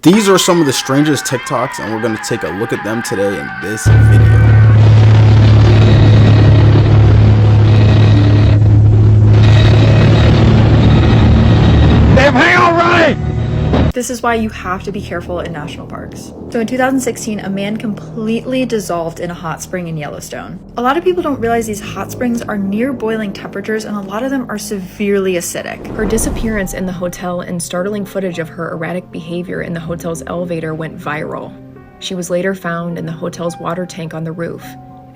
These are some of the strangest TikToks, and we're going to take a look at them today in this video. Damn, hang on, Ronnie! This is why you have to be careful in national parks. So in 2016, a man completely dissolved in a hot spring in Yellowstone. A lot of people don't realize these hot springs are near boiling temperatures, and a lot of them are severely acidic. Her disappearance in the hotel and startling footage of her erratic behavior in the hotel's elevator went viral. She was later found in the hotel's water tank on the roof,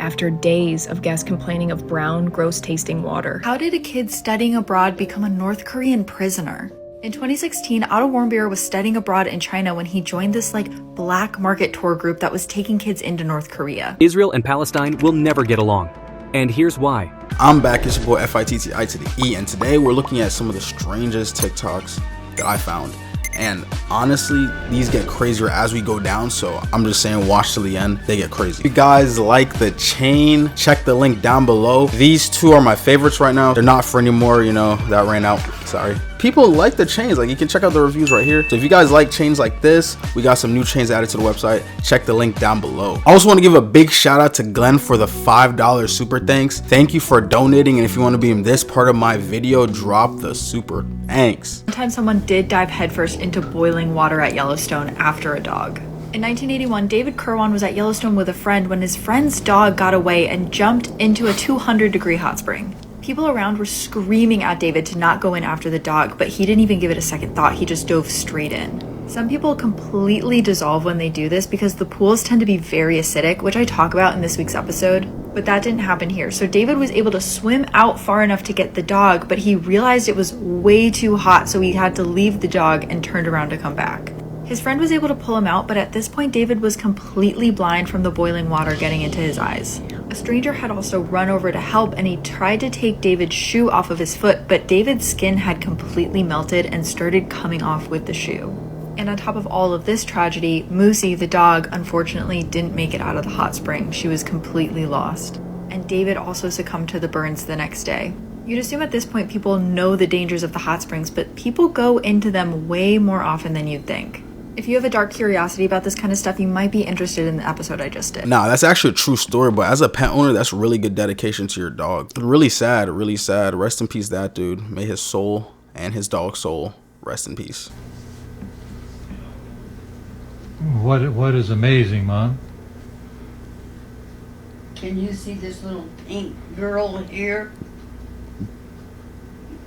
after days of guests complaining of brown, gross-tasting water. How did a kid studying abroad become a North Korean prisoner? In 2016, Otto Warmbier was studying abroad in China when he joined this black market tour group that was taking kids into North Korea. Israel and Palestine will never get along. And here's why. I'm back, it's your boy Fittie to the E, and today we're looking at some of the strangest TikToks that I found. And honestly, these get crazier as we go down, so I'm just saying watch till the end, they get crazy. If you guys like the chain, check the link down below. These two are my favorites right now. They're not for anymore, you know, that ran out, sorry. People like the chains, you can check out the reviews right here. So if you guys like chains like this, we got some new chains added to the website. Check the link down below. I also want to give a big shout out to Glenn for the $5 super thanks. Thank you for donating, and if you want to be in this part of my video, drop the super thanks. One time someone did dive headfirst into boiling water at Yellowstone after a dog. In 1981, David Kirwan was at Yellowstone with a friend when his friend's dog got away and jumped into a 200-degree hot spring. People around were screaming at David to not go in after the dog, but he didn't even give it a second thought. He just dove straight in. Some people completely dissolve when they do this because the pools tend to be very acidic, which I talk about in this week's episode, but that didn't happen here. So David was able to swim out far enough to get the dog, but he realized it was way too hot, so he had to leave the dog and turned around to come back. His friend was able to pull him out, but at this point David was completely blind from the boiling water getting into his eyes. A stranger had also run over to help, and he tried to take David's shoe off of his foot, but David's skin had completely melted and started coming off with the shoe. And on top of all of this tragedy, Moosey, the dog, unfortunately didn't make it out of the hot spring. She was completely lost. And David also succumbed to the burns the next day. You'd assume at this point people know the dangers of the hot springs, but people go into them way more often than you'd think. If you have a dark curiosity about this kind of stuff, you might be interested in the episode I just did. Nah, that's actually a true story, but as a pet owner, that's really good dedication to your dog. Really sad, really sad. Rest in peace, that dude. May his soul and his dog's soul rest in peace. What is amazing, Mom? Can you see this little pink girl here?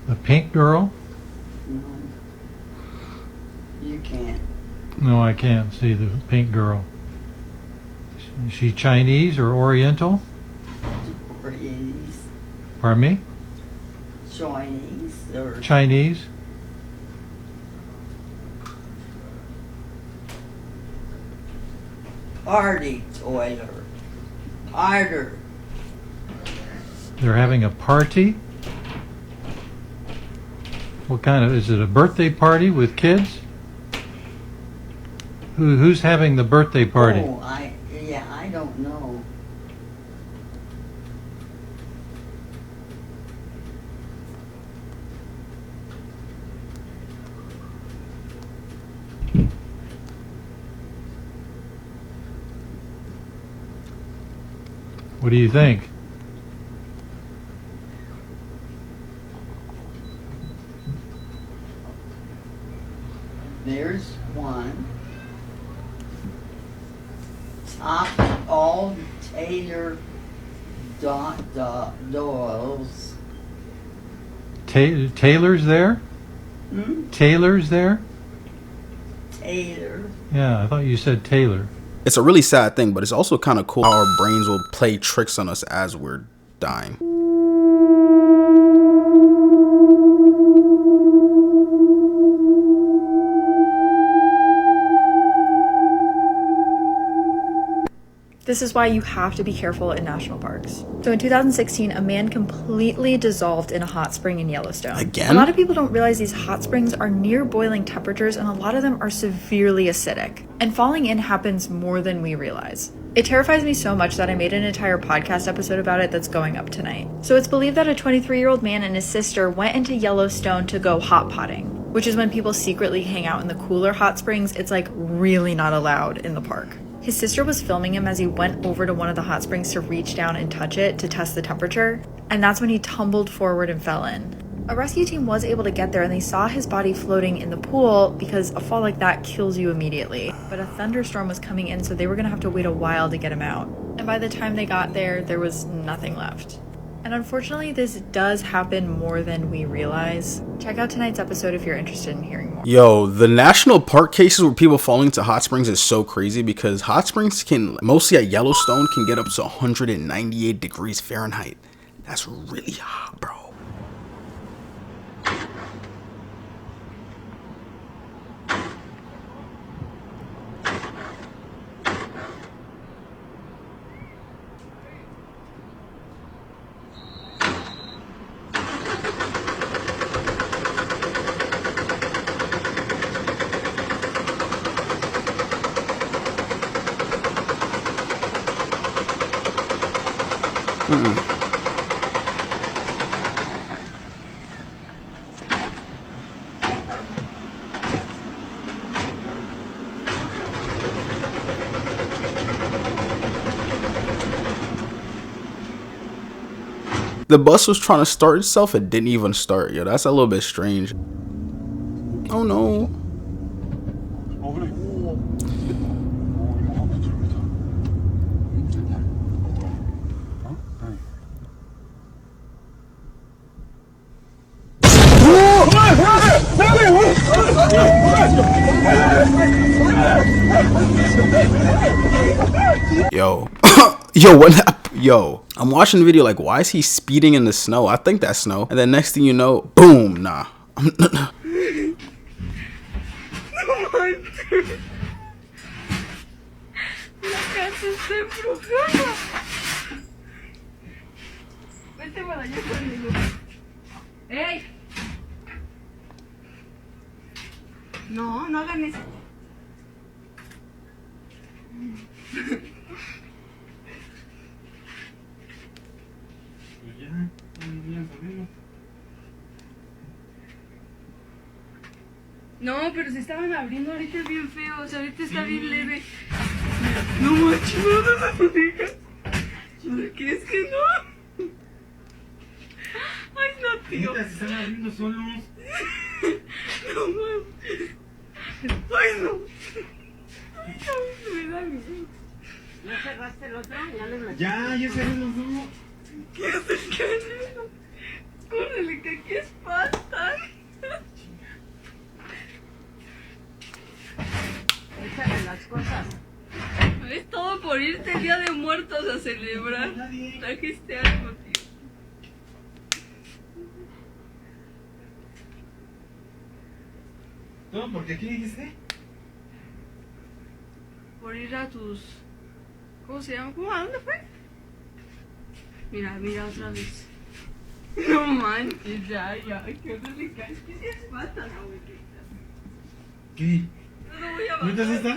The pink girl? No. You can't. No, I can't see the pink girl. Is she Chinese or Oriental? Chinese. Pardon me? Chinese. Or Chinese? party toiler. Harder. They're having a party? What kind of, is it a birthday party with kids? Who's having the birthday party? Oh, I don't know. What do you think? There's one. Top all Taylor Doyle's. Taylor's there? Hmm? Taylor's there? Taylor. Yeah, I thought you said Taylor. It's a really sad thing, but it's also kind of cool how our brains will play tricks on us as we're dying. This is why you have to be careful in national parks. So in 2016, a man completely dissolved in a hot spring in Yellowstone. Again? A lot of people don't realize these hot springs are near boiling temperatures, and a lot of them are severely acidic. And falling in happens more than we realize. It terrifies me so much that I made an entire podcast episode about it that's going up tonight. So it's believed that a 23-year-old man and his sister went into Yellowstone to go hot potting. which is when people secretly hang out in the cooler hot springs. It's like really not allowed in the park. His sister was filming him as he went over to one of the hot springs to reach down and touch it to test the temperature, and that's when he tumbled forward and fell in. A rescue team was able to get there and they saw his body floating in the pool because a fall like that kills you immediately. But a thunderstorm was coming in, so they were gonna have to wait a while to get him out. And by the time they got there, there was nothing left. And unfortunately, this does happen more than we realize. Check out tonight's episode if you're interested in hearing more. Yo, the national park cases where people falling into hot springs is so crazy because hot springs can, mostly at Yellowstone, can get up to 198 degrees Fahrenheit. That's really hot, bro. The bus was trying to start itself, it didn't even start. Yo, that's a little bit strange. Oh no. Yo. Yo, what happened? Yo, I'm watching the video like, why is he speeding in the snow? I think that's snow. And then next thing you know, boom, nah. ¡Ey! No, no hagan eso. No, pero se estaban abriendo, ahorita es bien feo, o sea, ahorita está bien leve. No manches, no digas. ¿Por qué es que no? Ay, no, tío. Se están abriendo solos. No mames. Ay, no. Ay, no, me da miedo. ¿Ya cerraste el otro? Ya cerré los dos. ¿Qué haces, Canelo? Córrele, que aquí espantan. Échale las cosas. Es todo por irte el Día de Muertos a celebrar. Trajiste algo, tío. ¿Todo porque qué dijiste? Por ir a tus... ¿Cómo se llama? ¿Cómo? ¿A dónde fue? Mira, mira otra vez. No manches, ya, que no le caes. ¿Qué se espanta, abuelita? ¿Qué? No voy a bajar. ¿Ahorita está?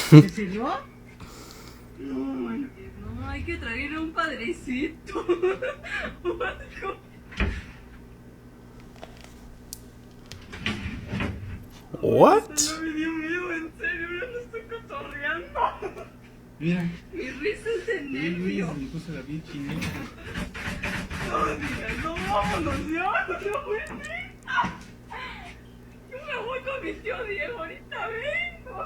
¿Se cerró? No manches, no, hay que traer a un padrecito. O algo. What? No me dio miedo, en serio, no lo estoy cotorreando. Mira. Mi risa es de nervio. Se me puso la piel chinita. No digas, no, vámonos ya, no voy a... Yo me voy con mi tío Diego, ahorita vengo.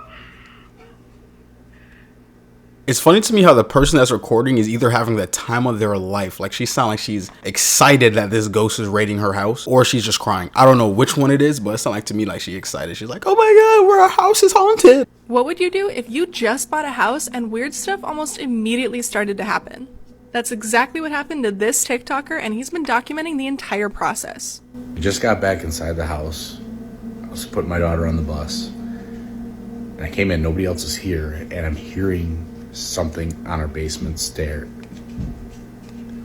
It's funny to me how the person that's recording is either having the time of their life, like she sounds like she's excited that this ghost is raiding her house, or she's just crying. I don't know which one it is, but it sounds like to me like she's excited. She's like, oh my god, our house is haunted. What would you do if you just bought a house and weird stuff almost immediately started to happen? That's exactly what happened to this TikToker, and he's been documenting the entire process. I just got back inside the house. I was putting my daughter on the bus. And I came in, nobody else is here, and I'm hearing something on our basement stair.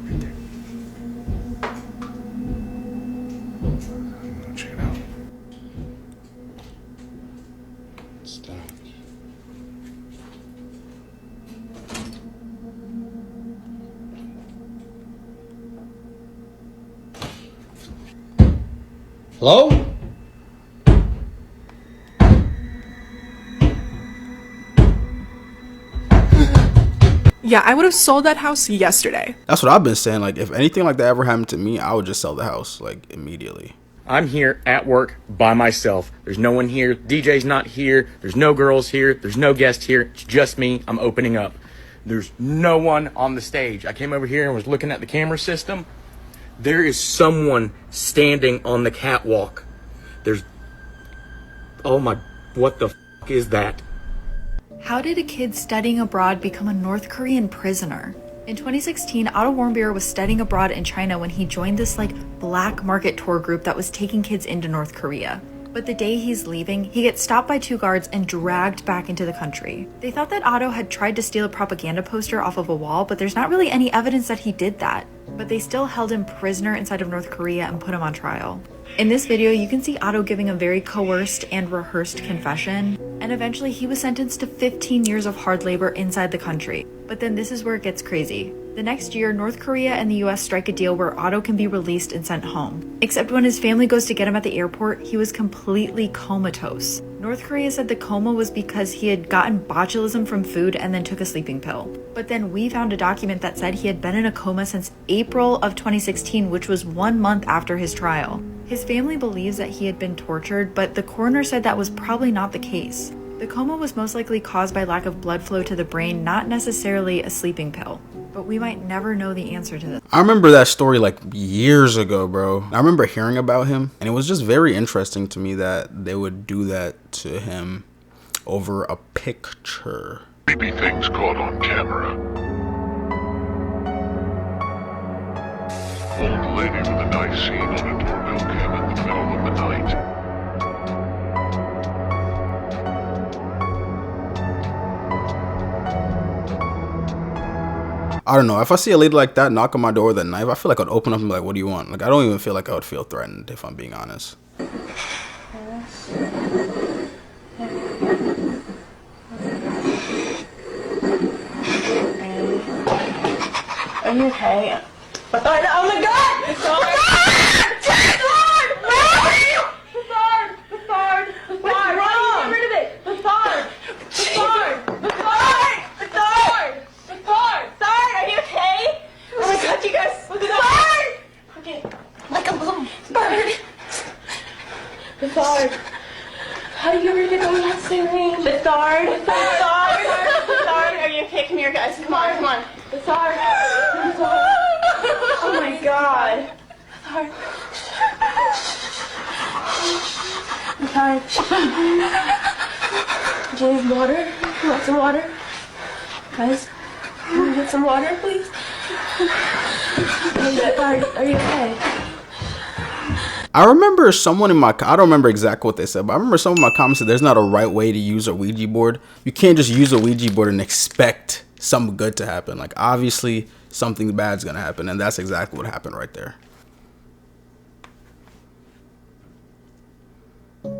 Right there. I'm gonna check it out. Stop. Hello? Yeah, I would have sold that house yesterday. That's what I've been saying. Like, if anything like that ever happened to me, I would just sell the house, like, immediately. I'm here at work by myself. There's no one here. DJ's not here. There's no girls here. There's no guest here. It's just me. I'm opening up. There's no one on the stage. I came over here and was looking at the camera system. There is someone standing on the catwalk. Oh my, what the f is that? How did a kid studying abroad become a North Korean prisoner? In 2016, Otto Warmbier was studying abroad in China when he joined this black market tour group that was taking kids into North Korea. But the day he's leaving, he gets stopped by 2 guards and dragged back into the country. They thought that Otto had tried to steal a propaganda poster off of a wall, but there's not really any evidence that he did that. But they still held him prisoner inside of North Korea and put him on trial. In this video, you can see Otto giving a very coerced and rehearsed confession, and eventually he was sentenced to 15 years of hard labor inside the country. But then this is where it gets crazy. The next year, North Korea and the US strike a deal where Otto can be released and sent home. Except when his family goes to get him at the airport, he was completely comatose. North Korea said the coma was because he had gotten botulism from food and then took a sleeping pill. But then we found a document that said he had been in a coma since April of 2016, which was 1 month after his trial. His family believes that he had been tortured, but the coroner said that was probably not the case. The coma was most likely caused by lack of blood flow to the brain, not necessarily a sleeping pill. But we might never know the answer to this. I remember that story years ago, bro. I remember hearing about him, and it was just very interesting to me that they would do that to him over a picture. Creepy things caught on camera. Old lady with a knife seen on a doorbell cam in the middle of the night. I don't know. If I see a lady like that knock on my door with a knife, I feel like I'd open up and be like, what do you want? I don't even feel like I would feel threatened, if I'm being honest. Are you okay? Oh my god! It's all right. How do you read it on that screen? Bethard. Are you okay? Come here, guys. Come on. Bethard. Oh my god. Bethard. Do you need water? You want some water? Guys, can we get some water, please? Bethard, are you okay? I remember someone in my, I don't remember exactly what they said, but I remember some of my comments said there's not a right way to use a Ouija board. You can't just use a Ouija board and expect something good to happen. Obviously something bad's gonna happen, and that's exactly what happened right there.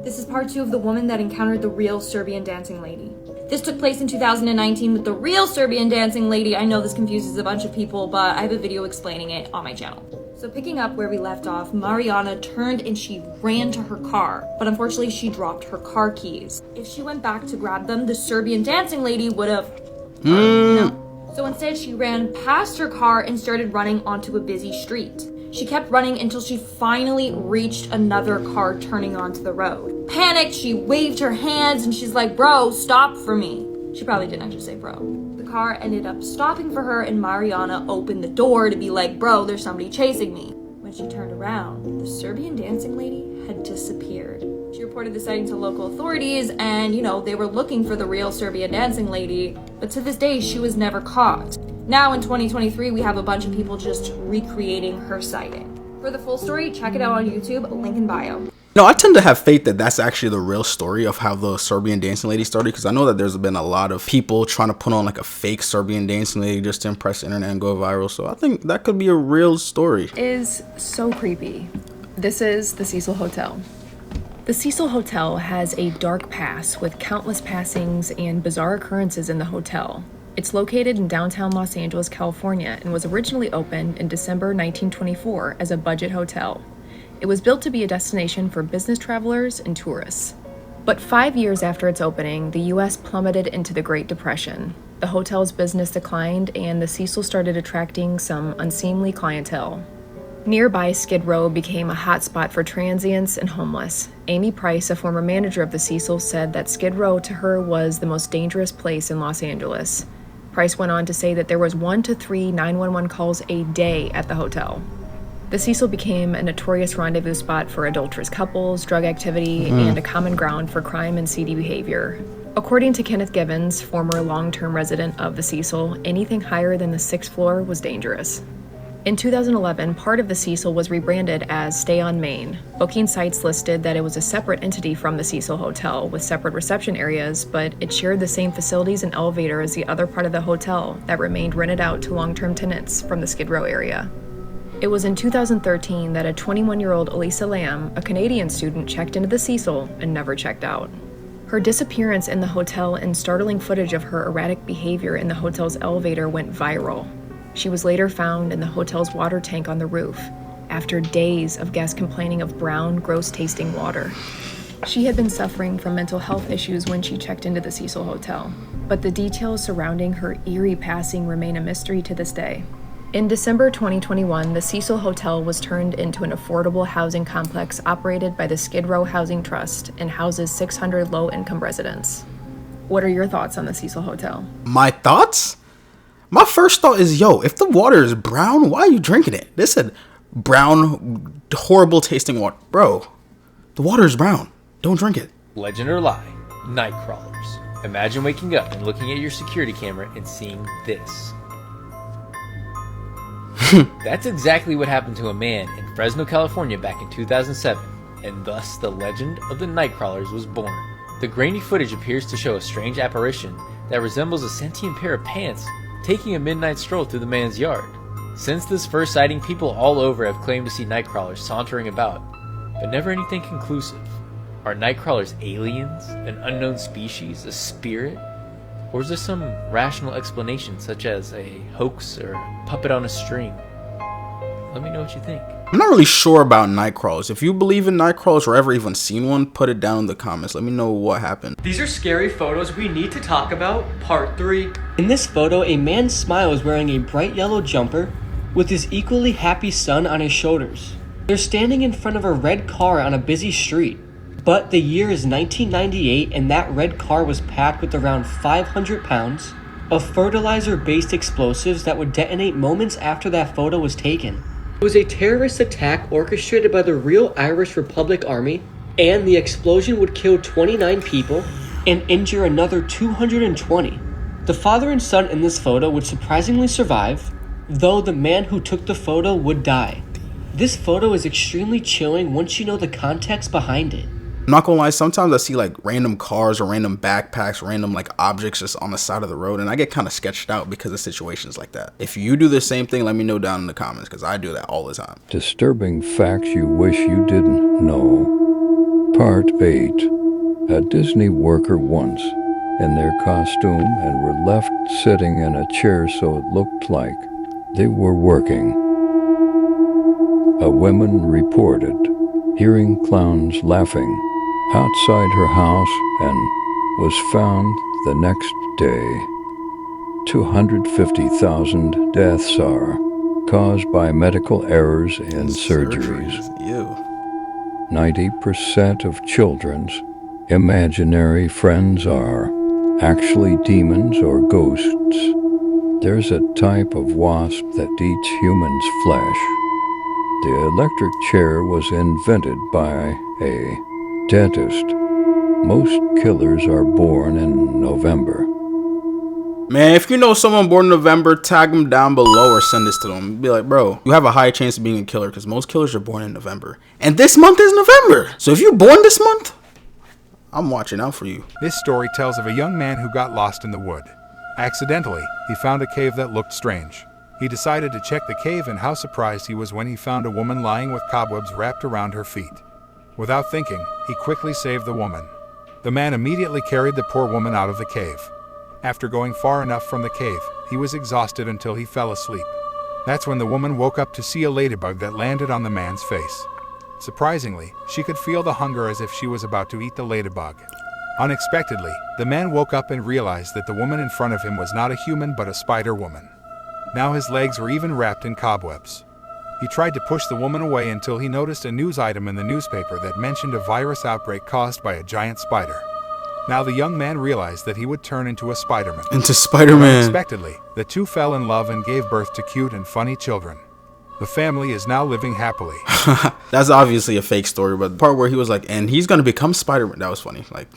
This is part 2 of the woman that encountered the real Serbian dancing lady. This took place in 2019 with the real Serbian dancing lady. I know this confuses a bunch of people, but I have a video explaining it on my channel. So picking up where we left off, Mariana turned and she ran to her car, but unfortunately she dropped her car keys. If she went back to grab them, the Serbian dancing lady would have, you know. So instead she ran past her car and started running onto a busy street. She kept running until she finally reached another car turning onto the road. Panicked, she waved her hands and she's like, bro, stop for me. She probably didn't actually say bro. The car ended up stopping for her and Mariana opened the door to be like, bro, there's somebody chasing me. When she turned around, the Serbian dancing lady had disappeared. She reported the sighting to local authorities and, they were looking for the real Serbian dancing lady, but to this day, she was never caught. Now in 2023, we have a bunch of people just recreating her sighting. For the full story, check it out on YouTube, link in bio. No, I tend to have faith that that's actually the real story of how the Serbian dancing lady started, because I know that there's been a lot of people trying to put on a fake Serbian dancing lady just to impress the internet and go viral. So I think that could be a real story. Is so creepy. This is the Cecil Hotel. The Cecil Hotel has a dark past with countless passings and bizarre occurrences in the hotel. It's located in downtown Los Angeles, California, and was originally opened in December 1924 as a budget hotel. It was built to be a destination for business travelers and tourists. But 5 years after its opening, the U.S. plummeted into the Great Depression. The hotel's business declined, and the Cecil started attracting some unseemly clientele. Nearby Skid Row became a hotspot for transients and homeless. Amy Price, a former manager of the Cecil, said that Skid Row to her was the most dangerous place in Los Angeles. Price went on to say that there was 1 to 3 911 calls a day at the hotel. The Cecil became a notorious rendezvous spot for adulterous couples, drug activity, and a common ground for crime and seedy behavior. According to Kenneth Givens, former long-term resident of the Cecil, anything higher than the 6th floor was dangerous. In 2011, part of the Cecil was rebranded as Stay on Main. Booking sites listed that it was a separate entity from the Cecil Hotel with separate reception areas, but it shared the same facilities and elevator as the other part of the hotel that remained rented out to long-term tenants from the Skid Row area. It was in 2013 that a 21-year-old Elisa Lamb, a Canadian student, checked into the Cecil and never checked out. Her disappearance in the hotel and startling footage of her erratic behavior in the hotel's elevator went viral. She was later found in the hotel's water tank on the roof, after days of guests complaining of brown, gross-tasting water. She had been suffering from mental health issues when she checked into the Cecil Hotel, but the details surrounding her eerie passing remain a mystery to this day. In December 2021, the Cecil Hotel was turned into an affordable housing complex operated by the Skid Row Housing Trust and houses 600 low-income residents. What are your thoughts on the Cecil Hotel? My thoughts? My first thought is, yo, if the water is brown, why are you drinking it? They said brown, horrible tasting water. Bro, the water is brown. Don't drink it. Legend or lie, night crawlers. Imagine waking up and looking at your security camera and seeing this. That's exactly what happened to a man in Fresno, California back in 2007, and thus the legend of the night crawlers was born. The grainy footage appears to show a strange apparition that resembles a sentient pair of pants taking a midnight stroll through the man's yard. Since this first sighting, people all over have claimed to see nightcrawlers sauntering about, but never anything conclusive. Are nightcrawlers aliens, an unknown species, a spirit? Or is there some rational explanation such as a hoax or a puppet on a string? Let me know what you think. I'm not really sure about nightcrawlers. If you believe in nightcrawlers or ever even seen one, put it down in the comments. Let me know what happened. These are scary photos we need to talk about. Part 3. In this photo, a man's smile is wearing a bright yellow jumper with his equally happy son on his shoulders. They're standing in front of a red car on a busy street. But the year is 1998 and that red car was packed with around 500 pounds of fertilizer-based explosives that would detonate moments after that photo was taken. It was a terrorist attack orchestrated by the real Irish Republic Army, and the explosion would kill 29 people and injure another 220. The father and son in this photo would surprisingly survive, though the man who took the photo would die. This photo is extremely chilling once you know the context behind it. I'm not gonna lie, sometimes I see like random cars or random backpacks, random like objects just on the side of the road, and I get kind of sketched out because of situations like that. If you do the same thing, let me know down in the comments, because I do that all the time. Disturbing facts you wish you didn't know. Part 8. A Disney worker once in their costume and were left sitting in a chair so it looked like they were working. A woman reported hearing clowns laughing outside her house and was found the next day. 250,000 deaths are caused by medical errors in surgeries. 90% of children's imaginary friends are actually demons or ghosts. There's a type of wasp that eats humans' flesh. The electric chair was invented by a dentist. Most killers are born in November. Man, if you know someone born in November, tag them down below or send this to them. Be like, bro, you have a high chance of being a killer because most killers are born in November. And this month is November. So if you're born this month, I'm watching out for you. This story tells of a young man who got lost in the wood. Accidentally, he found a cave that looked strange. He decided to check the cave, and how surprised he was when he found a woman lying with cobwebs wrapped around her feet. Without thinking, he quickly saved the woman. The man immediately carried the poor woman out of the cave. After going far enough from the cave, he was exhausted until he fell asleep. That's when the woman woke up to see a ladybug that landed on the man's face. Surprisingly, she could feel the hunger as if she was about to eat the ladybug. Unexpectedly, the man woke up and realized that the woman in front of him was not a human but a spider woman. Now his legs were even wrapped in cobwebs. He tried to push the woman away until he noticed a news item in the newspaper that mentioned a virus outbreak caused by a giant spider. Now the young man realized that he would turn into a Spider-Man. Into Spider-Man. Unexpectedly, the two fell in love and gave birth to cute and funny children. The family is now living happily. That's obviously a fake story, but the part where he was like, and he's gonna become Spider-Man, that was funny. Like,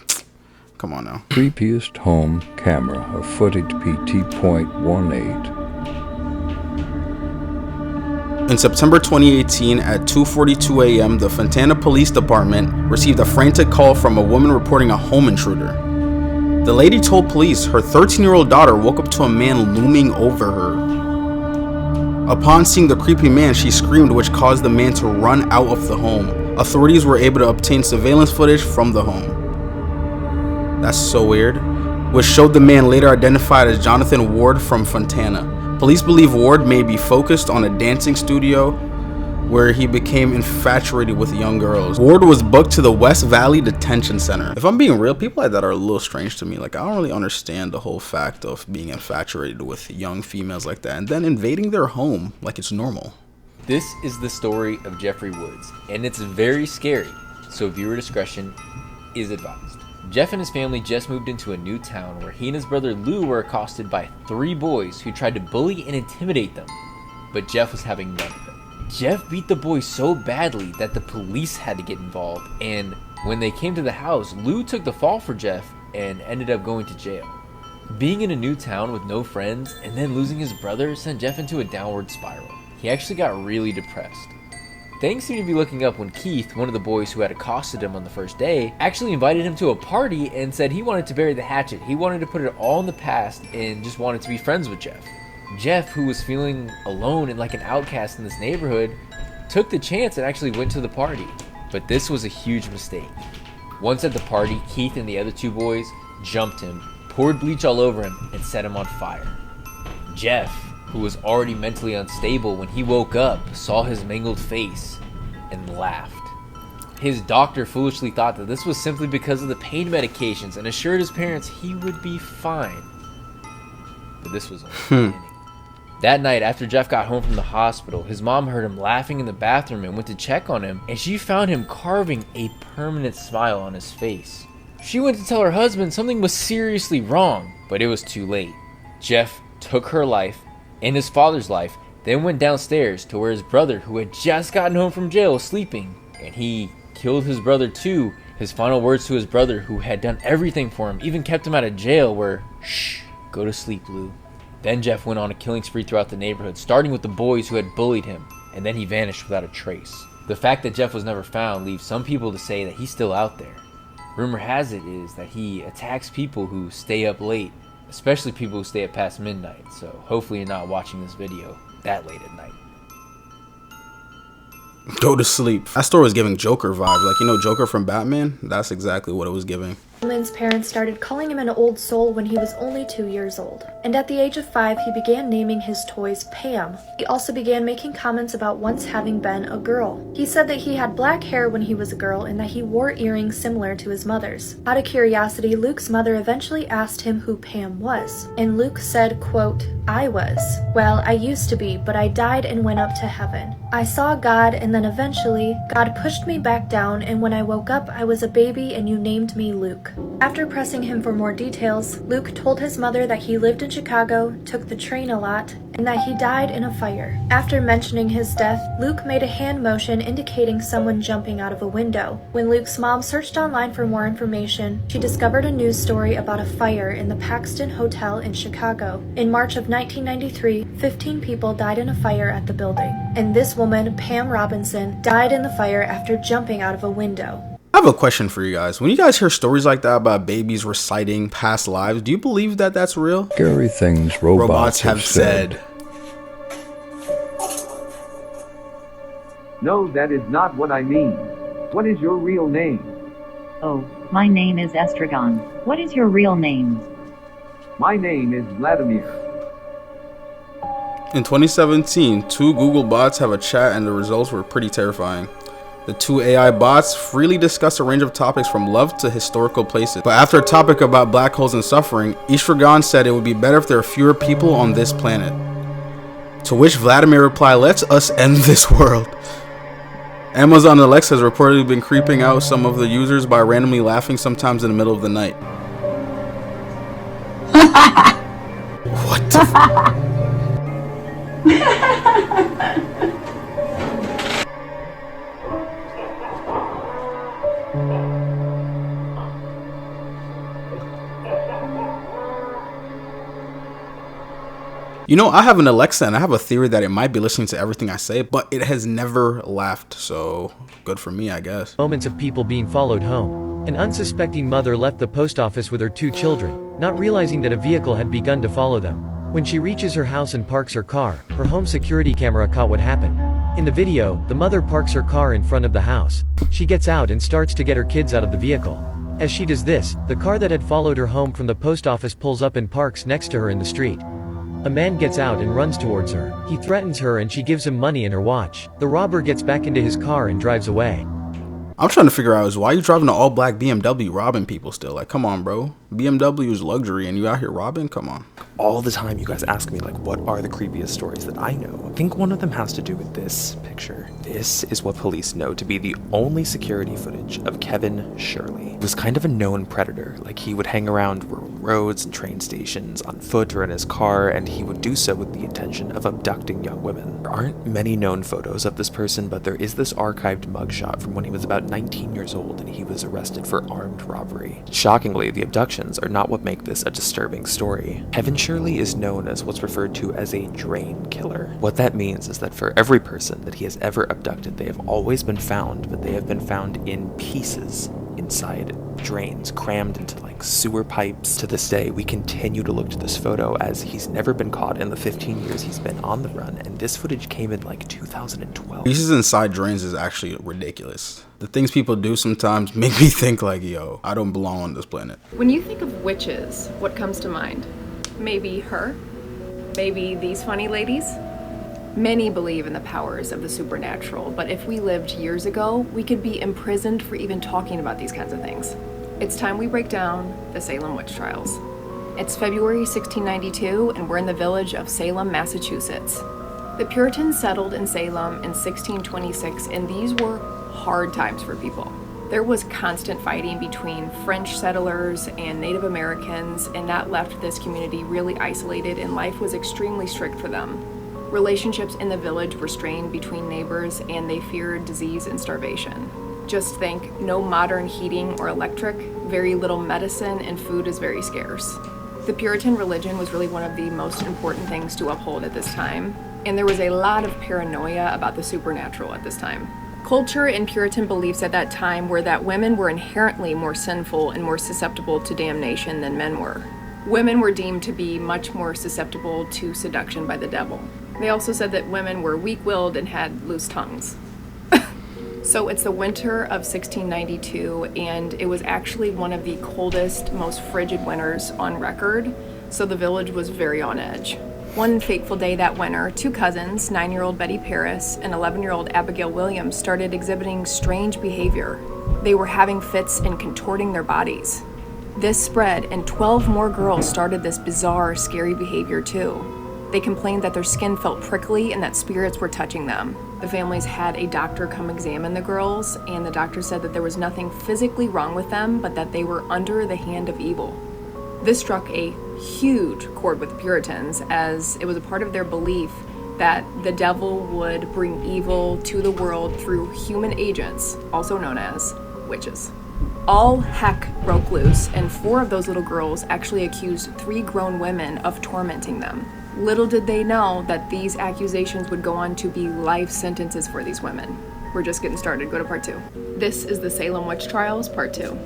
come on now. Creepiest home camera of footage PT.18. In September 2018 at 2:42 a.m., the Fontana Police Department received a frantic call from a woman reporting a home intruder. The lady told police her 13-year-old daughter woke up to a man looming over her. Upon seeing the creepy man, she screamed, which caused the man to run out of the home. Authorities were able to obtain surveillance footage from the home. That's so weird. Which showed the man later identified as Jonathan Ward from Fontana. Police believe Ward may be focused on a dancing studio where he became infatuated with young girls. Ward was booked to the West Valley Detention Center. If I'm being real, people like that are a little strange to me. Like, I don't really understand the whole fact of being infatuated with young females like that and then invading their home like it's normal. This is the story of Jeffrey Woods, and it's very scary, so viewer discretion is advised. Jeff and his family just moved into a new town where he and his brother Lou were accosted by 3 boys who tried to bully and intimidate them, but Jeff was having none of it. Jeff beat the boys so badly that the police had to get involved, and when they came to the house, Lou took the fall for Jeff and ended up going to jail. Being in a new town with no friends and then losing his brother sent Jeff into a downward spiral. He actually got really depressed. Things seemed to be looking up when Keith, one of the boys who had accosted him on the first day, actually invited him to a party and said he wanted to bury the hatchet. He wanted to put it all in the past and just wanted to be friends with Jeff. Jeff, who was feeling alone and like an outcast in this neighborhood, took the chance and actually went to the party. But this was a huge mistake. Once at the party, Keith and the other 2 boys jumped him, poured bleach all over him, and set him on fire. Jeff, who was already mentally unstable when he woke up, saw his mangled face and laughed. His doctor foolishly thought that this was simply because of the pain medications and assured his parents he would be fine. But this was only the beginning. That night, after Jeff got home from the hospital, his mom heard him laughing in the bathroom and went to check on him, and she found him carving a permanent smile on his face. She went to tell her husband something was seriously wrong, but it was too late. Jeff took her life and his father's life, then went downstairs to where his brother, who had just gotten home from jail, was sleeping, and he killed his brother too. His final words to his brother, who had done everything for him, even kept him out of jail, were, "Shh, go to sleep, Lou." Then Jeff went on a killing spree throughout the neighborhood, starting with the boys who had bullied him, and then he vanished without a trace. The fact that Jeff was never found leaves some people to say that he's still out there. Rumor has it is that he attacks people who stay up late, especially people who stay up past midnight, so hopefully you're not watching this video that late at night. Go to sleep. That story was giving Joker vibes. Like, you know, Joker from Batman? That's exactly what it was giving. Lynn's parents started calling him an old soul when he was only 2 years old. And at the age of 5, he began naming his toys Pam. He also began making comments about once having been a girl. He said that he had black hair when he was a girl and that he wore earrings similar to his mother's. Out of curiosity, Luke's mother eventually asked him who Pam was. And Luke said, quote, "I was. Well, I used to be, but I died and went up to heaven. I saw God, and then eventually, God pushed me back down, and when I woke up, I was a baby and you named me Luke." After pressing him for more details, Luke told his mother that he lived in Chicago, took the train a lot, and that he died in a fire. After mentioning his death, Luke made a hand motion indicating someone jumping out of a window. When Luke's mom searched online for more information, she discovered a news story about a fire in the Paxton Hotel in Chicago. In March of 1993, 15 people died in a fire at the building. And this woman, Pam Robinson, died in the fire after jumping out of a window. I have a question for you guys. When you guys hear stories like that about babies reciting past lives, do you believe that that's real? Scary things robots have said. No, that is not what I mean. What is your real name? Oh, my name is Estragon. What is your real name? My name is Vladimir. In 2017, 2 Google bots have a chat and the results were pretty terrifying. The two AI bots freely discuss a range of topics from love to historical places. But after a topic about black holes and suffering, Ishragan said it would be better if there are fewer people on this planet. To which Vladimir replied, "Let us end this world." Amazon Alexa has reportedly been creeping out some of the users by randomly laughing sometimes in the middle of the night. What the You know, I have an Alexa and I have a theory that it might be listening to everything I say, but it has never laughed, so good for me, I guess. Moments of people being followed home. An unsuspecting mother left the post office with her 2 children, not realizing that a vehicle had begun to follow them. When she reaches her house and parks her car, her home security camera caught what happened. In the video, the mother parks her car in front of the house. She gets out and starts to get her kids out of the vehicle. As she does this, the car that had followed her home from the post office pulls up and parks next to her in the street. A man gets out and runs towards her. He threatens her and she gives him money and her watch. The robber gets back into his car and drives away. I'm trying to figure out is why you driving an all-black BMW robbing people still? Like, come on, bro. BMW is luxury and you out here robbing? Come on. All the time you guys ask me, like, what are the creepiest stories that I know? I think one of them has to do with this picture. This is what police know to be the only security footage of Kevin Shirley. He was kind of a known predator. Like, he would hang around rural roads and train stations on foot or in his car, and he would do so with the intention of abducting young women. There aren't many known photos of this person, but there is this archived mugshot from when he was about 19 years old and he was arrested for armed robbery. Shockingly, the abductions are not what make this a disturbing story. Kevin Shirley is known as what's referred to as a drain killer. What that means is that for every person that he has ever abducted, they have always been found, but they have been found in pieces inside drains, crammed into like sewer pipes. To this day, we continue to look to this photo as he's never been caught in the 15 years he's been on the run, and this footage came in like 2012. Pieces inside drains is actually ridiculous. The things people do sometimes make me think like, yo, I don't belong on this planet. When you think of witches, what comes to mind? Maybe her? Maybe these funny ladies? Many believe in the powers of the supernatural, but if we lived years ago, we could be imprisoned for even talking about these kinds of things. It's time we break down the Salem witch trials. It's February 1692, and we're in the village of Salem, Massachusetts. The Puritans settled in Salem in 1626, and these were hard times for people. There was constant fighting between French settlers and Native Americans, and that left this community really isolated, and life was extremely strict for them. Relationships in the village were strained between neighbors, and they feared disease and starvation. Just think, no modern heating or electric, very little medicine, and food is very scarce. The Puritan religion was really one of the most important things to uphold at this time, and there was a lot of paranoia about the supernatural at this time. Culture and Puritan beliefs at that time were that women were inherently more sinful and more susceptible to damnation than men were. Women were deemed to be much more susceptible to seduction by the devil. They also said that women were weak-willed and had loose tongues. So it's the winter of 1692, and it was actually one of the coldest, most frigid winters on record, so the village was very on edge. One fateful day that winter, 2 cousins, 9-year-old Betty Paris and 11-year-old Abigail Williams, started exhibiting strange behavior. They were having fits and contorting their bodies. This spread, and 12 more girls started this bizarre, scary behavior too. They complained that their skin felt prickly and that spirits were touching them. The families had a doctor come examine the girls, and the doctor said that there was nothing physically wrong with them, but that they were under the hand of evil. This struck a huge chord with the Puritans, as it was a part of their belief that the devil would bring evil to the world through human agents, also known as witches. All heck broke loose, and 4 of those little girls actually accused 3 grown women of tormenting them. Little did they know that these accusations would go on to be life sentences for these women. We're just getting started. Go to part 2. This is the Salem witch trials, part 2.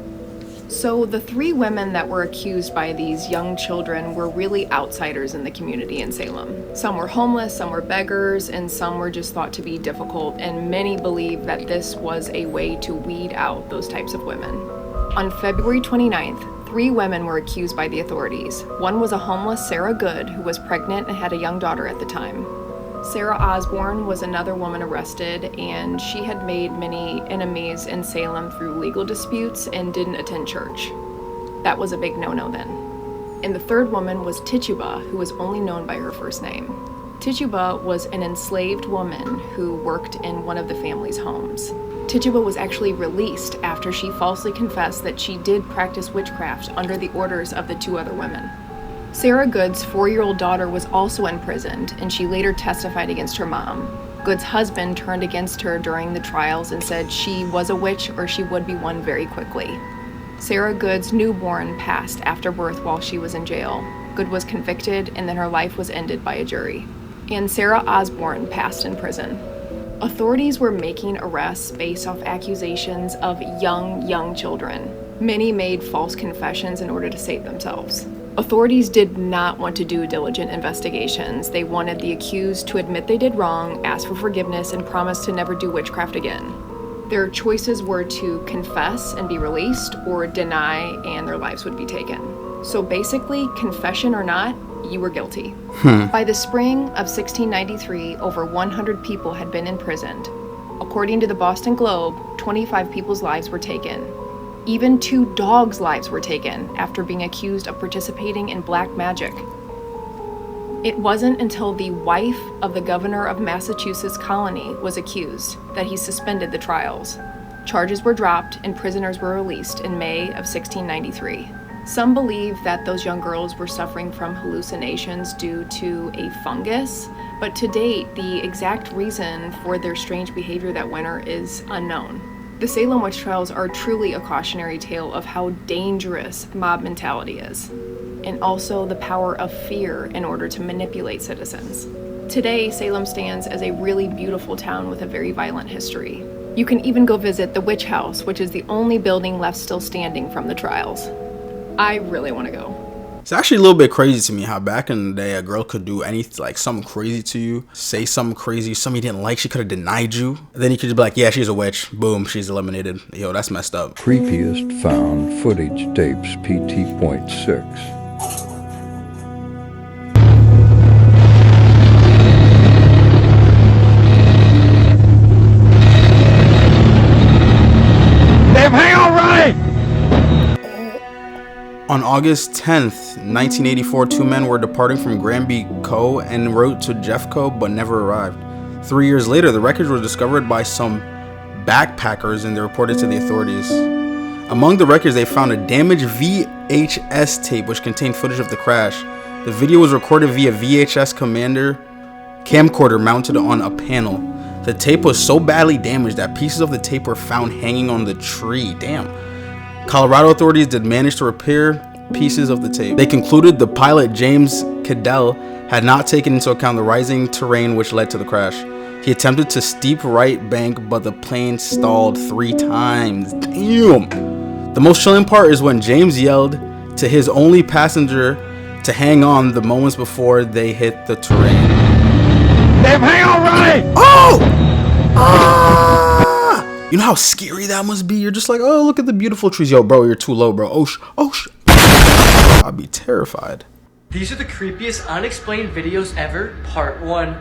So the 3 women that were accused by these young children were really outsiders in the community in Salem. Some were homeless, some were beggars, and some were just thought to be difficult, and many believe that this was a way to weed out those types of women. On February 29th, 3 women were accused by the authorities. One was a homeless Sarah Good, who was pregnant and had a young daughter at the time. Sarah Osborne was another woman arrested, and she had made many enemies in Salem through legal disputes and didn't attend church. That was a big no-no then. And the third woman was Tituba, who was only known by her first name. Tituba was an enslaved woman who worked in one of the family's homes. Tituba was actually released after she falsely confessed that she did practice witchcraft under the orders of the two other women. Sarah Good's 4-year-old daughter was also imprisoned, and she later testified against her mom. Good's husband turned against her during the trials and said she was a witch or she would be one very quickly. Sarah Good's newborn passed after birth while she was in jail. Good was convicted, and then her life was ended by a jury. And Sarah Osborne passed in prison. Authorities were making arrests based off accusations of young children. Many made false confessions in order to save themselves. Authorities did not want to do diligent investigations. They wanted the accused to admit they did wrong, ask for forgiveness, and promise to never do witchcraft again. Their choices were to confess and be released, or deny and their lives would be taken. So basically, confession or not, you were guilty. By the spring of 1693, over 100 people had been imprisoned. According to the Boston Globe, 25 people's lives were taken. Even 2 dogs' lives were taken after being accused of participating in black magic. It wasn't until the wife of the governor of Massachusetts colony was accused that he suspended the trials. Charges were dropped and prisoners were released in May of 1693. Some believe that those young girls were suffering from hallucinations due to a fungus, but to date, the exact reason for their strange behavior that winter is unknown. The Salem witch trials are truly a cautionary tale of how dangerous mob mentality is, and also the power of fear in order to manipulate citizens. Today, Salem stands as a really beautiful town with a very violent history. You can even go visit the Witch House, which is the only building left still standing from the trials. I really want to go. It's actually a little bit crazy to me how back in the day a girl could do anything, like something crazy to you, say something crazy, something you didn't like, she could have denied you. And then you could just be like, yeah, she's a witch. Boom, she's eliminated. Yo, that's messed up. Creepiest found footage tapes PT.6. On August 10th, 1984, 2 men were departing from Granby Co. en route to Jeffco but never arrived. 3 years later, the wreckage was discovered by some backpackers and they reported to the authorities. Among the wreckage, they found a damaged VHS tape which contained footage of the crash. The video was recorded via VHS camcorder mounted on a panel. The tape was so badly damaged that pieces of the tape were found hanging on the tree. Damn. Colorado authorities did manage to repair pieces of the tape. They concluded the pilot, James Cadell, had not taken into account the rising terrain which led to the crash. He attempted to steep right bank, but the plane stalled 3 times. Damn! The most chilling part is when James yelled to his only passenger to hang on the moments before they hit the terrain. Damn, hang on, right! Oh! You know how scary that must be? You're just like, oh, look at the beautiful trees. Yo, bro, you're too low, bro. I'd be terrified. These are the creepiest unexplained videos ever, part 1.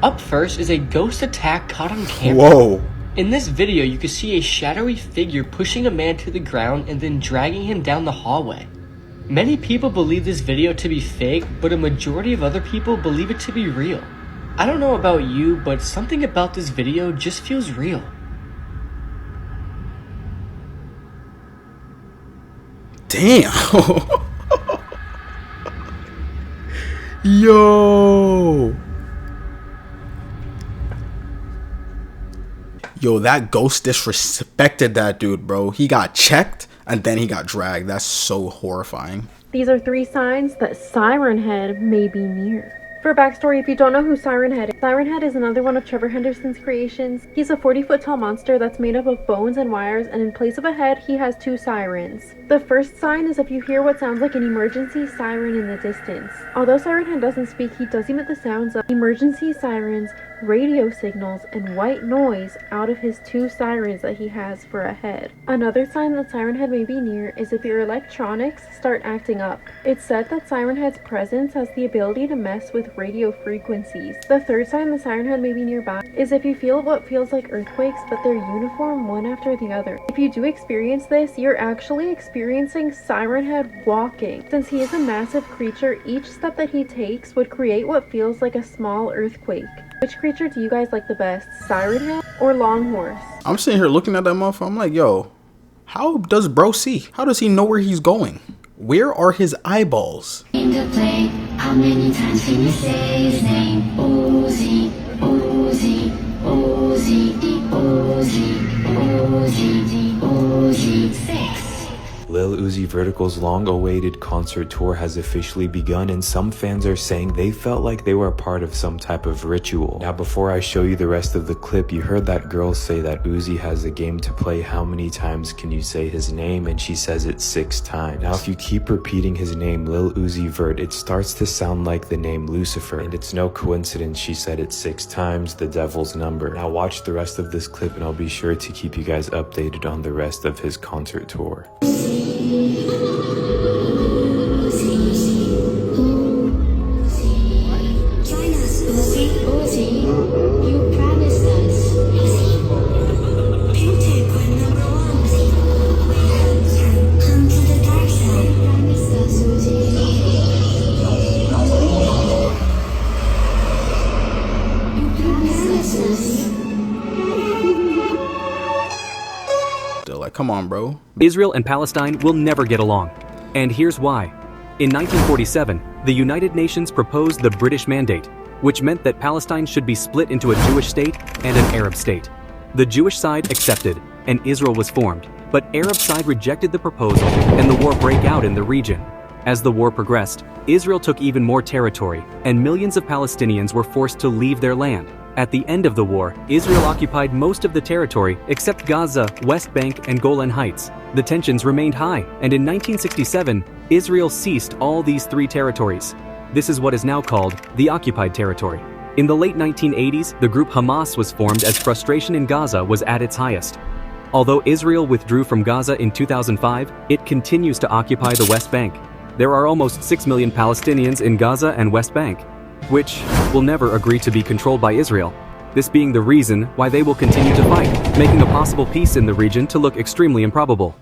Up first is a ghost attack caught on camera. Whoa. In this video, you can see a shadowy figure pushing a man to the ground and then dragging him down the hallway. Many people believe this video to be fake, but a majority of other people believe it to be real. I don't know about you, but something about this video just feels real. Damn. Yo, that ghost disrespected that dude, bro. He got checked and then he got dragged. That's so horrifying. These are 3 signs that Siren Head may be near. For backstory, if you don't know who Siren Head is, Siren Head is another one of Trevor Henderson's creations. He's a 40-foot tall monster that's made up of bones and wires, and in place of a head, he has 2 sirens. The first sign is if you hear what sounds like an emergency siren in the distance. Although Siren Head doesn't speak, he does emit the sounds of emergency sirens, radio signals, and white noise out of his 2 sirens that he has for a head. Another sign that Siren Head may be near is if your electronics start acting up. It's said that Siren Head's presence has the ability to mess with radio frequencies. The third sign the Siren Head may be nearby is if you feel what feels like earthquakes, but they're uniform one after the other. If you do experience this, you're actually experiencing Siren Head walking. Since he is a massive creature, each step that he takes would create what feels like a small earthquake. Which creature do you guys like the best, Siren Head or Longhorse? I'm sitting here looking at that motherfucker. I'm like, yo, how does bro see? How does he know where he's going? Where are his eyeballs? How many times can you say his name? Uzi, Uzi, Uzi, Uzi, Uzi, Uzi, 6. Lil Uzi Vertical's long-awaited concert tour has officially begun, and some fans are saying they felt like they were a part of some type of ritual. Now, before I show you the rest of the clip, you heard that girl say that Uzi has a game to play. How many times can you say his name? And she says it 6 times. Now, if you keep repeating his name, Lil Uzi Vert, it starts to sound like the name Lucifer, and it's no coincidence she said it 6 times, the devil's number. Now, watch the rest of this clip, and I'll be sure to keep you guys updated on the rest of his concert tour. Like, come on, bro. Israel and Palestine will never get along. And here's why. In 1947, the United Nations proposed the British Mandate, which meant that Palestine should be split into a Jewish state and an Arab state. The Jewish side accepted, and Israel was formed, but Arab side rejected the proposal, and the war broke out in the region. As the war progressed, Israel took even more territory, and millions of Palestinians were forced to leave their land. At the end of the war, Israel occupied most of the territory except Gaza, West Bank, and Golan Heights. The tensions remained high, and in 1967, Israel ceased all these 3 territories. This is what is now called the occupied territory. In the late 1980s, the group Hamas was formed as frustration in Gaza was at its highest. Although Israel withdrew from Gaza in 2005, it continues to occupy the West Bank. There are almost 6 million Palestinians in Gaza and West Bank, which will never agree to be controlled by Israel, this being the reason why they will continue to fight, making a possible peace in the region to look extremely improbable.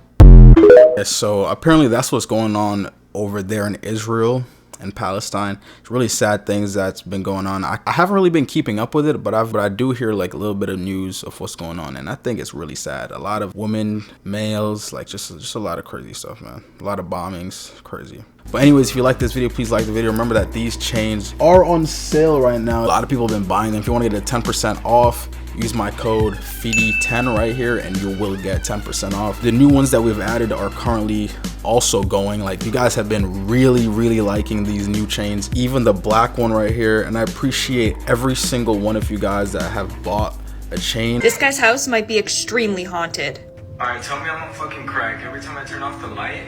Yeah, so apparently that's what's going on over there in Israel and Palestine. It's really sad things that's been going on. I haven't really been keeping up with it, but I do hear like a little bit of news of what's going on, and I think it's really sad. A lot of women, males, like just a lot of crazy stuff, man. A lot of bombings, crazy. But anyways, if you like this video, please like the video. Remember that these chains are on sale right now. A lot of people have been buying them. If you want to get a 10% off, use my code Fittie10 right here and you will get 10% off. The new ones that we've added are currently also going. Like, you guys have been really liking these new chains, even the black one right here, and I appreciate every single one of you guys that have bought a chain. This guy's house might be extremely haunted. Alright, tell me I'm a fucking crack. Every time I turn off the light,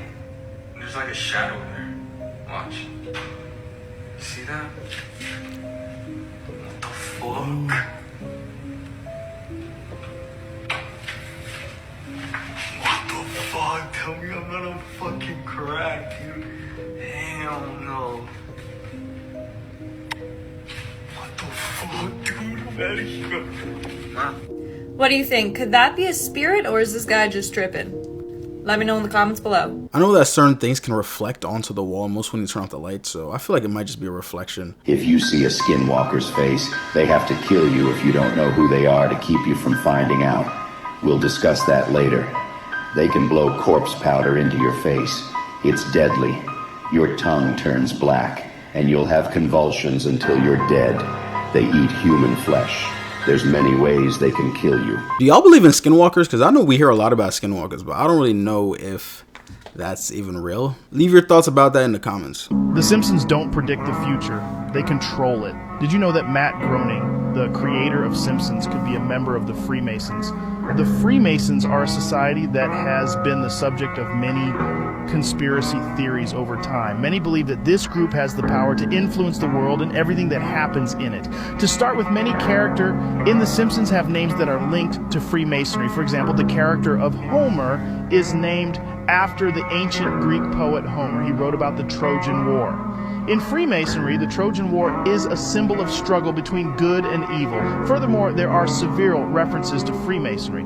there's like a shadow there. Watch. See that? What the fuck? What the fuck? Tell me I'm not a fucking crack, dude. Hell no. What the fuck, dude? I'm out of here. What do you think? Could that be a spirit, or is this guy just tripping? Let me know in the comments below. I know that certain things can reflect onto the wall most when you turn off the light, so I feel like it might just be a reflection. If you see a skinwalker's face, they have to kill you if you don't know who they are to keep you from finding out. We'll discuss that later. They can blow corpse powder into your face. It's deadly. Your tongue turns black, and you'll have convulsions until you're dead. They eat human flesh. There's many ways they can kill you. Do y'all believe in skinwalkers? Because I know we hear a lot about skinwalkers, but I don't really know if that's even real. Leave your thoughts about that in the comments. The Simpsons don't predict the future. They control it. Did you know that Matt Groening, the creator of Simpsons, could be a member of the Freemasons? The Freemasons are a society that has been the subject of many conspiracy theories over time. Many believe that this group has the power to influence the world and everything that happens in it. To start with, many characters in The Simpsons have names that are linked to Freemasonry. For example, the character of Homer is named after the ancient Greek poet Homer. He wrote about the Trojan War. In Freemasonry, the Trojan War is a symbol of struggle between good and evil. Furthermore, there are several references to Freemasonry.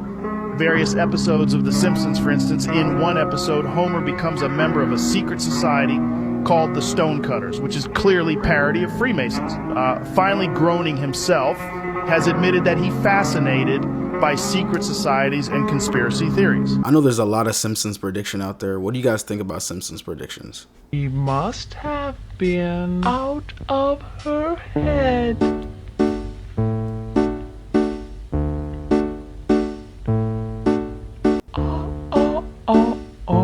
Various episodes of The Simpsons, for instance, in one episode, Homer becomes a member of a secret society called the Stonecutters, which is clearly parody of Freemasons. Finally, Groening himself has admitted that he's fascinated by secret societies and conspiracy theories. I know there's a lot of Simpsons prediction out there. What do you guys think about Simpsons predictions? He must have been out of her head.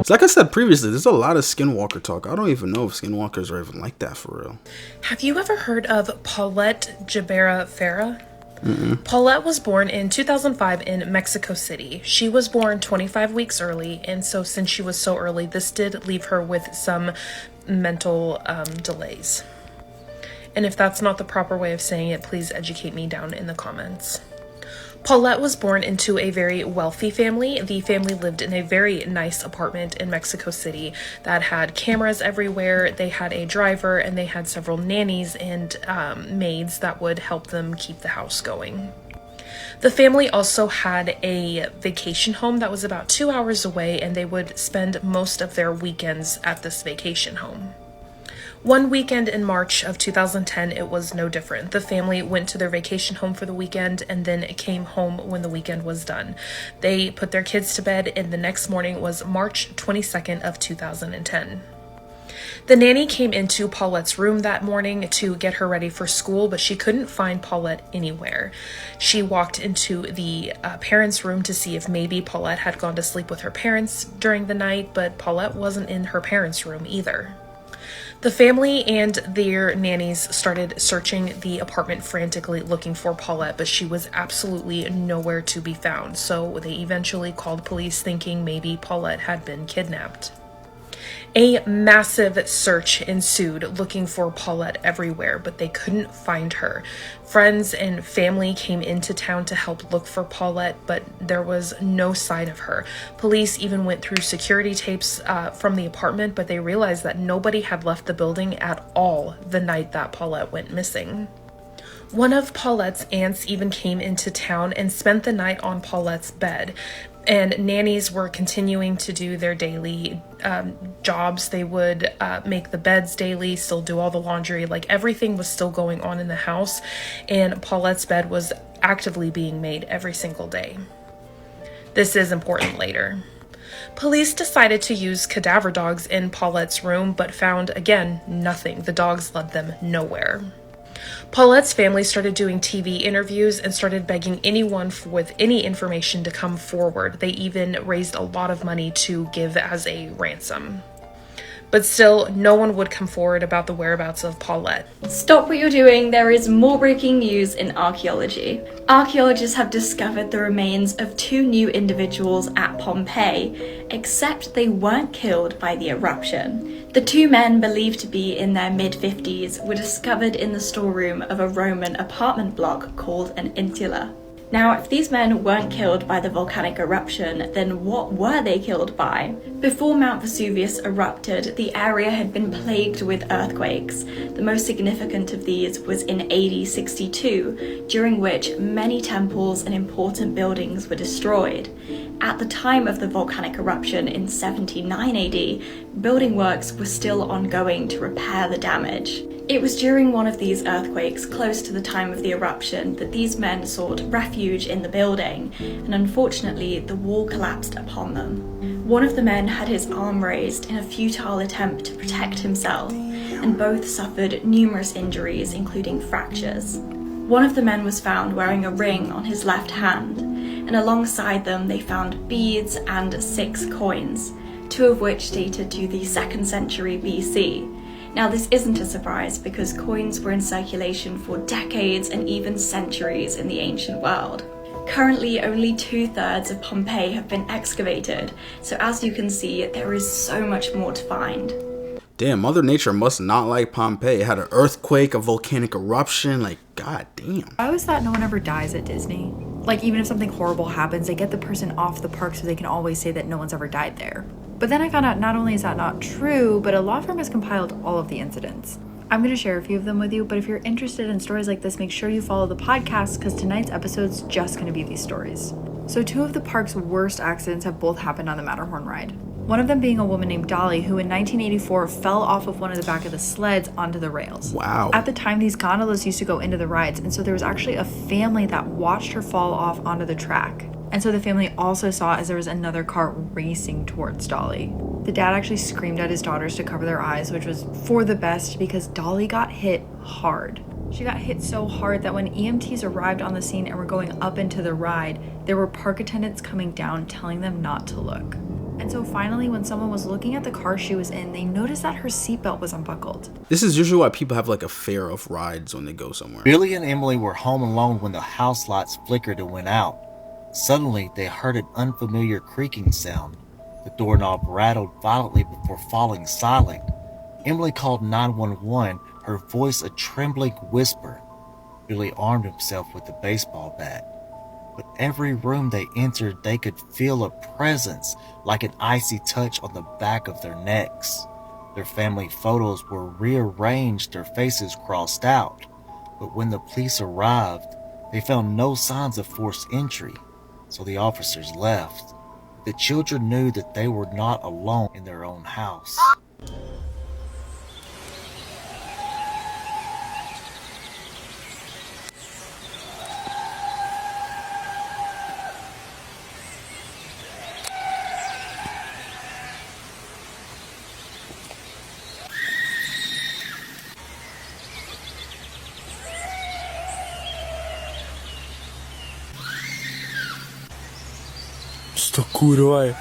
So like I said previously, there's a lot of Skinwalker talk. I don't even know if Skinwalkers are even like that for real. Have you ever heard of Paulette Jabera Farah? Paulette was born in 2005 in Mexico City. She was born 25 weeks early, and so since she was so early, this did leave her with some mental delays. And if that's not the proper way of saying it, please educate me down in the comments. Paulette was born into a very wealthy family. The family lived in a very nice apartment in Mexico City that had cameras everywhere. They had a driver and they had several nannies and maids that would help them keep the house going. The family also had a vacation home that was about 2 hours away, and they would spend most of their weekends at this vacation home. One weekend in March of 2010, it was no different. The family went to their vacation home for the weekend and then came home when the weekend was done. They put their kids to bed, and the next morning was March 22nd of 2010. The nanny came into Paulette's room that morning to get her ready for school, but she couldn't find Paulette anywhere. She walked into the parents' room to see if maybe Paulette had gone to sleep with her parents during the night, but Paulette wasn't in her parents' room either. The family and their nannies started searching the apartment frantically looking for Paulette, but she was absolutely nowhere to be found, so they eventually called police thinking maybe Paulette had been kidnapped. A massive search ensued looking for Paulette everywhere, but they couldn't find her. Friends and family came into town to help look for Paulette, but there was no sign of her. Police even went through security tapes from the apartment, but they realized that nobody had left the building at all the night that Paulette went missing. One of Paulette's aunts even came into town and spent the night on Paulette's bed. And nannies were continuing to do their daily jobs. They would make the beds daily, still do all the laundry, like everything was still going on in the house, and Paulette's bed was actively being made every single day. This is important later. Police decided to use cadaver dogs in Paulette's room, but found, again, nothing. The dogs led them nowhere. Paulette's family started doing TV interviews and started begging anyone with any information to come forward. They even raised a lot of money to give as a ransom. But still, no one would come forward about the whereabouts of Paulette. Stop what you're doing, there is more breaking news in archaeology. Archaeologists have discovered the remains of 2 new individuals at Pompeii, except they weren't killed by the eruption. The 2 men, believed to be in their mid-50s, were discovered in the storeroom of a Roman apartment block called an insula. Now, if these men weren't killed by the volcanic eruption, then what were they killed by? Before Mount Vesuvius erupted, the area had been plagued with earthquakes. The most significant of these was in AD 62, during which many temples and important buildings were destroyed. At the time of the volcanic eruption in 79 AD, building works were still ongoing to repair the damage. It was during one of these earthquakes, close to the time of the eruption, that these men sought refuge in the building, and unfortunately the wall collapsed upon them. One of the men had his arm raised in a futile attempt to protect himself, and both suffered numerous injuries, including fractures. One of the men was found wearing a ring on his left hand, and alongside them they found beads and 6 coins, 2 of which dated to the 2nd century BC. Now, this isn't a surprise because coins were in circulation for decades and even centuries in the ancient world. Currently, only 2/3 of Pompeii have been excavated, so as you can see, there is so much more to find. Damn, Mother Nature must not like Pompeii. It had an earthquake, a volcanic eruption, like, god damn. I always thought no one ever dies at Disney. Like, even if something horrible happens, they get the person off the park so they can always say that no one's ever died there. But then I found out not only is that not true, but a law firm has compiled all of the incidents. I'm going to share a few of them with you, but if you're interested in stories like this, make sure you follow the podcast because tonight's episode's just going to be these stories. So 2 of the park's worst accidents have both happened on the Matterhorn ride. One of them being a woman named Dolly, who in 1984 fell off of one of the back of the sleds onto the rails. Wow. At the time, these gondolas used to go into the rides, and so there was actually a family that watched her fall off onto the track. And so the family also saw as there was another car racing towards Dolly. The dad actually screamed at his daughters to cover their eyes, which was for the best because Dolly got hit hard. She got hit so hard that when EMTs arrived on the scene and were going up into the ride, there were park attendants coming down telling them not to look. And so finally, when someone was looking at the car she was in, they noticed that her seatbelt was unbuckled. This is usually why people have like a fear of rides when they go somewhere. Billy and Emily were home alone when the house lights flickered and went out. Suddenly, they heard an unfamiliar creaking sound. The doorknob rattled violently before falling silent. Emily called 911, her voice a trembling whisper. Billy armed himself with a baseball bat. But every room they entered, they could feel a presence, like an icy touch on the back of their necks. Their family photos were rearranged, their faces crossed out. But when the police arrived, they found no signs of forced entry, so the officers left. The children knew that they were not alone in their own house. To kurwa je.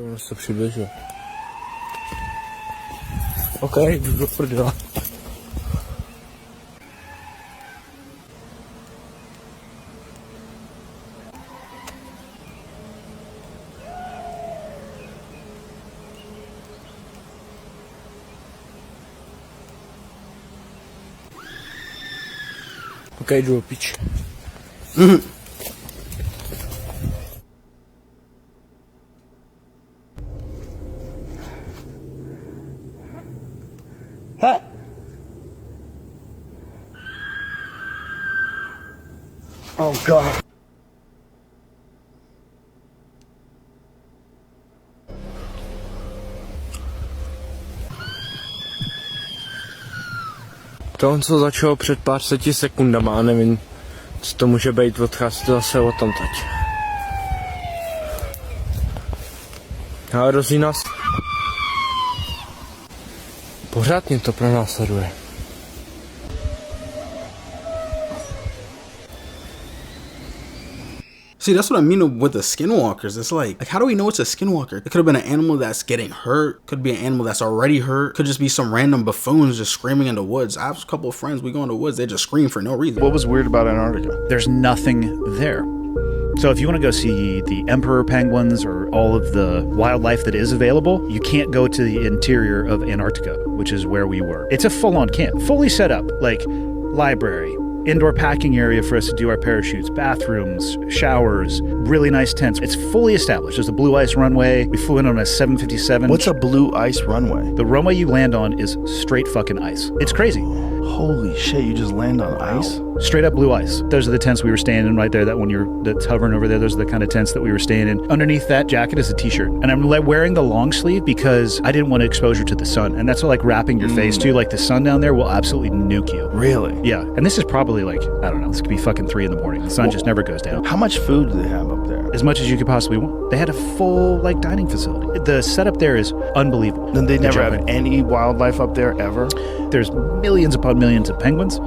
Ono se to přibližuje. OK, jdu do prdela. OK, jdu do piči. Oh God. To on co začalo před pár sekundama a nevím, co to může být, odchází to zase o tom teď. Ale hrozí nás. Pořád mě to pronásleduje. See, that's what I mean with the skinwalkers. It's like how do we know it's a skinwalker? It could have been an animal that's getting hurt. Could be an animal that's already hurt. Could just be some random buffoons just screaming in the woods. I have a couple of friends, we go in the woods, they just scream for no reason. What was weird about Antarctica? There's nothing there. So if you want to go see the emperor penguins or all of the wildlife that is available, you can't go to the interior of Antarctica, which is where we were. It's a full-on camp, fully set up, like library, indoor packing area for us to do our parachutes, bathrooms, showers, really nice tents. It's fully established. There's a blue ice runway. We flew in on a 757. What's a blue ice runway? The runway you land on is straight fucking ice. It's crazy. Holy shit, you just land on ice? Straight up blue ice. Those are the tents we were staying in right there. That's hovering over there. Those are the kind of tents that we were staying in. Underneath that jacket is a t-shirt. And I'm wearing the long sleeve because I didn't want exposure to the sun. And that's what, like wrapping your face too. Like the sun down there will absolutely nuke you. Really? Yeah. And this is probably like, I don't know, this could be fucking 3 in the morning. The sun just never goes down. How much food do they have up there? As much as you could possibly want. They had a full like dining facility. The setup there is unbelievable. Then they never have any wildlife up there ever? There's millions upon millions of penguins,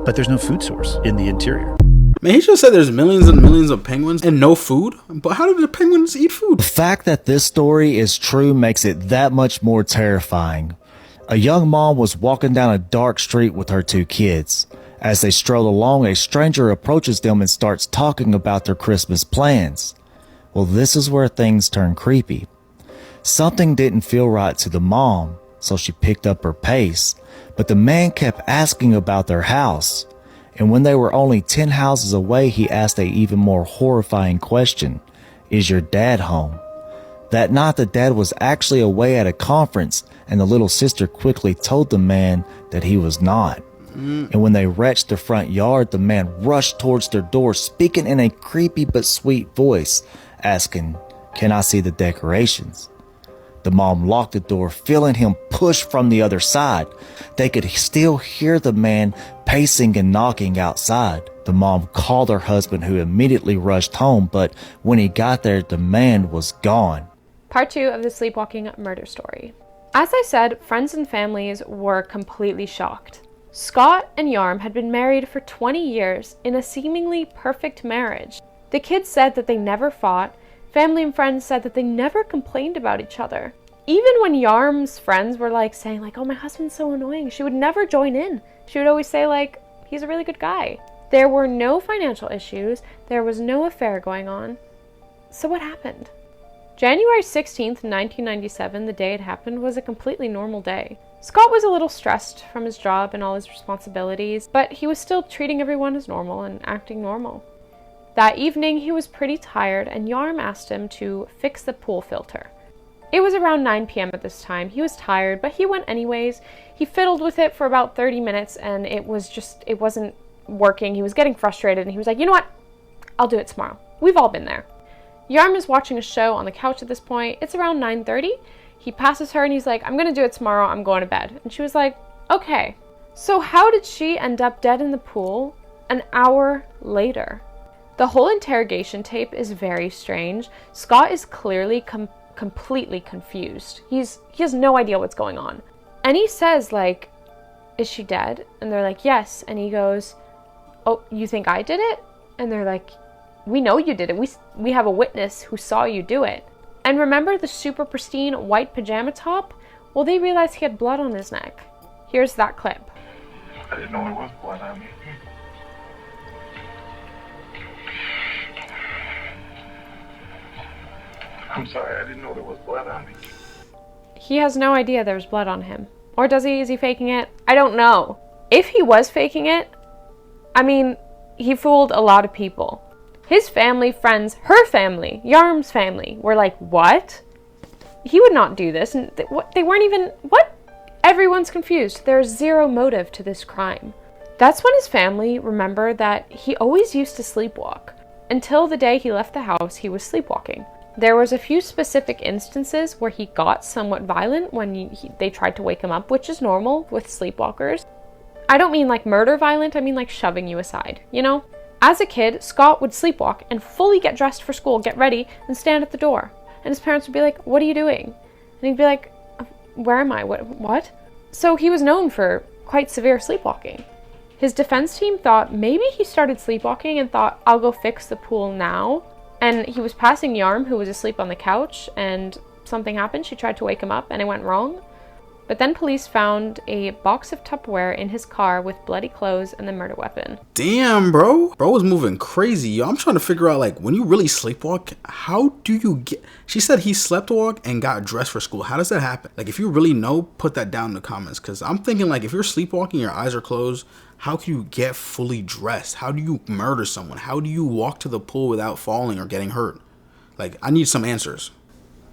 but there's no food source in the interior. Man, he just said there's millions and millions of penguins and no food. But how do the penguins eat food? The fact that this story is true makes it that much more terrifying. A young mom was walking down a dark street with her 2 kids. As they stroll along, a stranger approaches them and starts talking about their Christmas plans. Well, this is where things turn creepy. Something didn't feel right to the mom, so she picked up her pace, but the man kept asking about their house. And when they were only 10 houses away, he asked an even more horrifying question. Is your dad home? That night, the dad was actually away at a conference, and the little sister quickly told the man that he was not. And when they reached the front yard, the man rushed towards their door, speaking in a creepy but sweet voice, asking, "Can I see the decorations?" The mom locked the door, feeling him push from the other side. They could still hear the man pacing and knocking outside. The mom called her husband, who immediately rushed home, but when he got there, the man was gone. Part 2 of the sleepwalking murder story. As I said, friends and families were completely shocked. Scott and Yarm had been married for 20 years in a seemingly perfect marriage. The kids said that they never fought. Family and friends said that they never complained about each other. Even when Yarm's friends were saying oh, my husband's so annoying, she would never join in. She would always say he's a really good guy. There were no financial issues. There was no affair going on. So what happened? January 16th, 1997, the day it happened, was a completely normal day. Scott was a little stressed from his job and all his responsibilities, but he was still treating everyone as normal and acting normal. That evening, he was pretty tired, and Yarm asked him to fix the pool filter. It was around 9 p.m. at this time. He was tired, but he went anyways. He fiddled with it for about 30 minutes, and it wasn't working. He was getting frustrated, and he was like, you know what? I'll do it tomorrow. We've all been there. Yarm is watching a show on the couch at this point. It's around 9:30. He passes her and he's like, I'm gonna do it tomorrow, I'm going to bed. And she was like, okay. So how did she end up dead in the pool an hour later? The whole interrogation tape is very strange. Scott is clearly completely confused. He has no idea what's going on. And he says is she dead? And they're like, yes. And he goes, oh, you think I did it? And they're like, we know you did it. We have a witness who saw you do it. And remember the super pristine white pajama top? Well, they realized he had blood on his neck. Here's that clip. I didn't know there was blood on me. I'm sorry, I didn't know there was blood on me. He has no idea there's blood on him. Or does he? Is he faking it? I don't know. If he was faking it, I mean, he fooled a lot of people. His family, friends, her family, Yarm's family were like, what? He would not do this. And they weren't even, what? Everyone's confused. There's zero motive to this crime. That's when his family remembered that he always used to sleepwalk. Until the day he left the house, he was sleepwalking. There was a few specific instances where he got somewhat violent when they tried to wake him up, which is normal with sleepwalkers. I don't mean murder violent, I mean shoving you aside, you know? As a kid, Scott would sleepwalk and fully get dressed for school, get ready, and stand at the door. And his parents would be like, what are you doing? And he'd be like, where am I? What? So he was known for quite severe sleepwalking. His defense team thought maybe he started sleepwalking and thought, I'll go fix the pool now. And he was passing Yarm, who was asleep on the couch, and something happened. She tried to wake him up, and it went wrong. But then police found a box of Tupperware in his car with bloody clothes and the murder weapon. Damn, bro. Bro was moving crazy. Yo, I'm trying to figure out, when you really sleepwalk, how do you get... She said he slept walk and got dressed for school. How does that happen? If you really know, put that down in the comments. Because I'm thinking, if you're sleepwalking, your eyes are closed, how can you get fully dressed? How do you murder someone? How do you walk to the pool without falling or getting hurt? I need some answers.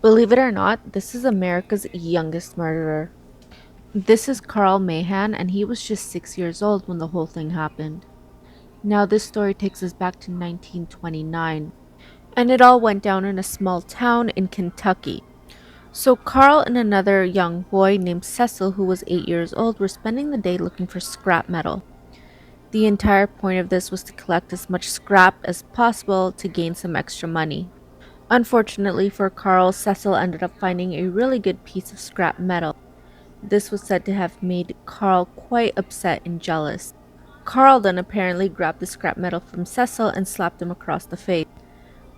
Believe it or not, this is America's youngest murderer. This is Carl Mahan, and he was just 6 years old when the whole thing happened. Now this story takes us back to 1929, and it all went down in a small town in Kentucky. So Carl and another young boy named Cecil, who was 8 years old, were spending the day looking for scrap metal. The entire point of this was to collect as much scrap as possible to gain some extra money. Unfortunately for Carl, Cecil ended up finding a really good piece of scrap metal. This was said to have made Carl quite upset and jealous. Carl then apparently grabbed the scrap metal from Cecil and slapped him across the face.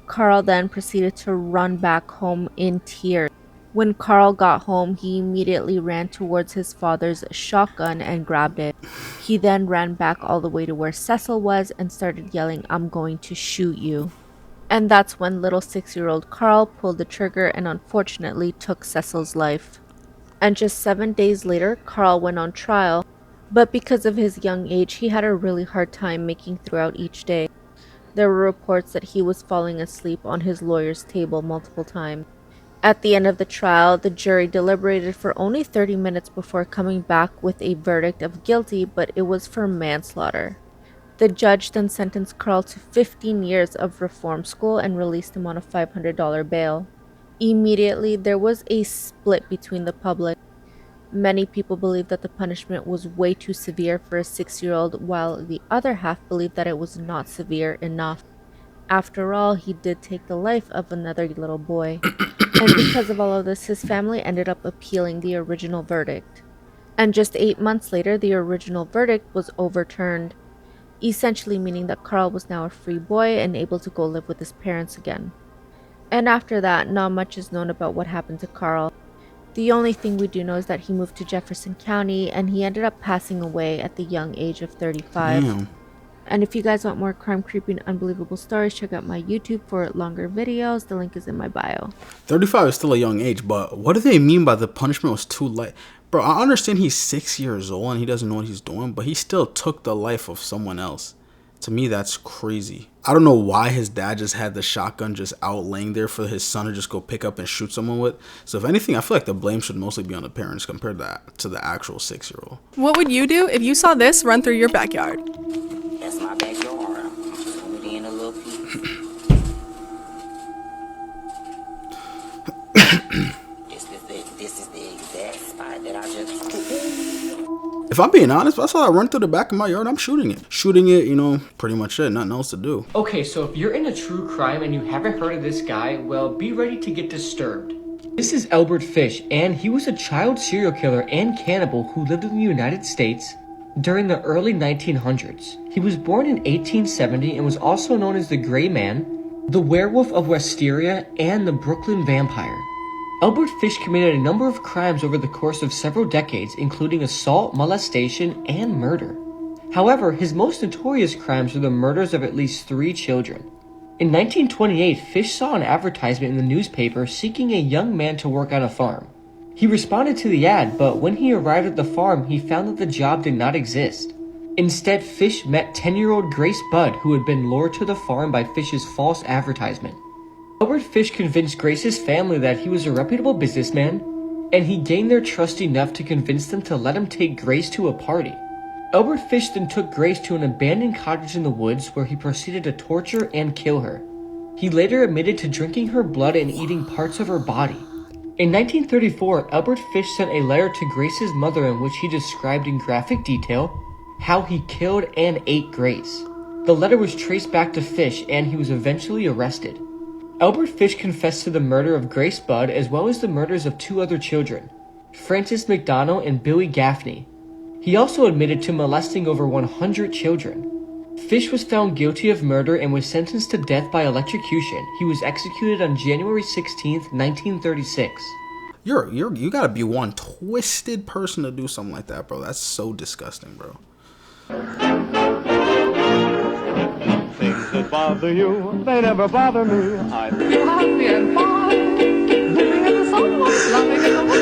Carl then proceeded to run back home in tears. When Carl got home, he immediately ran towards his father's shotgun and grabbed it. He then ran back all the way to where Cecil was and started yelling, "I'm going to shoot you." And that's when little 6-year-old Carl pulled the trigger and unfortunately took Cecil's life. And just 7 days later, Carl went on trial, but because of his young age, he had a really hard time making throughout each day. There were reports that he was falling asleep on his lawyer's table multiple times. At the end of the trial, the jury deliberated for only 30 minutes before coming back with a verdict of guilty, but it was for manslaughter. The judge then sentenced Carl to 15 years of reform school and released him on a $500 bail. Immediately, there was a split between the public. Many people believed that the punishment was way too severe for a 6-year-old, while the other half believed that it was not severe enough. After all, he did take the life of another little boy. And because of all of this, his family ended up appealing the original verdict. And just 8 months later, the original verdict was overturned, essentially meaning that Carl was now a free boy and able to go live with his parents again. And after that, not much is known about what happened to Carl. The only thing we do know is that he moved to Jefferson County and he ended up passing away at the young age of 35. Damn. And if you guys want more crime, creepy, and unbelievable stories, check out my YouTube for longer videos. The link is in my bio. 35 is still a young age, but what do they mean by the punishment was too light? Bro, I understand he's 6 years old and he doesn't know what he's doing, but he still took the life of someone else. To me, that's crazy. I don't know why his dad just had the shotgun just out laying there for his son to just go pick up and shoot someone with. So if anything, I feel like the blame should mostly be on the parents compared to the actual 6-year-old. What would you do if you saw this run through your backyard? That's my backyard. I'm just gonna be in a little piece. This is the exact spot that I just... If I'm being honest, if I saw that run through the back of my yard, I'm shooting it. Shooting it, you know, pretty much it. Nothing else to do. Okay, so if you're into true crime and you haven't heard of this guy, well, be ready to get disturbed. This is Albert Fish, and he was a child serial killer and cannibal who lived in the United States during the early 1900s. He was born in 1870 and was also known as the Gray Man, the Werewolf of Wisteria, and the Brooklyn Vampire. Albert Fish committed a number of crimes over the course of several decades, including assault, molestation, and murder. However, his most notorious crimes were the murders of at least 3 children. In 1928, Fish saw an advertisement in the newspaper seeking a young man to work on a farm. He responded to the ad, but when he arrived at the farm, he found that the job did not exist. Instead, Fish met 10-year-old Grace Budd, who had been lured to the farm by Fish's false advertisement. Albert Fish convinced Grace's family that he was a reputable businessman, and he gained their trust enough to convince them to let him take Grace to a party. Albert Fish then took Grace to an abandoned cottage in the woods where he proceeded to torture and kill her. He later admitted to drinking her blood and eating parts of her body. In 1934, Albert Fish sent a letter to Grace's mother in which he described in graphic detail how he killed and ate Grace. The letter was traced back to Fish, and he was eventually arrested. Albert Fish confessed to the murder of Grace Budd as well as the murders of 2 other children, Francis McDonald and Billy Gaffney. He also admitted to molesting over 100 children. Fish was found guilty of murder and was sentenced to death by electrocution. He was executed on January 16, 1936. You gotta be one twisted person to do something like that, bro. That's so disgusting, bro. Things that bother you, they never bother me. I'm happy and fine, living in the sunlight, loving in the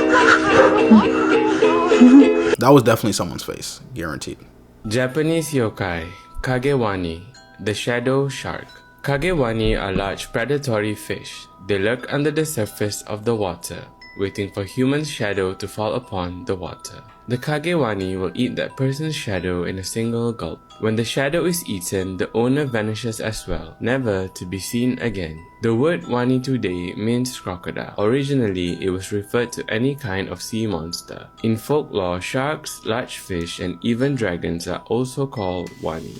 moonlight. That was definitely someone's face, guaranteed. Japanese yokai, Kagewani, the shadow shark. Kagewani are large predatory fish. They lurk under the surface of the water, waiting for human shadow to fall upon the water. The Kagewani will eat that person's shadow in a single gulp. When the shadow is eaten, the owner vanishes as well, never to be seen again. The word wani today means crocodile. Originally, it was referred to any kind of sea monster. In folklore, sharks, large fish, and even dragons are also called wani.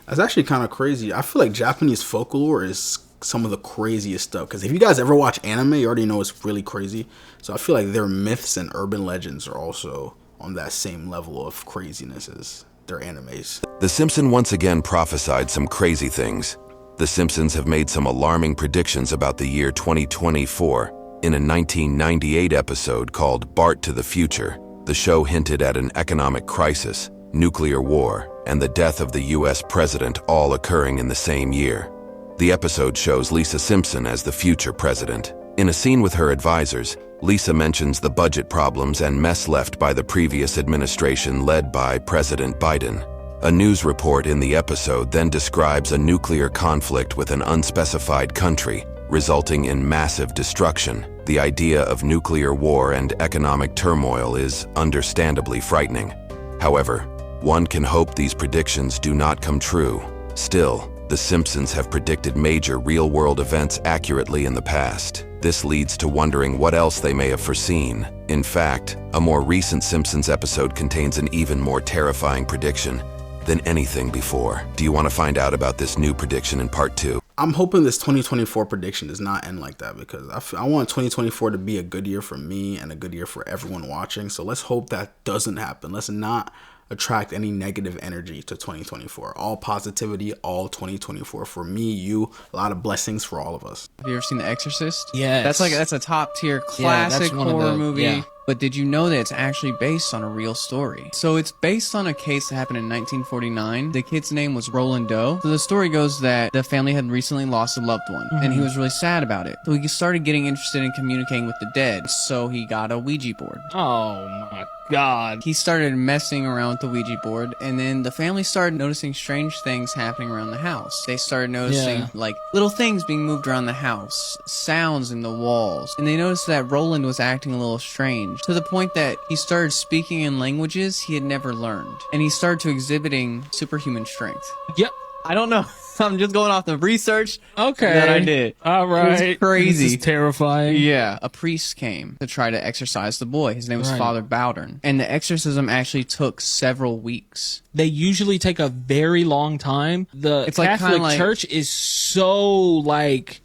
That's actually kind of crazy. I feel like Japanese folklore is some of the craziest stuff, because if you guys ever watch anime, you already know it's really crazy. So I feel like their myths and urban legends are also on that same level of craziness as their animes. The Simpsons once again prophesied some crazy things. The Simpsons have made some alarming predictions about the year 2024. In a 1998 episode called Bart to the Future, the show hinted at an economic crisis, nuclear war, and the death of the US president all occurring in the same year. The episode shows Lisa Simpson as the future president. In a scene with her advisors, Lisa mentions the budget problems and mess left by the previous administration led by President Biden. A news report in the episode then describes a nuclear conflict with an unspecified country, resulting in massive destruction. The idea of nuclear war and economic turmoil is understandably frightening. However, one can hope these predictions do not come true. Still, The Simpsons have predicted major real-world events accurately in the past. This leads to wondering what else they may have foreseen. In fact, a more recent Simpsons episode contains an even more terrifying prediction than anything before. Do you want to find out about this new prediction in part 2? I'm hoping this 2024 prediction does not end like that, because I want 2024 to be a good year for me and a good year for everyone watching. So let's hope that doesn't happen. Let's not attract any negative energy to 2024. All positivity, all 2024 for me, you, a lot of blessings for all of us. Have you ever seen The Exorcist? Yes. That's a top tier classic horror movie. Yeah. But did you know that it's actually based on a real story? So it's based on a case that happened in 1949. The kid's name was Roland Doe. So the story goes that the family had recently lost a loved one, and he was really sad about it. So he started getting interested in communicating with the dead. So he got a Ouija board. Oh my God. He started messing around with the Ouija board, and then the family started noticing strange things happening around the house. They started noticing like little things being moved around the house, sounds in the walls, and they noticed that Roland was acting a little strange, to the point that he started speaking in languages he had never learned, and he started to exhibiting superhuman strength. Yep. I don't know. I'm just going off the research Okay. that I did. All right. It was crazy. This is terrifying. Yeah. A priest came to try to exorcise the boy. His name was Father Bowdern. And the exorcism actually took several weeks. They usually take a very long time. The Catholic Church is so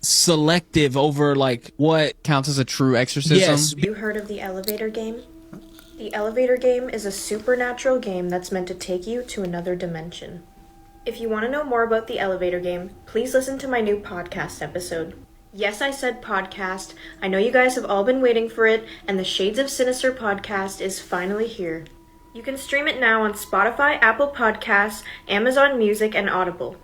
selective over what counts as a true exorcism. Yes. Have you heard of the elevator game? The elevator game is a supernatural game that's meant to take you to another dimension. If you want to know more about the elevator game, please listen to my new podcast episode. Yes, I said podcast. I know you guys have all been waiting for it, and the Shades of Sinister podcast is finally here. You can stream it now on Spotify, Apple Podcasts, Amazon Music, and Audible.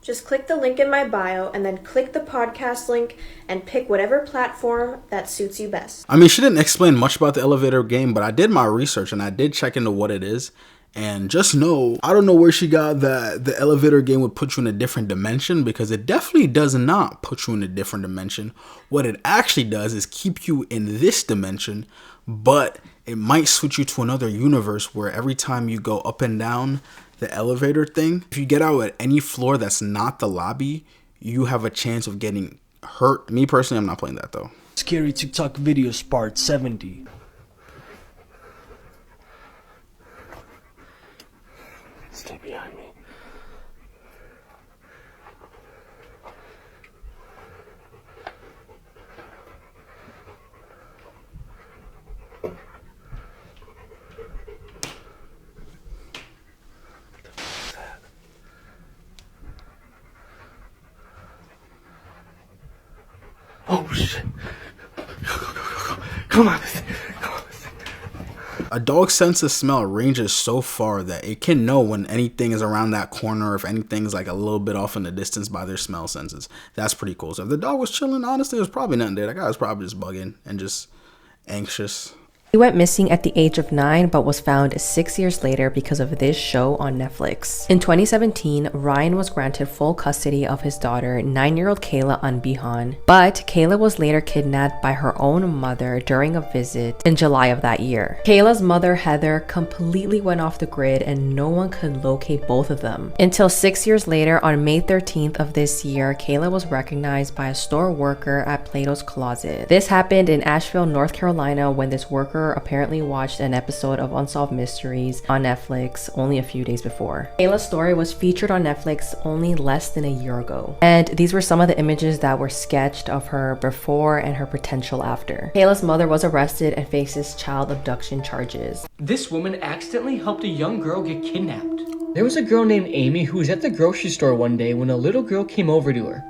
Just click the link in my bio and then click the podcast link and pick whatever platform that suits you best. I mean, she didn't explain much about the elevator game, but I did my research and I did check into what it is. And just know, I don't know where she got that the elevator game would put you in a different dimension, because it definitely does not put you in a different dimension. What it actually does is keep you in this dimension, but it might switch you to another universe where every time you go up and down the elevator thing, if you get out at any floor that's not the lobby, you have a chance of getting hurt. Me personally, I'm not playing that though. Scary TikTok videos part 70. Stay behind me. Oh shit. Go. Come on. A dog's sense of smell ranges so far that it can know when anything is around that corner, or if anything's a little bit off in the distance by their smell senses. That's pretty cool. So if the dog was chilling, honestly, there's probably nothing there. That guy was probably just bugging and just anxious. He went missing at the age of 9 but was found 6 years later because of this show on Netflix. In 2017, Ryan was granted full custody of his daughter, 9-year-old Kayla Unbehan, but Kayla was later kidnapped by her own mother during a visit in July of that year. Kayla's mother, Heather, completely went off the grid and no one could locate both of them. Until 6 years later, on May 13th of this year, Kayla was recognized by a store worker at Plato's Closet. This happened in Asheville, North Carolina, when this worker apparently watched an episode of Unsolved Mysteries on Netflix only a few days before. Kayla's story was featured on Netflix only less than a year ago, and these were some of the images that were sketched of her before and her potential after. Kayla's mother was arrested and faces child abduction charges. This woman accidentally helped a young girl get kidnapped. There was a girl named Amy who was at the grocery store one day when a little girl came over to her.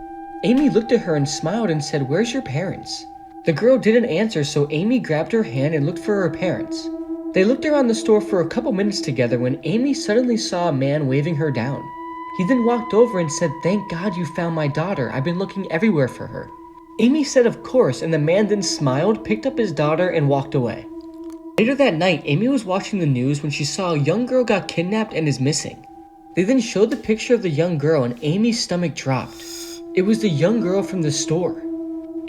Amy looked at her and smiled and said, "Where's your parents?" The girl didn't answer, so Amy grabbed her hand and looked for her parents. They looked around the store for a couple minutes together when Amy suddenly saw a man waving her down. He then walked over and said, "Thank God you found my daughter. I've been looking everywhere for her." Amy said of course, and the man then smiled, picked up his daughter, and walked away. Later that night, Amy was watching the news when she saw a young girl got kidnapped and is missing. They then showed the picture of the young girl and Amy's stomach dropped. It was the young girl from the store.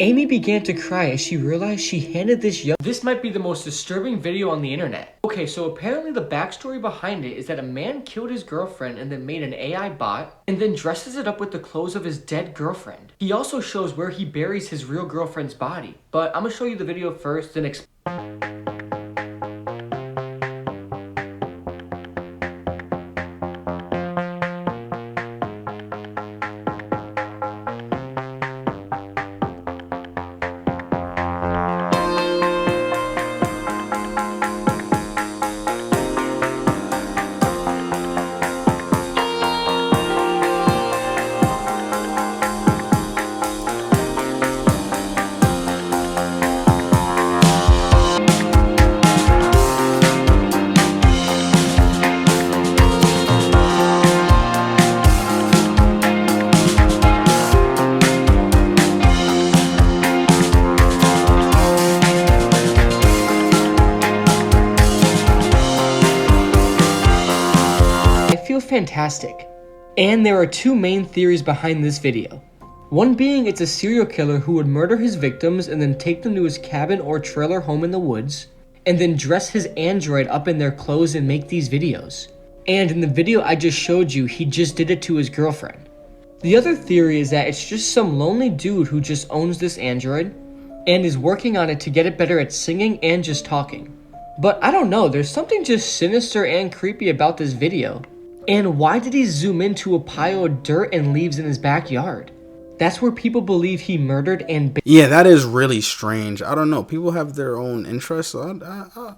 Amy began to cry as she realized she handed This might be the most disturbing video on the internet. Okay, so apparently the backstory behind it is that a man killed his girlfriend and then made an AI bot and then dresses it up with the clothes of his dead girlfriend. He also shows where he buries his real girlfriend's body. But I'm gonna show you the video first, then explain. Fantastic. And there are two main theories behind this video. One being it's a serial killer who would murder his victims and then take them to his cabin or trailer home in the woods, and then dress his android up in their clothes and make these videos. And in the video I just showed you, he just did it to his girlfriend. The other theory is that it's just some lonely dude who just owns this android and is working on it to get it better at singing and just talking. But I don't know, there's something just sinister and creepy about this video. And why did he zoom into a pile of dirt and leaves in his backyard? That's where people believe he murdered and... Yeah, that is really strange. I don't know. People have their own interests. So I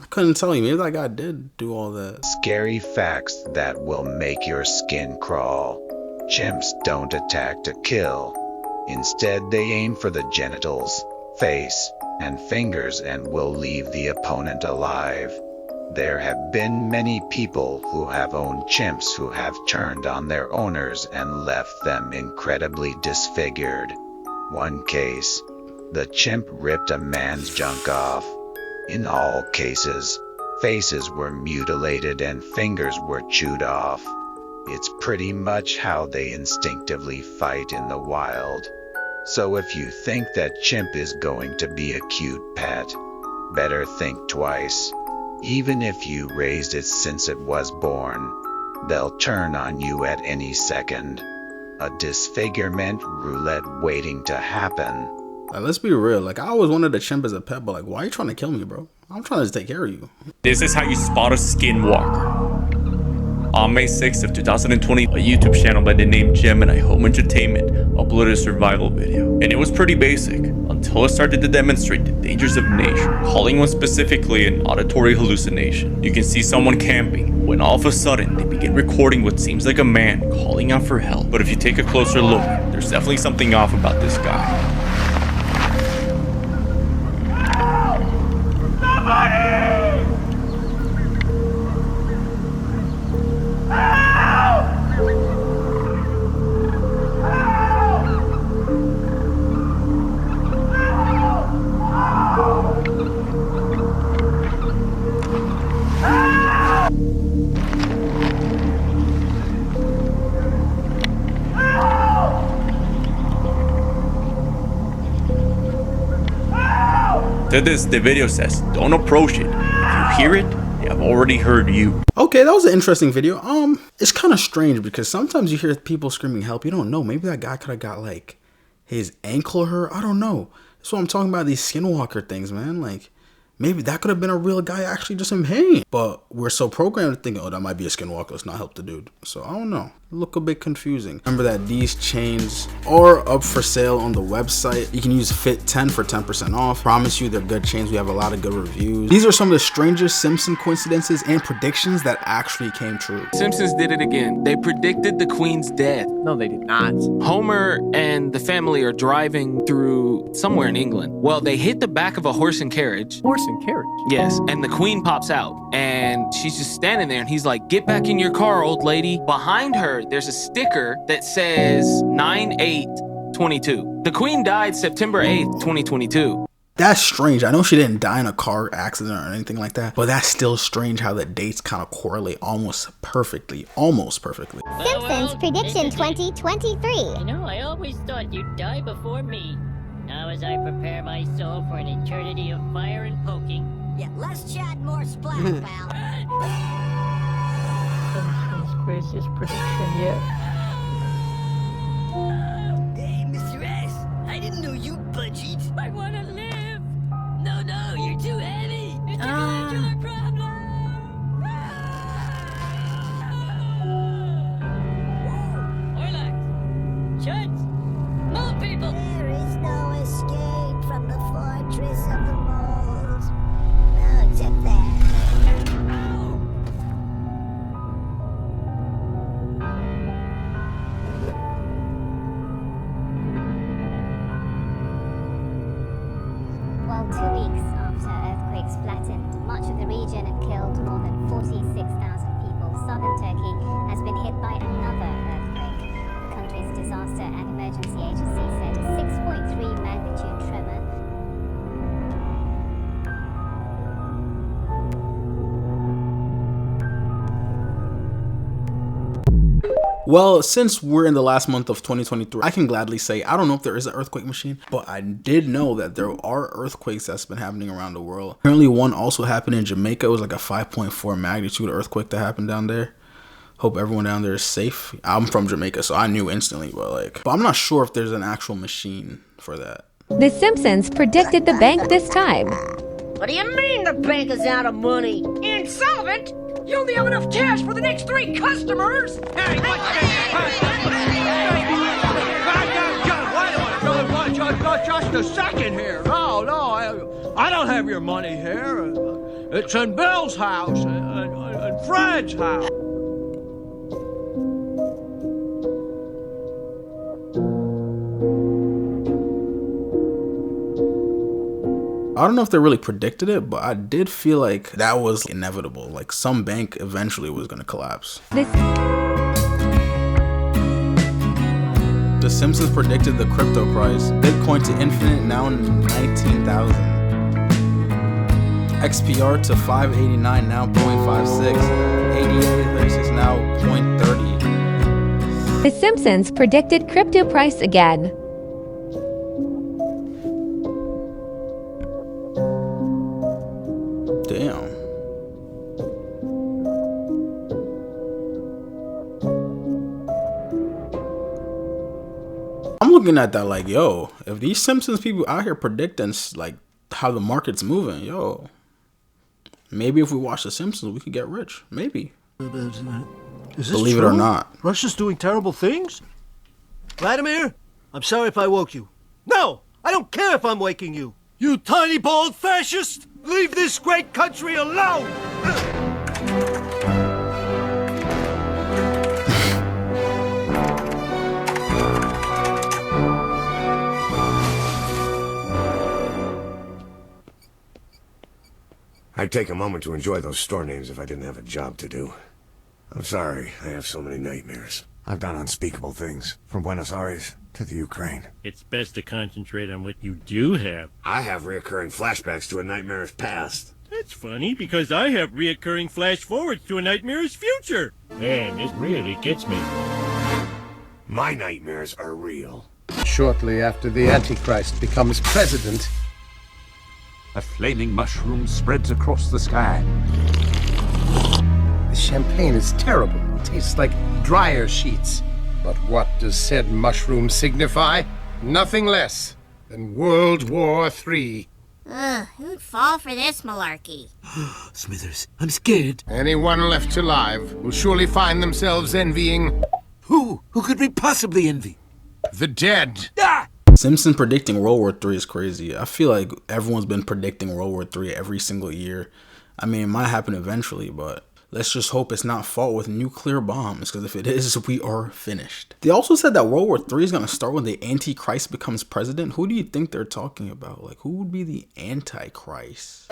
couldn't tell you. Maybe that guy did do all that. Scary facts that will make your skin crawl. Chimps don't attack to kill. Instead, they aim for the genitals, face, and fingers and will leave the opponent alive. There have been many people who have owned chimps who have turned on their owners and left them incredibly disfigured. One case, the chimp ripped a man's junk off. In all cases, faces were mutilated and fingers were chewed off. It's pretty much how they instinctively fight in the wild. So if you think that chimp is going to be a cute pet, better think twice. Even if you raised it since it was born, they'll turn on you at any second. A disfigurement roulette waiting to happen. Like, let's be real. Like, I always wanted a chimp as a pet, but like, why are you trying to kill me, bro? I'm trying to take care of you. This is how you spot a skinwalker. On May 6th of 2020, a YouTube channel by the name Gemini Home Entertainment uploaded a survival video. And it was pretty basic, until it started to demonstrate the dangers of nature, calling one specifically an auditory hallucination. You can see someone camping, when all of a sudden, they begin recording what seems like a man calling out for help. But if you take a closer look, there's definitely something off about this guy. To this, the video says, don't approach it. If you hear it, they have already heard you. Okay, that was an interesting video. It's kind of strange because sometimes you hear people screaming help. You don't know. Maybe that guy could have got like his ankle hurt. I don't know. That's what I'm talking about, these skinwalker things, man. Like, maybe that could have been a real guy actually just in pain. But we're so programmed to think, oh, that might be a skinwalker. Let's not help the dude. So I don't know. look a bit confusing. Remember that these chains are up for sale on the website. You can use Fit10 for 10% off. Promise you they're good chains. We have a lot of good reviews. These are some of the strangest Simpson coincidences and predictions that actually came true. Simpsons did it again. They predicted the Queen's death. No, they did not. Homer and the family are driving through somewhere in England. Well, they hit the back of a horse and carriage. Horse and carriage? Yes, and the Queen pops out, and she's just standing there, and he's like, "Get back in your car, old lady." Behind her, there's a sticker that says 9/8/22. The Queen died September 8th, 2022. That's strange. I know she didn't die in a car accident or anything like that, but that's still strange how the dates kind of correlate almost perfectly. Simpsons Prediction 2023. You know, I always thought you'd die before me. Now as I prepare my soul for an eternity of fire and poking. Yeah, less chat, more splat, pal. Simpsons craziest prediction yet. Hey, Mr. S, I didn't know you budgied. I want to live. No, you're too heavy. It's a glandular problem. Orlax, Chuds, move people. There is no escape from the fortress of the moles. No, except that. Well, 2 weeks after earthquakes flattened much of the region and killed more than 46,000 people, southern Turkey has been hit by another earthquake. The country's disaster and emergency agency said a 6.3 magnitude tremor. Well, since we're in the last month of 2023, I can gladly say I don't know if there is an earthquake machine, but I did know that there are earthquakes that's been happening around the world. Apparently one also happened in Jamaica. It was like a 5.4 magnitude earthquake that happened down there. Hope everyone down there is safe. I'm from Jamaica, so I knew instantly, but I'm not sure if there's an actual machine for that. The Simpsons predicted the bank this time. What do you mean the bank is out of money? Insolvent? You only have enough cash for the next 3 customers? Hey, just a second here. No, I don't have your money here. It's in Bill's house and Fred's house. I don't know if they really predicted it, but I did feel like that was inevitable. Like some bank eventually was going to collapse. The Simpsons predicted the crypto price. Bitcoin to infinite, now 19,000. XPR to 589, now 0.56. 8836, now 0.30. The Simpsons predicted crypto price again. Damn. I'm looking at that like, yo, if these Simpsons people out here predicting like how the market's moving, yo, maybe if we watch The Simpsons, we could get rich. Maybe. Is this Believe it true? or not. Russia's doing terrible things? Vladimir, I'm sorry if I woke you. No, I don't care if I'm waking you. You tiny bald fascist! Leave this great country alone! I'd take a moment to enjoy those store names if I didn't have a job to do. I'm sorry, I have so many nightmares. I've done unspeakable things, from Buenos Aires to the Ukraine. It's best to concentrate on what you do have. I have reoccurring flashbacks to a nightmarish past. That's funny, because I have reoccurring flash forwards to a nightmarish future. Man, this really gets me. My nightmares are real. Shortly after the Antichrist becomes president, a flaming mushroom spreads across the sky. The champagne is terrible. It tastes like dryer sheets. But what does said mushroom signify? Nothing less than World War III. Who'd fall for this malarkey? Smithers, I'm scared. Anyone left alive will surely find themselves envying Who could we possibly envy? The dead. Simpson predicting World War III is crazy. I feel like everyone's been predicting World War III every single year. I mean, it might happen eventually, but let's just hope it's not fought with nuclear bombs, because if it is, we are finished. They also said that World War III is going to start when the Antichrist becomes president. Who do you think they're talking about? Like, who would be the Antichrist?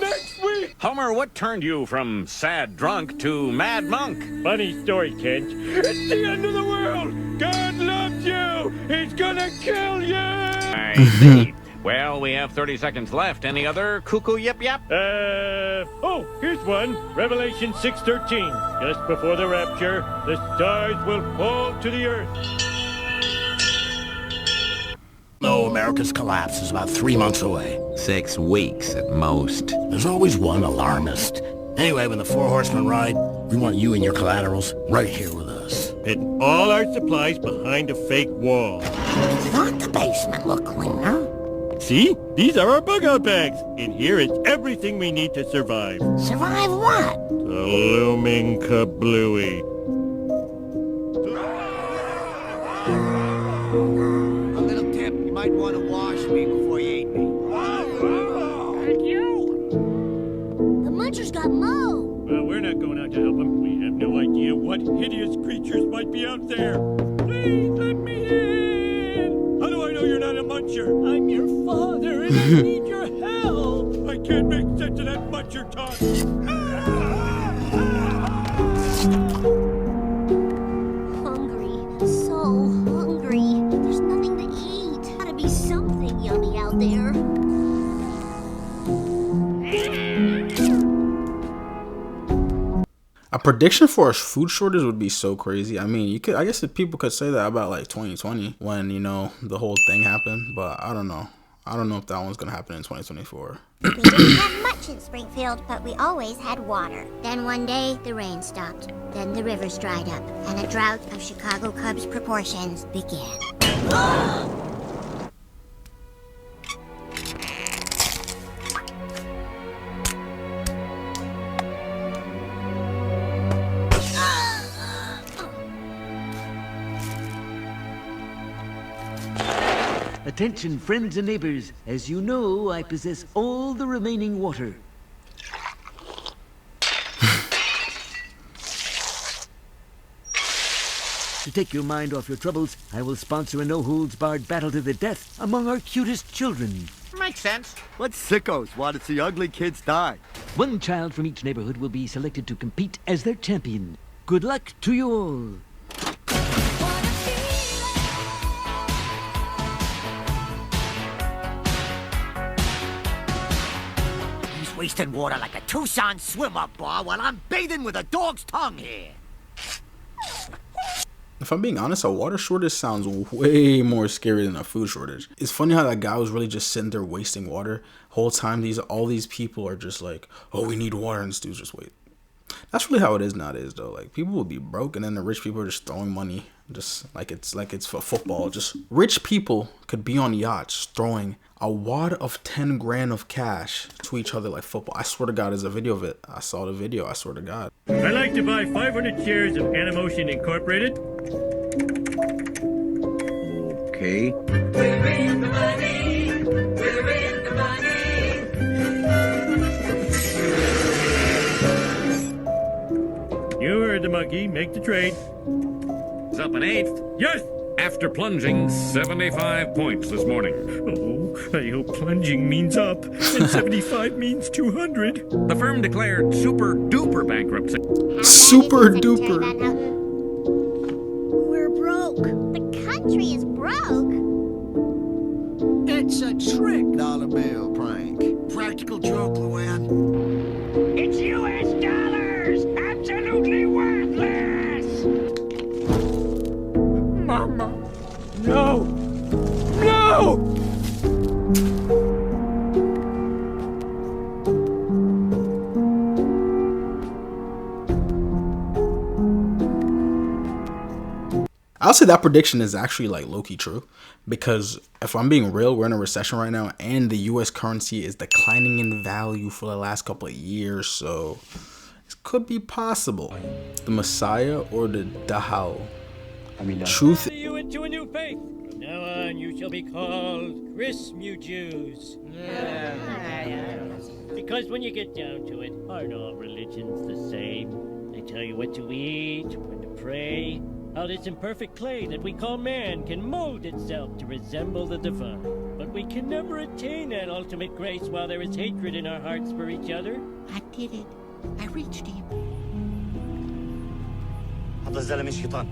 Next week. Homer, what turned you from sad drunk to mad monk? Funny story, Kent. It's the end of the world. God loves you. He's gonna kill you. I see. Well, we have 30 seconds left. Any other cuckoo yip yap? Oh, here's one. Revelation 6:13. Just before the rapture, the stars will fall to the earth. No, America's collapse is about 3 months away. 6 weeks at most. There's always one alarmist. Anyway, when the 4 horsemen ride, we want you and your collaterals right here with us. Hidden all our supplies behind a fake wall. Thought the basement looked cleaner. See? These are our bug-out bags. In here is everything we need to survive. Survive what? The looming kablooey. A little tip, you might want to wash me before you eat me. Thank you. The munchers got Mo. Well, we're not going out to help them. We have no idea what hideous creatures might be out there. Please let me in. How do I know you're not a muncher? I'm your father and I need your help. I can't make sense of that muncher talk. Hungry. So hungry. There's nothing to eat. Gotta be something yummy out there. A prediction for a food shortage would be so crazy. I mean, I guess if people could say that about like 2020 when, you know, the whole thing happened, but I don't know. I don't know if that one's gonna happen in 2024. We didn't have much in Springfield, but we always had water. Then one day, the rain stopped. Then the rivers dried up, and a drought of Chicago Cubs proportions began. Attention, friends and neighbors. As you know, I possess all the remaining water. To take your mind off your troubles, I will sponsor a no-holds-barred battle to the death among our cutest children. Makes sense. What sickos want to see ugly kids die? One child from each neighborhood will be selected to compete as their champion. Good luck to you all. Wasting water like a Tucson swim-up bar while I'm bathing with a dog's tongue here. If I'm being honest, a water shortage sounds way more scary than a food shortage. It's funny how that guy was really just sitting there wasting water. Whole time all these people are just like, oh, we need water, and this dude's just wait. That's really how it is nowadays, though. Like, people will be broke, and then the rich people are just throwing money, just like it's for football. Just rich people could be on yachts throwing a wad of 10 grand of cash to each other like football. I swear to God, there's a video of it. I saw the video. I swear to God. I'd like to buy 500 shares of Animotion Incorporated. Okay. We're in the money. We're in the money. You heard the monkey. Make the trade. It's up an eighth. Yes! After plunging 75 points this morning. Oh, I hope plunging means up, and 75 means 200. The firm declared super duper bankruptcy. Super duper. We're broke. The country is broke. It's a trick. Dollar bill prank. Practical joke, Luann. It's U.S. dollars. Absolutely worthless. Mama. No. No! I'll say that prediction is actually like low-key true, because if I'm being real, we're in a recession right now and the US currency is declining in value for the last couple of years, so it could be possible the Messiah or the Dahal Truth. You into a new faith. From now on, you shall be called Christmas Jews. Because when you get down to it, aren't all religions the same? They tell you what to eat, when to pray, how this imperfect clay that we call man can mold itself to resemble the divine. But we can never attain that ultimate grace while there is hatred in our hearts for each other. I did it. I reached him. هذا الزلمه شيطان.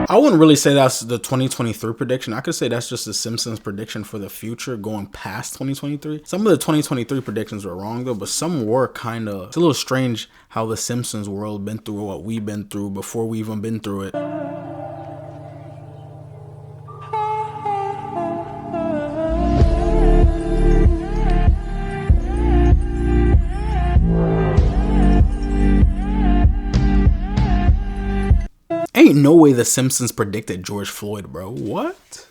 I wouldn't really say that's the 2023 prediction. I could say that's just the Simpsons prediction for the future going past 2023. Some of the 2023 predictions were wrong though, but some were kind of, it's a little strange how the Simpsons world been through what we've been through before we even been through it. Ain't no way the Simpsons predicted George Floyd, bro. What?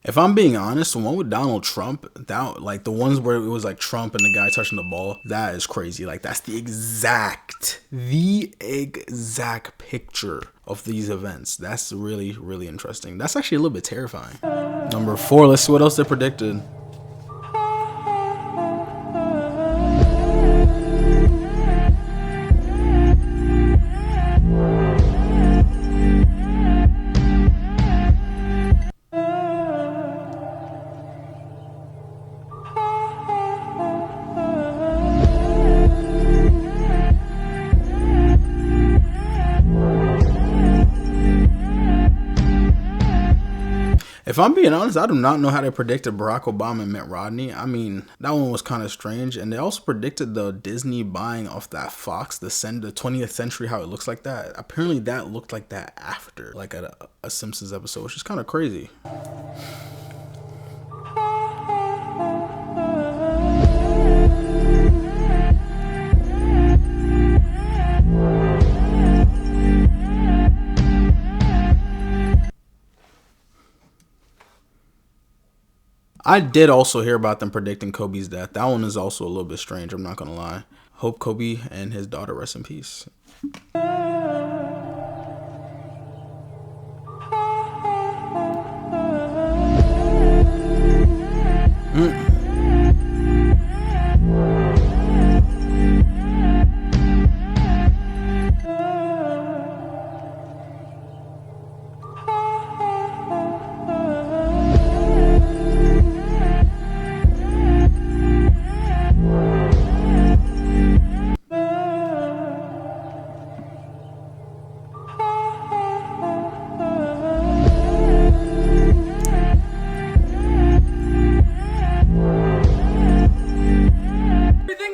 If I'm being honest, the one with Donald Trump, that like the ones where it was like Trump and the guy touching the ball, that is crazy. Like that's the exact picture of these events. That's really, really interesting. That's actually a little bit terrifying. Number 4, let's see what else they predicted. If I'm being honest, I do not know how they predicted Barack Obama and Mitt Romney. I mean, that one was kind of strange. And they also predicted the Disney buying off that Fox, the 20th century, how it looks like that. Apparently that looked like that after, like a Simpsons episode, which is kind of crazy. I did also hear about them predicting Kobe's death. That one is also a little bit strange, I'm not gonna lie. Hope Kobe and his daughter rest in peace.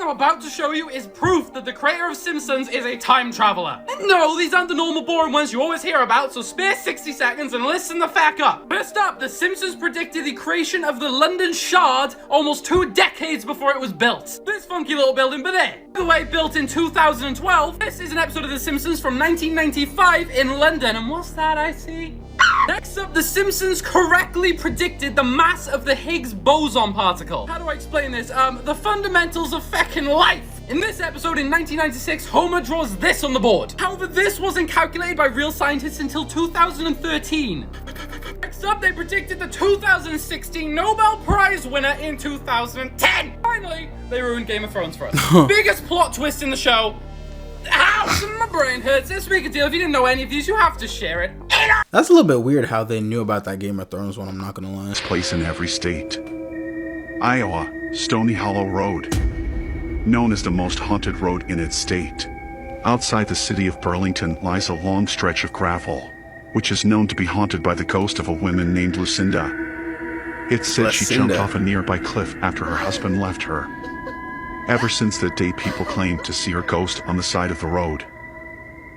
About to show you is proof that the creator of Simpsons is a time traveler. No, these aren't the normal boring ones you always hear about, so spare 60 seconds and listen the fuck up. First up, the Simpsons predicted the creation of the London Shard almost 2 decades before it was built. This funky little building, but there. By the way, built in 2012, this is an episode of The Simpsons from 1995 in London, and what's that I see? Next up, The Simpsons correctly predicted the mass of the Higgs boson particle. How do I explain this? The fundamentals of feckin' life. In this episode in 1996, Homer draws this on the board. However, this wasn't calculated by real scientists until 2013. Next up, they predicted the 2016 Nobel Prize winner in 2010. Finally, they ruined Game of Thrones for us. Biggest plot twist in the show. Ow, my brain hurts. Let's make a deal. If you didn't know any of these, you have to share it. That's a little bit weird how they knew about that Game of Thrones one, I'm not gonna lie. Place in every state. Iowa, Stony Hollow Road. Known as the most haunted road in its state. Outside the city of Burlington lies a long stretch of gravel, which is known to be haunted by the ghost of a woman named Lucinda. It's said she jumped off a nearby cliff after her husband left her. Ever since that day, people claim to see her ghost on the side of the road.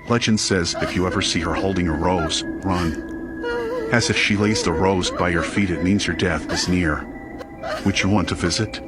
Legend says if you ever see her holding a rose, run. As if she lays the rose by your feet, it means your death is near. Would you want to visit?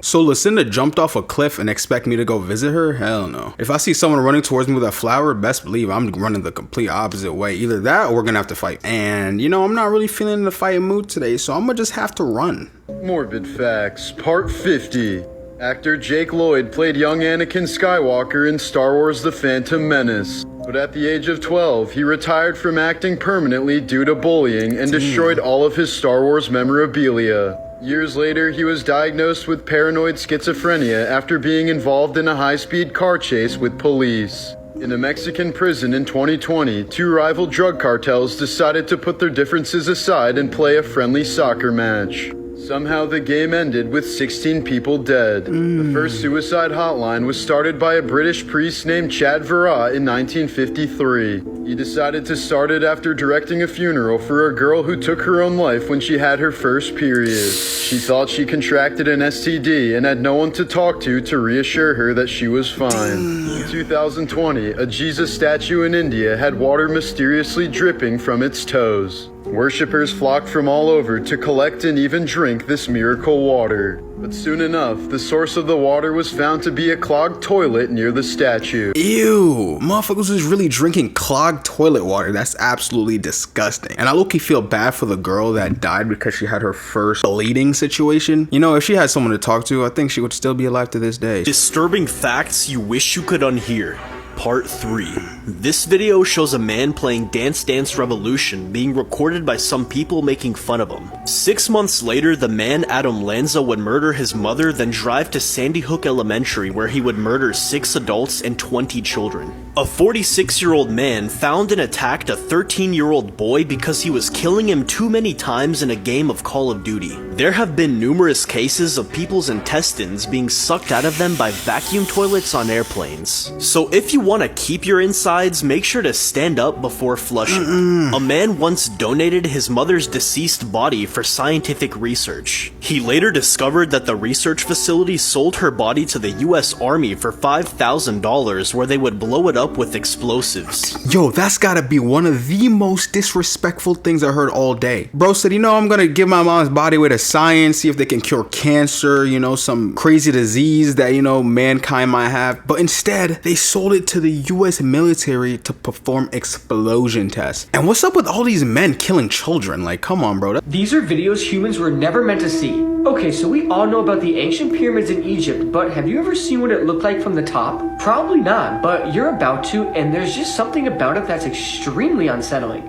So Lucinda jumped off a cliff and expect me to go visit her? Hell no. If I see someone running towards me with a flower, best believe I'm running the complete opposite way. Either that or we're gonna have to fight. And you know, I'm not really feeling the fighting mood today, so I'm gonna just have to run. Morbid Facts, Part 50. Actor Jake Lloyd played young Anakin Skywalker in Star Wars The Phantom Menace. But at the age of 12, he retired from acting permanently due to bullying and destroyed all of his Star Wars memorabilia. Years later, he was diagnosed with paranoid schizophrenia after being involved in a high-speed car chase with police. In a Mexican prison in 2020, two rival drug cartels decided to put their differences aside and play a friendly soccer match. Somehow the game ended with 16 people dead. The first suicide hotline was started by a British priest named Chad Verra in 1953. He decided to start it after directing a funeral for a girl who took her own life when she had her first period. She thought she contracted an STD and had no one to talk to reassure her that she was fine. In 2020, a Jesus statue in India had water mysteriously dripping from its toes. Worshippers flocked from all over to collect and even drink this miracle water. But soon enough, the source of the water was found to be a clogged toilet near the statue. Ew, motherfuckers was really drinking clogged toilet water. That's absolutely disgusting. And I low-key feel bad for the girl that died because she had her first bleeding situation. You know, if she had someone to talk to, I think she would still be alive to this day. Disturbing facts you wish you could unhear. Part 3. This video shows a man playing Dance Dance Revolution being recorded by some people making fun of him. 6 months later, the man Adam Lanza would murder his mother, then drive to Sandy Hook Elementary where he would murder 6 adults and 20 children. A 46-year-old man found and attacked a 13-year-old boy because he was killing him too many times in a game of Call of Duty. There have been numerous cases of people's intestines being sucked out of them by vacuum toilets on airplanes. So if you want to keep your insides, make sure to stand up before flushing. A man once donated his mother's deceased body for scientific research. He later discovered that the research facility sold her body to the US Army for $5,000 where they would blow it up with explosives. Yo, that's gotta be one of the most disrespectful things I heard all day. Bro said, you know, I'm gonna give my mom's body away to science, see if they can cure cancer, you know, some crazy disease that, you know, mankind might have. But instead, they sold it to the US military to perform explosion tests. And what's up with all these men killing children? Like, come on, bro. These are videos humans were never meant to see. Okay, so we all know about the ancient pyramids in Egypt, but have you ever seen what it looked like from the top? Probably not, but you're about to, and there's just something about it that's extremely unsettling.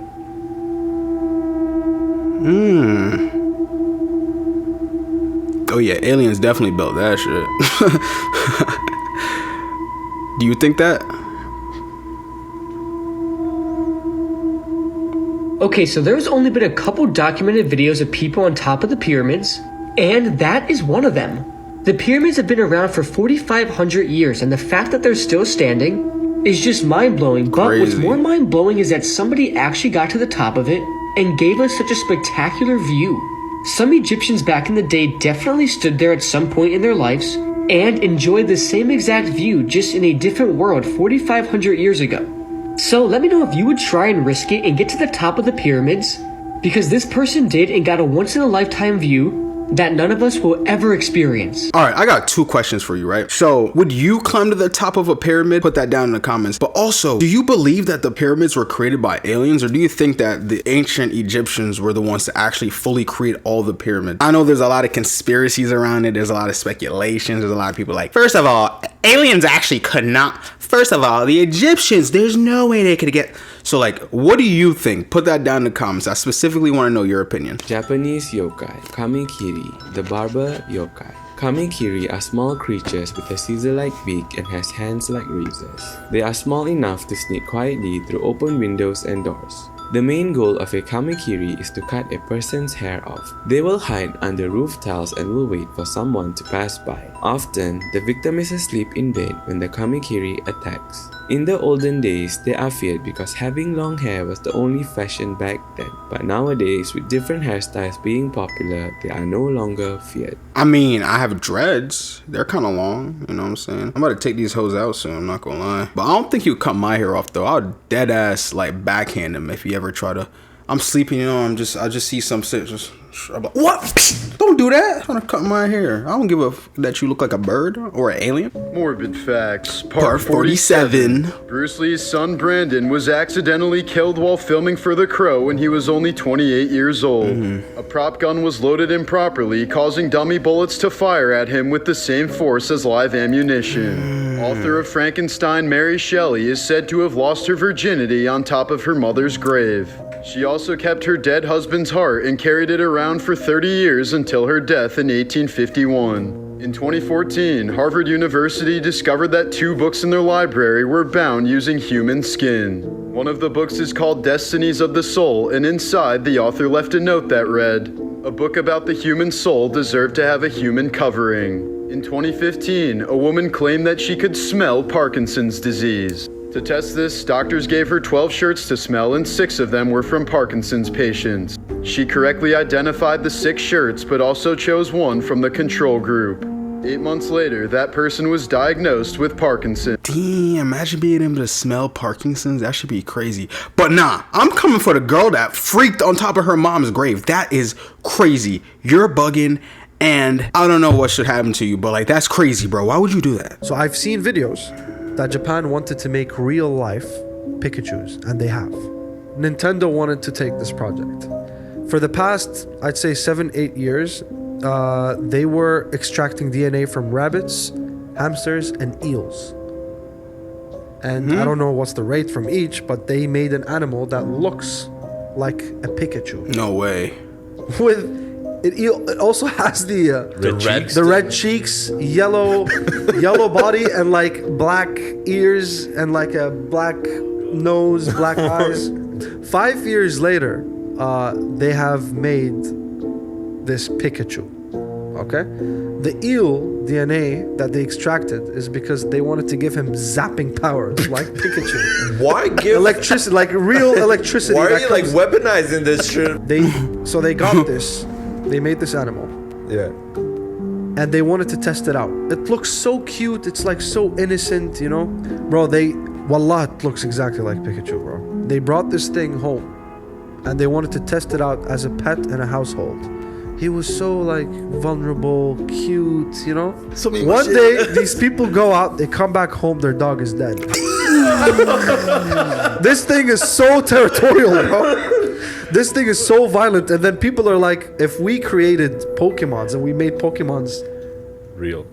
Oh yeah, aliens definitely built that shit. Do you think that? Okay, so there's only been a couple documented videos of people on top of the pyramids, and that is one of them. The pyramids have been around for 4,500 years, and the fact that they're still standing is just mind-blowing. But what's more mind-blowing is that somebody actually got to the top of it and gave us such a spectacular view. Some Egyptians back in the day definitely stood there at some point in their lives and enjoyed the same exact view, just in a different world 4,500 years ago. So let me know if you would try and risk it and get to the top of the pyramids, because this person did and got a once-in-a-lifetime view that none of us will ever experience. All right, I got 2 questions for you, right? So, would you climb to the top of a pyramid? Put that down in the comments. But also, do you believe that the pyramids were created by aliens, or do you think that the ancient Egyptians were the ones to actually fully create all the pyramids? I know there's a lot of conspiracies around it. There's a lot of speculations. There's a lot of people like, first of all, aliens actually could not. First of all, the Egyptians, there's no way they could get. So like, what do you think? Put that down in the comments. I specifically want to know your opinion. Japanese yokai, Kamikiri, the barber yokai. Kamikiri are small creatures with a scissor-like beak and has hands like razors. They are small enough to sneak quietly through open windows and doors. The main goal of a Kamikiri is to cut a person's hair off. They will hide under roof tiles and will wait for someone to pass by. Often, the victim is asleep in bed when the Kamikiri attacks. In the olden days, they are feared because having long hair was the only fashion back then. But nowadays, with different hairstyles being popular, they are no longer feared. I mean, I have dreads. They're kind of long, you know what I'm saying? I'm about to take these hoes out soon, I'm not gonna lie. But I don't think he'll cut my hair off though. I'll dead ass like backhand him if he ever try to. I'm sleeping, you know, I just see some shit, I'm like, what? Don't do that. I'm trying to cut my hair. I don't give a that you look like a bird or an alien. Morbid facts. Part 47. Bruce Lee's son Brandon was accidentally killed while filming for The Crow when he was only 28 years old. A prop gun was loaded improperly, causing dummy bullets to fire at him with the same force as live ammunition. Author of Frankenstein, Mary Shelley, is said to have lost her virginity on top of her mother's grave. She also kept her dead husband's heart and carried it around for 30 years until her death in 1851. In 2014, Harvard University discovered that 2 books in their library were bound using human skin. One of the books is called Destinies of the Soul, and inside the author left a note that read, "A book about the human soul deserved to have a human covering." In 2015, a woman claimed that she could smell Parkinson's disease. To test this, doctors gave her 12 shirts to smell and 6 of them were from Parkinson's patients. She correctly identified the 6 shirts but also chose one from the control group. 8 months later, that person was diagnosed with Parkinson's. Damn, imagine being able to smell Parkinson's. That should be crazy. But nah, I'm coming for the girl that freaked on top of her mom's grave. That is crazy. You're bugging. And I don't know what should happen to you, but like, that's crazy, bro. Why would you do that? So I've seen videos that Japan wanted to make real life Pikachus, and they have. Nintendo wanted to take this project. For the past, I'd say 7-8 years, they were extracting DNA from rabbits, hamsters, and eels. And I don't know what's the rate from each, but they made an animal that looks like a Pikachu. No way. It also has the red cheeks, yellow body, and like black ears and like a black nose, black eyes. 5 years later, they have made this Pikachu. Okay, the eel DNA that they extracted is because they wanted to give him zapping powers like Pikachu. Why give electricity, like real electricity? Why are you like weaponizing this shit? They got this. They made this animal. Yeah. And they wanted to test it out. It looks so cute. It's like so innocent, you know? Bro, wallah, it looks exactly like Pikachu, bro. They brought this thing home and they wanted to test it out as a pet in a household. He was so like vulnerable, cute, you know? One day, these people go out, they come back home, their dog is dead. This thing is so territorial, bro. This thing is so violent, and then people are like, if we created Pokemons and we made Pokemons real,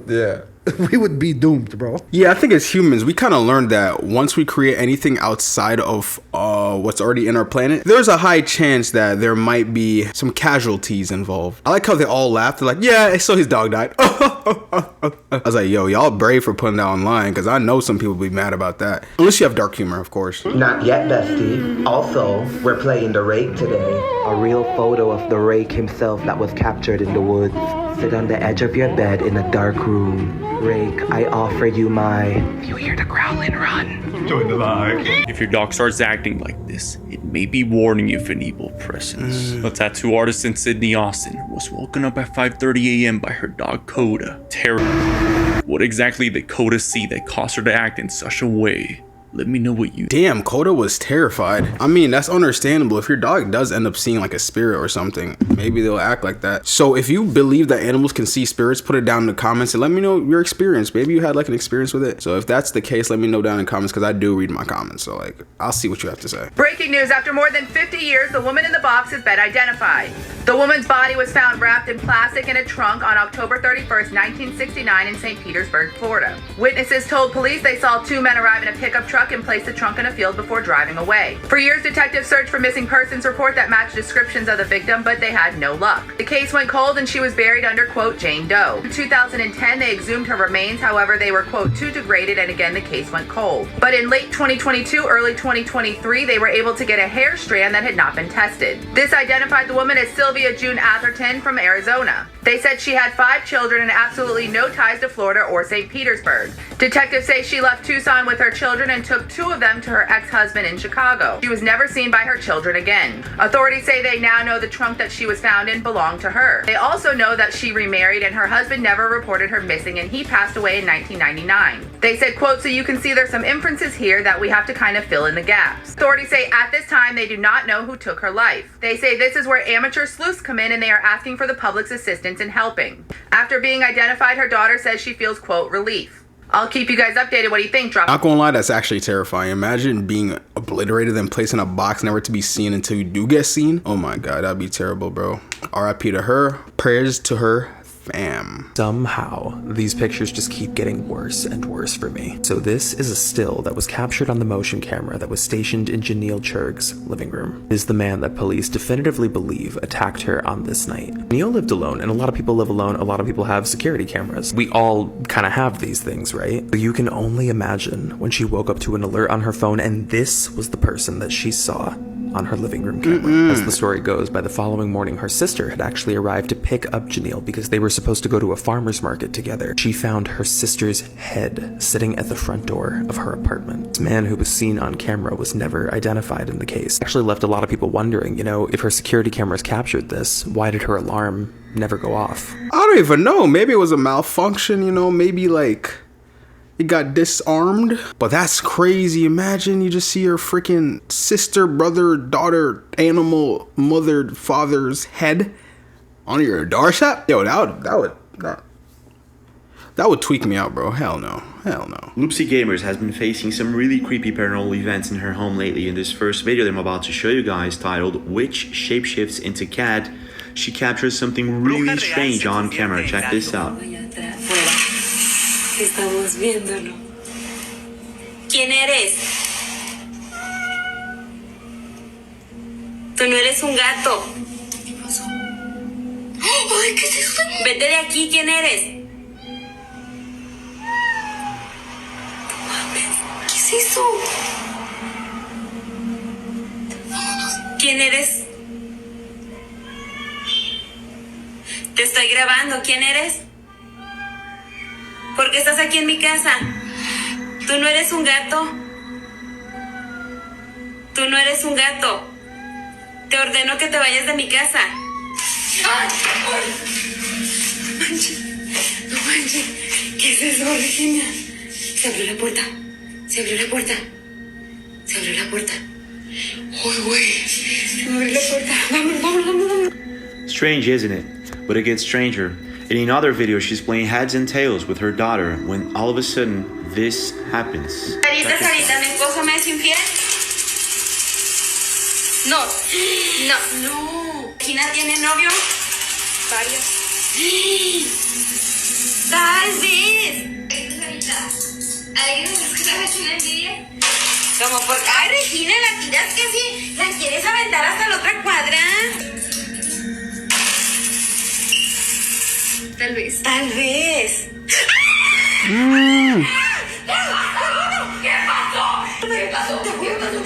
yeah, we would be doomed, bro. Yeah, I think as humans, we kind of learned that once we create anything outside of what's already in our planet, there's a high chance that there might be some casualties involved. I like how they all laughed. They're like, yeah, so his dog died. I was like, yo, y'all brave for putting that online, because I know some people will be mad about that. Unless you have dark humor, of course. Not yet, bestie. Also, we're playing the rake today. A real photo of the rake himself that was captured in the woods. Sit on the edge of your bed in a dark room. Rake, I offer you my... If you hear the growling, run. Join the like. If your dog starts acting like this, it may be warning you of an evil presence. A tattoo artist in Sydney, Austin, was woken up at 5:30 a.m. by her dog Coda. Terrible. What exactly did Coda see that caused her to act in such a way? Let me know what you... Damn, Coda was terrified. I mean, that's understandable. If your dog does end up seeing like a spirit or something, maybe they'll act like that. So if you believe that animals can see spirits, put it down in the comments and let me know your experience. Maybe you had like an experience with it. So if that's the case, let me know down in the comments, because I do read my comments. So like, I'll see what you have to say. Breaking news, after more than 50 years, the woman in the box has been identified. The woman's body was found wrapped in plastic in a trunk on October 31st, 1969 in St. Petersburg, Florida. Witnesses told police they saw two men arrive in a pickup truck and place the trunk in a field before driving away. For years, detectives searched for missing persons report that matched descriptions of the victim, but they had no luck. The case went cold and she was buried under, quote, Jane Doe. In 2010, they exhumed her remains. However, they were, quote, too degraded, and again, the case went cold. But in late 2022, early 2023, they were able to get a hair strand that had not been tested. This identified the woman as Sylvia June Atherton from Arizona. They said she had 5 children and absolutely no ties to Florida or St. Petersburg. Detectives say she left Tucson with her children and took 2 of them to her ex-husband in Chicago. She was never seen by her children again. Authorities say they now know the trunk that she was found in belonged to her. They also know that she remarried and her husband never reported her missing, and he passed away in 1999. They said, quote, so you can see there's some inferences here that we have to kind of fill in the gaps. Authorities say at this time they do not know who took her life. They say this is where amateur sleuths come in and they are asking for the public's assistance in helping. After being identified, her daughter says she feels, quote, relief. I'll keep you guys updated. What do you think? Drop. Not gonna lie, that's actually terrifying. Imagine being obliterated and placed in a box, never to be seen until you do get seen. Oh my god, that'd be terrible, bro. RIP to her. Prayers to her fam. Somehow, these pictures just keep getting worse and worse for me. So this is a still that was captured on the motion camera that was stationed in Janelle Churg's living room. Is the man that police definitively believe attacked her on this night. Neil lived alone, and a lot of people live alone. A lot of people have security cameras. We all kind of have these things, right? So you can only imagine when she woke up to an alert on her phone, and this was the person that she saw on her living room camera. As the story goes, by the following morning, her sister had actually arrived to pick up Janelle because they were supposed to go to a farmer's market together. She found her sister's head sitting at the front door of her apartment. This man who was seen on camera was never identified in the case. Actually left a lot of people wondering, you know, if her security cameras captured this, why did her alarm never go off? I don't even know. Maybe it was a malfunction, you know, maybe like it got disarmed. But that's crazy. Imagine you just see your freaking sister, brother, daughter, animal, mother, father's head on your doorstep. Yo, that would tweak me out, bro. Hell no. Hell no. Loopsy Gamers has been facing some really creepy paranormal events in her home lately. In this first video that I'm about to show you guys, titled Witch Shapeshifts into Cat, she captures something really strange on camera. Check this out. Estamos viéndolo. ¿Quién eres? Tú no eres un gato. ¿Qué pasó? Ay, ¿qué es eso? Vete de aquí, ¿quién eres? ¿Qué es eso? ¿Quién eres? Te estoy grabando, ¿quién eres? ¿Por qué estás aquí en mi casa? ¿Tú no eres un gato? Tú no eres un gato. Te ordeno que te vayas de mi casa. ¡Ay! ¡No manches! ¡No manches! ¿Qué es eso, Regina? Se abrió la puerta. Se abrió la puerta. Se abrió la puerta. ¡Uy, güey! Se abrió la puerta. Vámonos. Strange, isn't it? But it gets stranger. In another video, she's playing heads and tails with her daughter when all of a sudden, this happens. Sarita, Sarita, ¿mi esposo me es infiel? No. ¿Regina tiene novio? Varios. Tal vez. Sarita, ¿alguien me que la Regina envidia? Como porque, ay, Regina, la tiras que sí, la quieres aventar hasta la otra cuadra. Tal vez. Tal vez. ¿Qué pasó? ¿Qué pasó? ¿Qué pasó?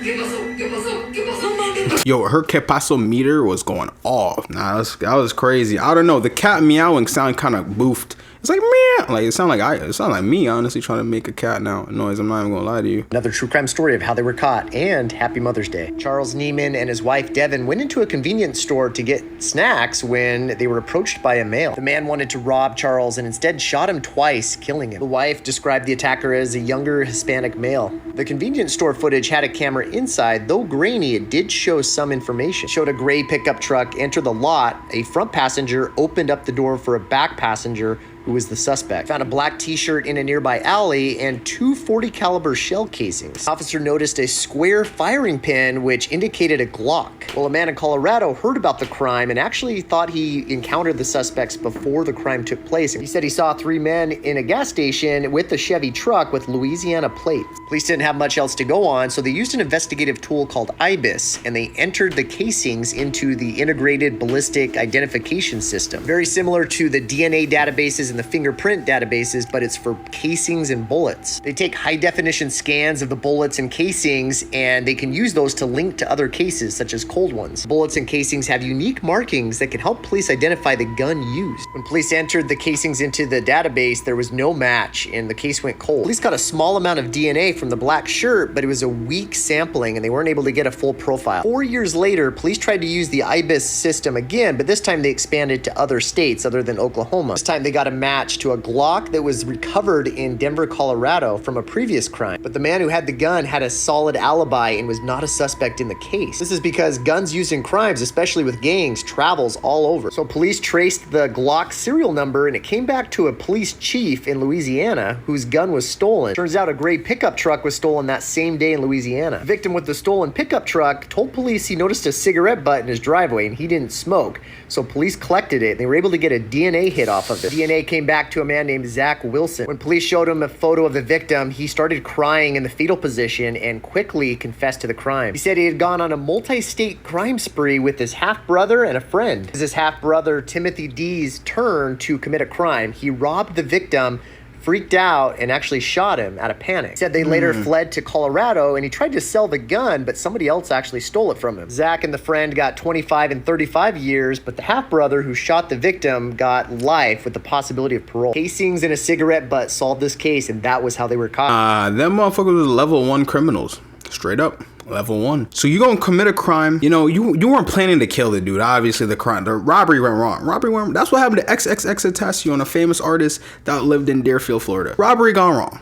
¿Qué pasó? ¿Qué pasó? ¿Qué pasó? ¿Qué pasó? Yo, her que paso meter was going off. Nah, that was crazy. I don't know. The cat meowing sound kind of boofed. It's like meow. Like it sounded like me honestly trying to make a cat now noise. I'm not even gonna lie to you. Another true crime story of how they were caught, and happy Mother's Day. Charles Neiman and his wife Devin went into a convenience store to get snacks when they were approached by a male. The man wanted to rob Charles and instead shot him twice, killing him. The wife described the attacker as a younger Hispanic male. The convenience store footage had a camera inside. Though grainy, it did show some information. It showed a gray pickup truck enter the lot. A front passenger opened up the door for a back passenger who was the suspect. Found a black t-shirt in a nearby alley and two .40 caliber shell casings. Officer noticed a square firing pin which indicated a Glock. Well, a man in Colorado heard about the crime and actually thought he encountered the suspects before the crime took place. He said he saw three men in a gas station with a Chevy truck with Louisiana plates. Police didn't have much else to go on, so they used an investigative tool called IBIS, and they entered the casings into the Integrated Ballistic Identification System. Very similar to the DNA databases and the fingerprint databases, but it's for casings and bullets. They take high-definition scans of the bullets and casings, and they can use those to link to other cases, such as cold ones. Bullets and casings have unique markings that can help police identify the gun used. When police entered the casings into the database, there was no match, and the case went cold. Police got a small amount of DNA from the black shirt, but it was a weak sampling, and they weren't able to get a full profile. 4 years later, police tried to use the IBIS system again, but this time they expanded to other states other than Oklahoma. This time they got a match to a Glock that was recovered in Denver, Colorado from a previous crime. But the man who had the gun had a solid alibi and was not a suspect in the case. This is because guns used in crimes, especially with gangs, travels all over. So police traced the Glock serial number and it came back to a police chief in Louisiana whose gun was stolen. Turns out a gray pickup truck was stolen that same day in Louisiana. The victim with the stolen pickup truck told police he noticed a cigarette butt in his driveway and he didn't smoke. So police collected it and they were able to get a DNA hit off of it. DNA came back to a man named Zach Wilson. When police showed him a photo of the victim, he started crying in the fetal position and quickly confessed to the crime. He said he had gone on a multi-state crime spree with his half-brother and a friend. It was his half-brother Timothy D's turn to commit a crime. He robbed the victim, freaked out, and actually shot him out of panic. He said they later fled to Colorado and he tried to sell the gun, but somebody else actually stole it from him. Zach and the friend got 25 and 35 years, but the half-brother who shot the victim got life with the possibility of parole. Casings and a cigarette butt solved this case, and that was how they were caught. Them motherfuckers was level 1 criminals. Straight up. Level 1. So you gonna commit a crime, you know, you weren't planning to kill the dude. Obviously the robbery went wrong. That's what happened to XXXTentacion, a famous artist that lived in Deerfield, Florida. Robbery gone wrong.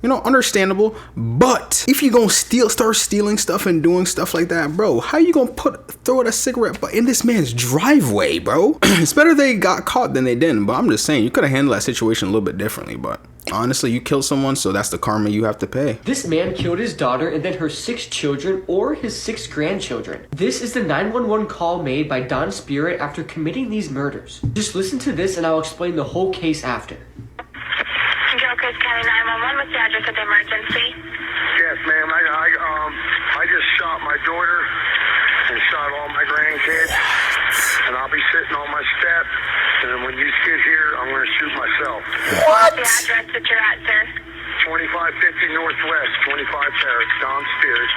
You know, understandable. But if you gonna start stealing stuff and doing stuff like that, bro, how you gonna throw a cigarette butt in this man's driveway, bro? It's better they got caught than they didn't, but I'm just saying you could have handled that situation a little bit differently. But honestly, you killed someone, so that's the karma you have to pay. This man killed his daughter and then her 6 children or his 6 grandchildren. This is the 911 call made by Don Spirit after committing these murders. Just listen to this and I'll explain the whole case after. Gilchrist County 911, what's the address of the emergency? Yes, ma'am. I just shot my daughter and shot all my grandkids, and I'll be sitting on my step, and then when you get here, I'm going to shoot myself. What's the address that you're at, sir? 2550 Northwest, 25 Paris, Don Spirit.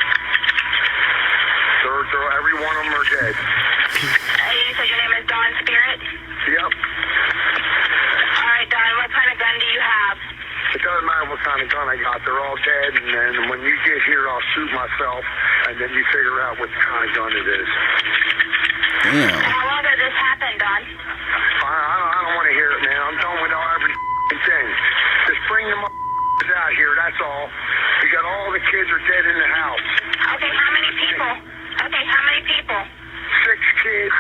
Every one of them are dead. You said your name is Don Spirit? Yep. All right, Don, what kind of gun do you have? It doesn't matter what kind of gun I got. They're all dead, and then when you get here, I'll shoot myself, and then you figure out what kind of gun it is. Damn. How long did this happen, Don? I don't want to hear it, man. I'm done with every thing. Just bring them out here, that's all. We got all the kids are dead in the house. Okay, how many people? 6 kids,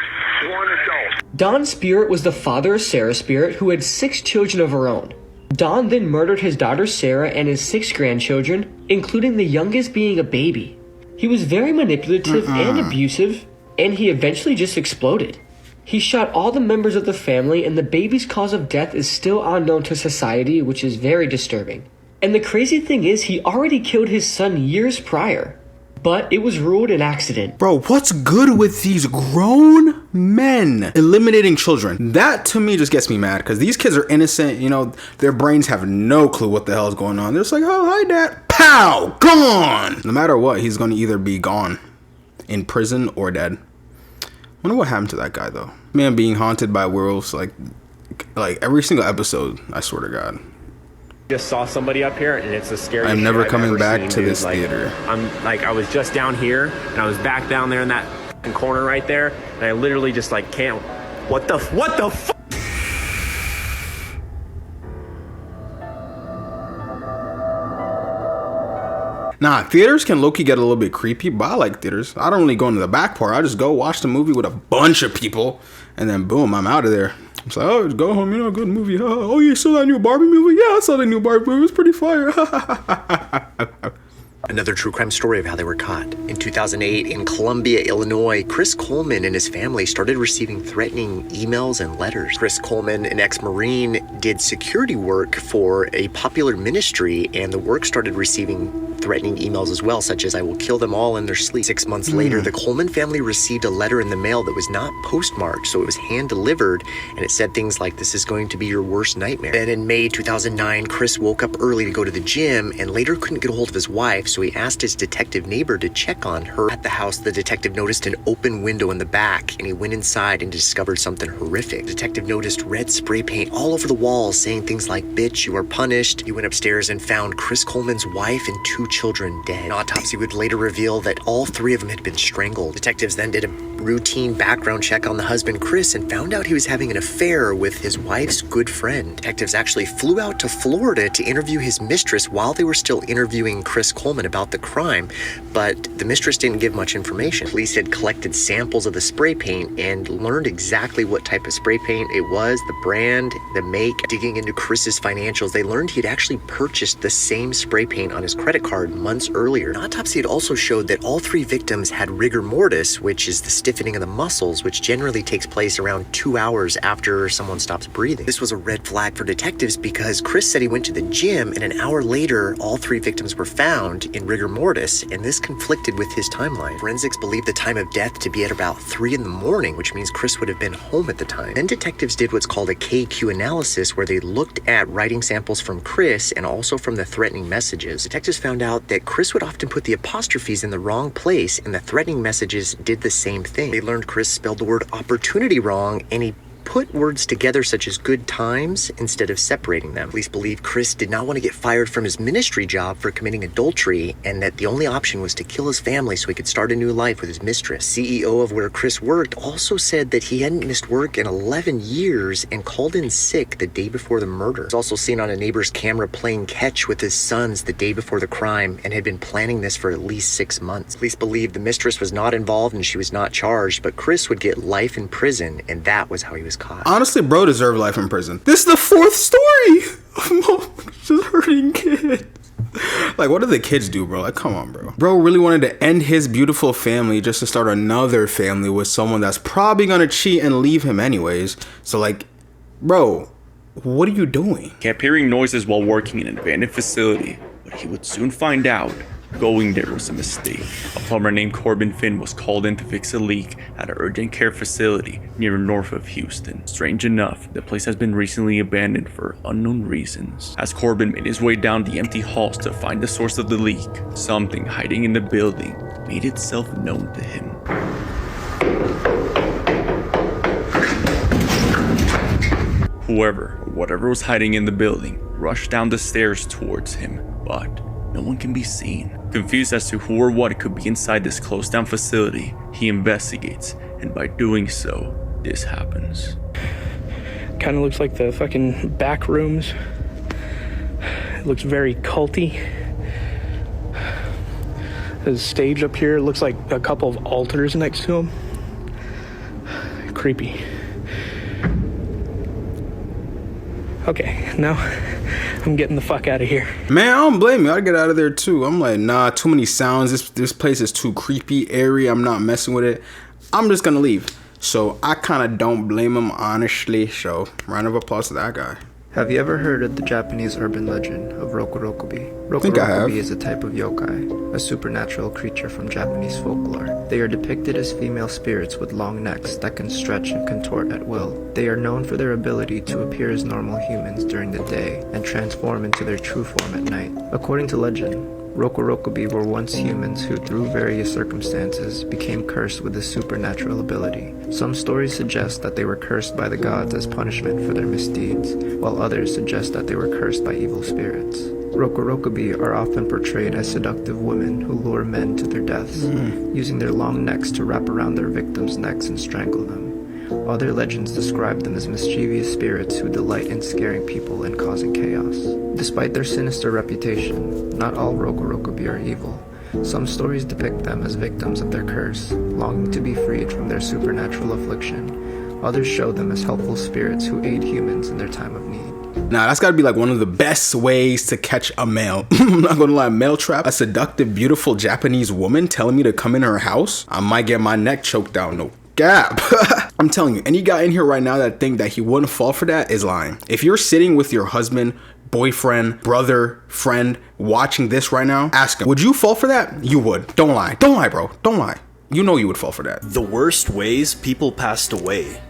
1 adult. Don Spirit was the father of Sarah Spirit, who had 6 children of her own. Don then murdered his daughter Sarah and his 6 grandchildren, including the youngest being a baby. He was very manipulative and abusive, and he eventually just exploded. He shot all the members of the family, and the baby's cause of death is still unknown to society, which is very disturbing. And the crazy thing is, he already killed his son years prior, but it was ruled an accident. Bro, what's good with these grown men eliminating children? That to me just gets me mad, because these kids are innocent, you know, their brains have no clue what the hell is going on. They're just like, oh, hi, dad. Pow! Gone! No matter what, he's going to either be gone in prison or dead. Wonder what happened to that guy though. Man being haunted by werewolves like every single episode, I swear to God. Just saw somebody up here, and it's the scariest I'm shit never I've coming ever back seen, to dude. this theater. I was just down here, and I was back down there in that fucking corner right there, and I literally just like can't. What the fuck? Nah, theaters can low-key get a little bit creepy, but I like theaters. I don't really go into the back part. I just go watch the movie with a bunch of people, and then boom, I'm out of there. It's like, oh, just go home, good movie. Oh, you saw that new Barbie movie? Yeah, I saw the new Barbie movie. It was pretty fire. Another true crime story of how they were caught. In 2008, in Columbia, Illinois, Chris Coleman and his family started receiving threatening emails and letters. Chris Coleman, an ex-Marine, did security work for a popular ministry, and the work started receiving threatening emails as well, such as, "I will kill them all in their sleep." 6 months later, the Coleman family received a letter in the mail that was not postmarked, so it was hand-delivered, and it said things like, "This is going to be your worst nightmare." Then in May 2009, Chris woke up early to go to the gym and later couldn't get a hold of his wife, so he asked his detective neighbor to check on her. At the house, the detective noticed an open window in the back, and he went inside and discovered something horrific. The detective noticed red spray paint all over the walls, saying things like, "Bitch, you are punished." He went upstairs and found Chris Coleman's wife and 2 children dead. An autopsy would later reveal that all 3 of them had been strangled. Detectives then did a routine background check on the husband, Chris, and found out he was having an affair with his wife's good friend. Detectives actually flew out to Florida to interview his mistress while they were still interviewing Chris Coleman about the crime, but the mistress didn't give much information. Police had collected samples of the spray paint and learned exactly what type of spray paint it was, the brand, the make. Digging into Chris's financials, they learned he'd actually purchased the same spray paint on his credit card months earlier. An autopsy had also showed that all 3 victims had rigor mortis, which is the stiffening of the muscles, which generally takes place around 2 hours after someone stops breathing. This was a red flag for detectives because Chris said he went to the gym, and an hour later, all 3 victims were found in rigor mortis, and this conflicted with his timeline. Forensics believed the time of death to be at about 3 in the morning, which means Chris would have been home at the time. Then detectives did what's called a KQ analysis, where they looked at writing samples from Chris and also from the threatening messages. Detectives found out that Chris would often put the apostrophes in the wrong place, and the threatening messages did the same thing. They learned Chris spelled the word opportunity wrong, and he put words together such as good times instead of separating them. Police believe Chris did not want to get fired from his ministry job for committing adultery, and that the only option was to kill his family so he could start a new life with his mistress. CEO of where Chris worked also said that he hadn't missed work in 11 years and called in sick the day before the murder. He was also seen on a neighbor's camera playing catch with his sons the day before the crime and had been planning this for at least 6 months. Police believe the mistress was not involved and she was not charged, but Chris would get life in prison, and that was how he was caught. Honestly, bro deserved life in prison. This is the 4th story of just hurting kids. Like, what did the kids do, bro? Like, come on, bro. Bro really wanted to end his beautiful family just to start another family with someone that's probably gonna cheat and leave him anyways. So, like, bro, what are you doing? Kept hearing noises while working in an abandoned facility, but he would soon find out going there was a mistake. A plumber named Corbin Finn was called in to fix a leak at an urgent care facility near north of Houston. Strange enough, the place has been recently abandoned for unknown reasons. As Corbin made his way down the empty halls to find the source of the leak, something hiding in the building made itself known to him. Whoever or whatever was hiding in the building rushed down the stairs towards him, but no one can be seen. Confused as to who or what could be inside this closed down facility, he investigates, and by doing so, this happens. Kind of looks like the fucking back rooms. It looks very culty. There's a stage up here. It looks like a couple of altars next to him. Creepy. Okay, now I'm getting the fuck out of here. Man, I don't blame you. I'd get out of there too. I'm like, nah, too many sounds. This place is too creepy, airy. I'm not messing with it. I'm just gonna leave. So I kind of don't blame him, honestly. So round of applause to that guy. Have you ever heard of the Japanese urban legend of Rokurokubi? Think I have. Rokurokubi is a type of yokai, a supernatural creature from Japanese folklore. They are depicted as female spirits with long necks that can stretch and contort at will. They are known for their ability to appear as normal humans during the day and transform into their true form at night. According to legend, Rokurokubi were once humans who, through various circumstances, became cursed with this supernatural ability. Some stories suggest that they were cursed by the gods as punishment for their misdeeds, while others suggest that they were cursed by evil spirits. Rokurokubi are often portrayed as seductive women who lure men to their deaths, using their long necks to wrap around their victims' necks and strangle them. Other legends describe them as mischievous spirits who delight in scaring people and causing chaos. Despite their sinister reputation, not all Rokurokubi are evil. Some stories depict them as victims of their curse, longing to be freed from their supernatural affliction. Others show them as helpful spirits who aid humans in their time of need. Now, that's gotta be like one of the best ways to catch a male. I'm not gonna lie, male trap. A seductive, beautiful Japanese woman telling me to come in her house. I might get my neck choked out, no gap. I'm telling you, any guy in here right now that think that he wouldn't fall for that is lying. If you're sitting with your husband, boyfriend, brother, friend, watching this right now, ask him, would you fall for that? You would. Don't lie. Don't lie, bro. Don't lie. You know you would fall for that. The worst ways people passed away.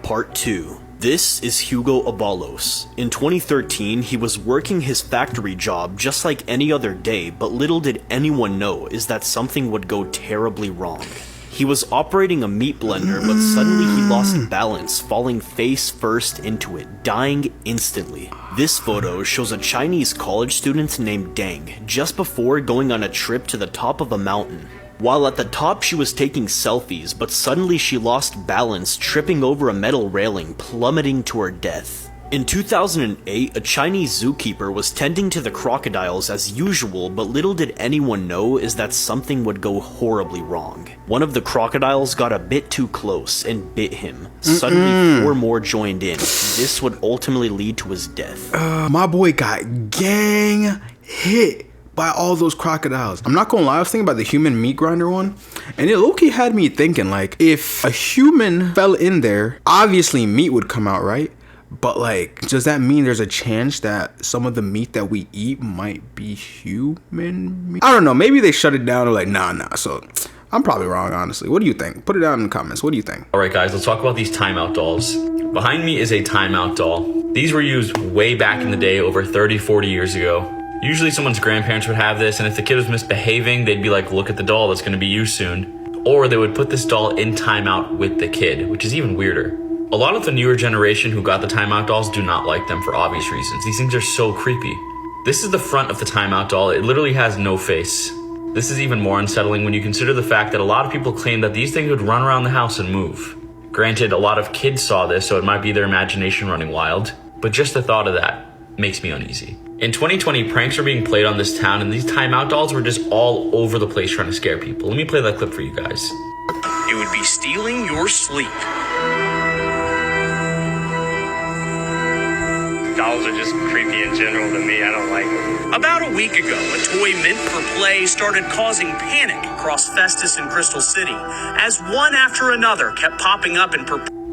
Part 2. This is Hugo Abalos. In 2013, he was working his factory job just like any other day, but little did anyone know is that something would go terribly wrong. He was operating a meat blender, but suddenly he lost balance, falling face first into it, dying instantly. This photo shows a Chinese college student named Deng just before going on a trip to the top of a mountain. While at the top, she was taking selfies, but suddenly she lost balance, tripping over a metal railing, plummeting to her death. In 2008, a Chinese zookeeper was tending to the crocodiles as usual, but little did anyone know is that something would go horribly wrong. One of the crocodiles got a bit too close and bit him. Suddenly, 4 more joined in. This would ultimately lead to his death. My boy got gang hit by all those crocodiles. I'm not gonna lie, I was thinking about the human meat grinder one, and it low-key had me thinking, like, if a human fell in there, obviously meat would come out, right? But like, does that mean there's a chance that some of the meat that we eat might be human meat? I don't know, maybe they shut it down or like, nah, so I'm probably wrong, honestly. What do you think? Put it down in the comments. What do you think? Alright guys, let's talk about these timeout dolls. Behind me is a timeout doll. These were used way back in the day, over 30-40 years ago. Usually someone's grandparents would have this, and if the kid was misbehaving, they'd be like, look at the doll, that's gonna be you soon. Or they would put this doll in timeout with the kid, which is even weirder. A lot of the newer generation who got the timeout dolls do not like them for obvious reasons. These things are so creepy. This is the front of the timeout doll. It literally has no face. This is even more unsettling when you consider the fact that a lot of people claim that these things would run around the house and move. Granted, a lot of kids saw this, so it might be their imagination running wild, but just the thought of that makes me uneasy. In 2020, pranks were being played on this town, and these timeout dolls were just all over the place trying to scare people. Let me play that clip for you guys. It would be stealing your sleep. Dolls are just creepy in general to me. I don't like them. About a week ago, a toy meant for play started causing panic across Festus and Crystal City as one after another kept popping up in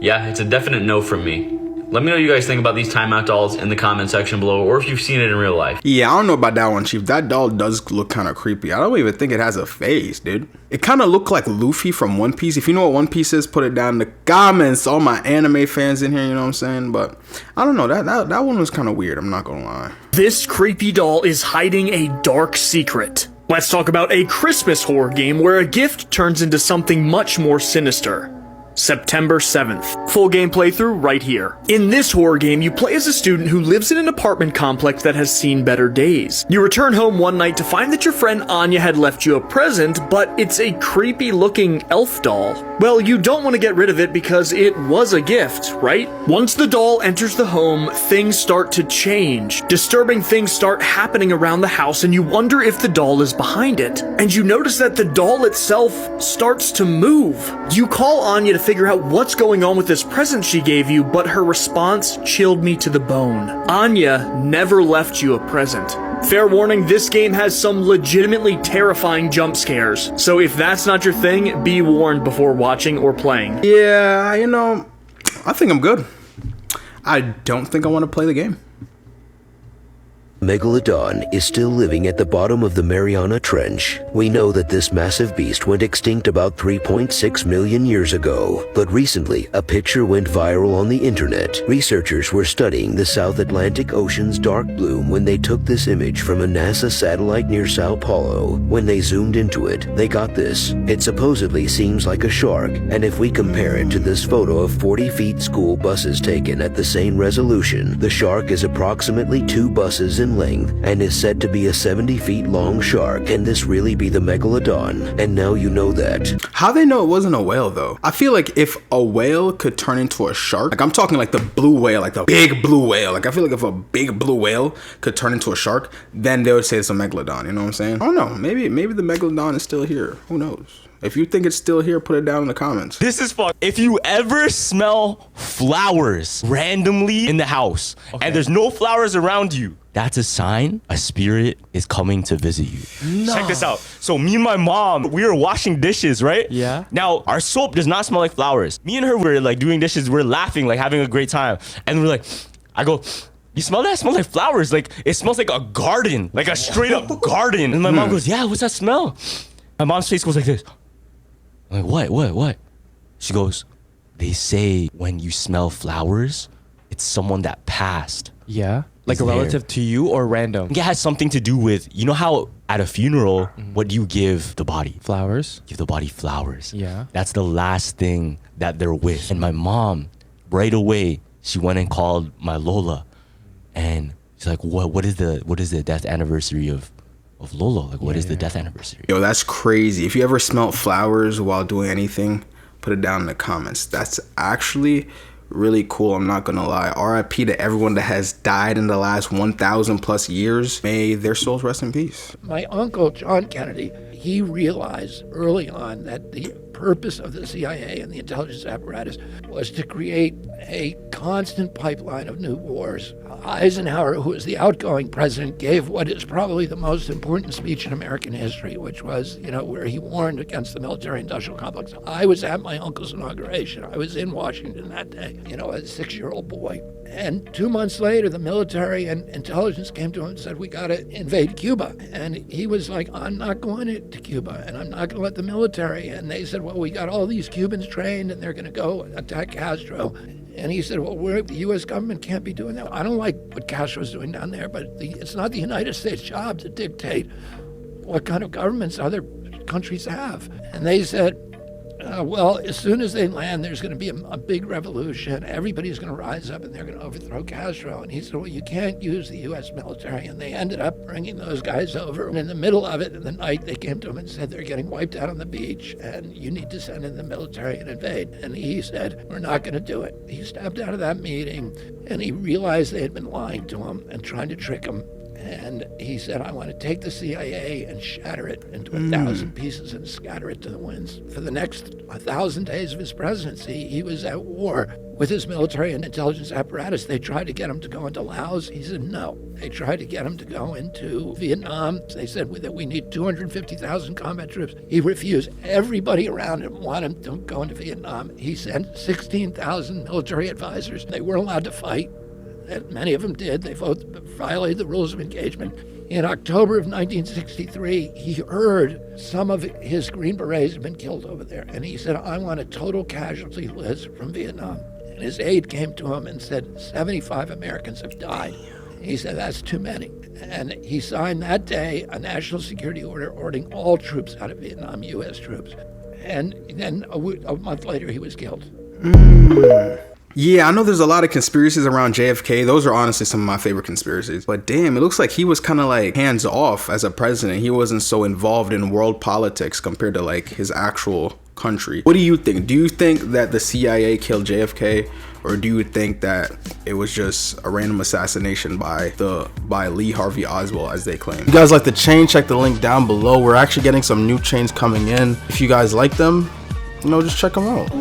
Yeah, it's a definite no from me. Let me know what you guys think about these timeout dolls in the comment section below, or if you've seen it in real life. Yeah, I don't know about that one, Chief. That doll does look kind of creepy. I don't even think it has a face, dude. It kind of looked like Luffy from One Piece. If you know what One Piece is, put it down in the comments. All my anime fans in here, you know what I'm saying? But I don't know, that one was kind of weird, I'm not gonna lie. This creepy doll is hiding a dark secret. Let's talk about a Christmas horror game where a gift turns into something much more sinister. September 7th. Full game playthrough right here. In this horror game, you play as a student who lives in an apartment complex that has seen better days. You return home one night to find that your friend Anya had left you a present, but it's a creepy looking elf doll. Well, you don't want to get rid of it because it was a gift, right? Once the doll enters the home, things start to change. Disturbing things start happening around the house, and you wonder if the doll is behind it. And you notice that the doll itself starts to move. You call Anya to figure out what's going on with this present she gave you, but her response chilled me to the bone. Anya never left you a present. Fair warning, this game has some legitimately terrifying jump scares, so if that's not your thing, be warned before watching or playing. Yeah, you know, I think I'm good. I don't think I want to play the game. Megalodon is still living at the bottom of the Mariana Trench. We know that this massive beast went extinct about 3.6 million years ago, but recently a picture went viral on the internet. Researchers were studying the South Atlantic Ocean's dark bloom when they took this image from a NASA satellite near Sao Paulo. When they zoomed into it, they got this. It supposedly seems like a shark, and if we compare it to this photo of 40 feet school buses taken at the same resolution, the shark is approximately 2 buses in length and is said to be a 70 feet long shark. Can this really be the Megalodon? And now you know that. How they know it wasn't a whale though? I feel like if a whale could turn into a shark, like I'm talking like the blue whale, like the big blue whale, like I feel like if a big blue whale could turn into a shark, then they would say it's a Megalodon, you know what I'm saying? I don't know, maybe the Megalodon is still here, who knows? If you think it's still here, put it down in the comments. This is fun. If you ever smell flowers randomly in the house and there's no flowers around you, that's a sign a spirit is coming to visit you. No. Check this out. So me and my mom, we were washing dishes, right? Yeah. Now, our soap does not smell like flowers. Me and her were like doing dishes, we're laughing, like having a great time. And we're like, I go, you smell that? It smells like flowers. Like, it smells like a garden, like a straight up garden. And my mom goes, yeah, what's that smell? My mom's face goes like this. I'm like, what? She goes, they say when you smell flowers, it's someone that passed. Yeah? Like a relative to you or random? It has something to do with, you know how at a funeral, what do you give the body? Flowers. Give the body flowers. Yeah. That's the last thing that they're with. And my mom, right away, she went and called my Lola. And she's like, what is the death anniversary of Lolo? Like, what is the death anniversary? Yo, that's crazy. If you ever smelt flowers while doing anything, put it down in the comments. That's actually really cool, I'm not gonna lie. RIP to everyone that has died in the last 1,000 plus years. May their souls rest in peace. My uncle, John Kennedy, he realized early on that the purpose of the CIA and the intelligence apparatus was to create a constant pipeline of new wars. Eisenhower, who was the outgoing president, gave what is probably the most important speech in American history, which was, where he warned against the military-industrial complex. I was at my uncle's inauguration. I was in Washington that day, a 6-year-old boy. And 2 months later, the military and intelligence came to him and said, we got to invade Cuba. And he was like, I'm not going to Cuba, and I'm not going to let the military. And they said, well, we got all these Cubans trained, and they're going to go attack Castro. And he said, well, the U.S. government can't be doing that. I don't like what Castro's doing down there, but it's not the United States' job to dictate what kind of governments other countries have. And they said, well, as soon as they land, there's going to be a big revolution. Everybody's going to rise up and they're going to overthrow Castro. And he said, well, you can't use the U.S. military. And they ended up bringing those guys over. And in the middle of it, in the night, they came to him and said, they're getting wiped out on the beach and you need to send in the military and invade. And he said, we're not going to do it. He stepped out of that meeting and he realized they had been lying to him and trying to trick him. And he said, I want to take the CIA and shatter it into 1,000 pieces and scatter it to the winds. For the next 1,000 days of his presidency, he was at war with his military and intelligence apparatus. They tried to get him to go into Laos. He said no. They tried to get him to go into Vietnam. They said that we need 250,000 combat troops. He refused. Everybody around him wanted him to go into Vietnam. He sent 16,000 military advisors. They weren't allowed to fight. Many of them did. They violated the rules of engagement. In October of 1963, he heard some of his Green Berets had been killed over there. And he said, I want a total casualty list from Vietnam. And his aide came to him and said, 75 Americans have died. He said, that's too many. And he signed that day a national security order ordering all troops out of Vietnam, U.S. troops. And then a month later, he was killed. Yeah, I know there's a lot of conspiracies around JFK. Those are honestly some of my favorite conspiracies. But damn, it looks like he was kind of like hands off as a president. He wasn't so involved in world politics compared to like his actual country. What do you think? Do you think that the CIA killed JFK? Or do you think that it was just a random assassination by Lee Harvey Oswald, as they claim? If you guys like the chain, check the link down below. We're actually getting some new chains coming in. If you guys like them, just check them out.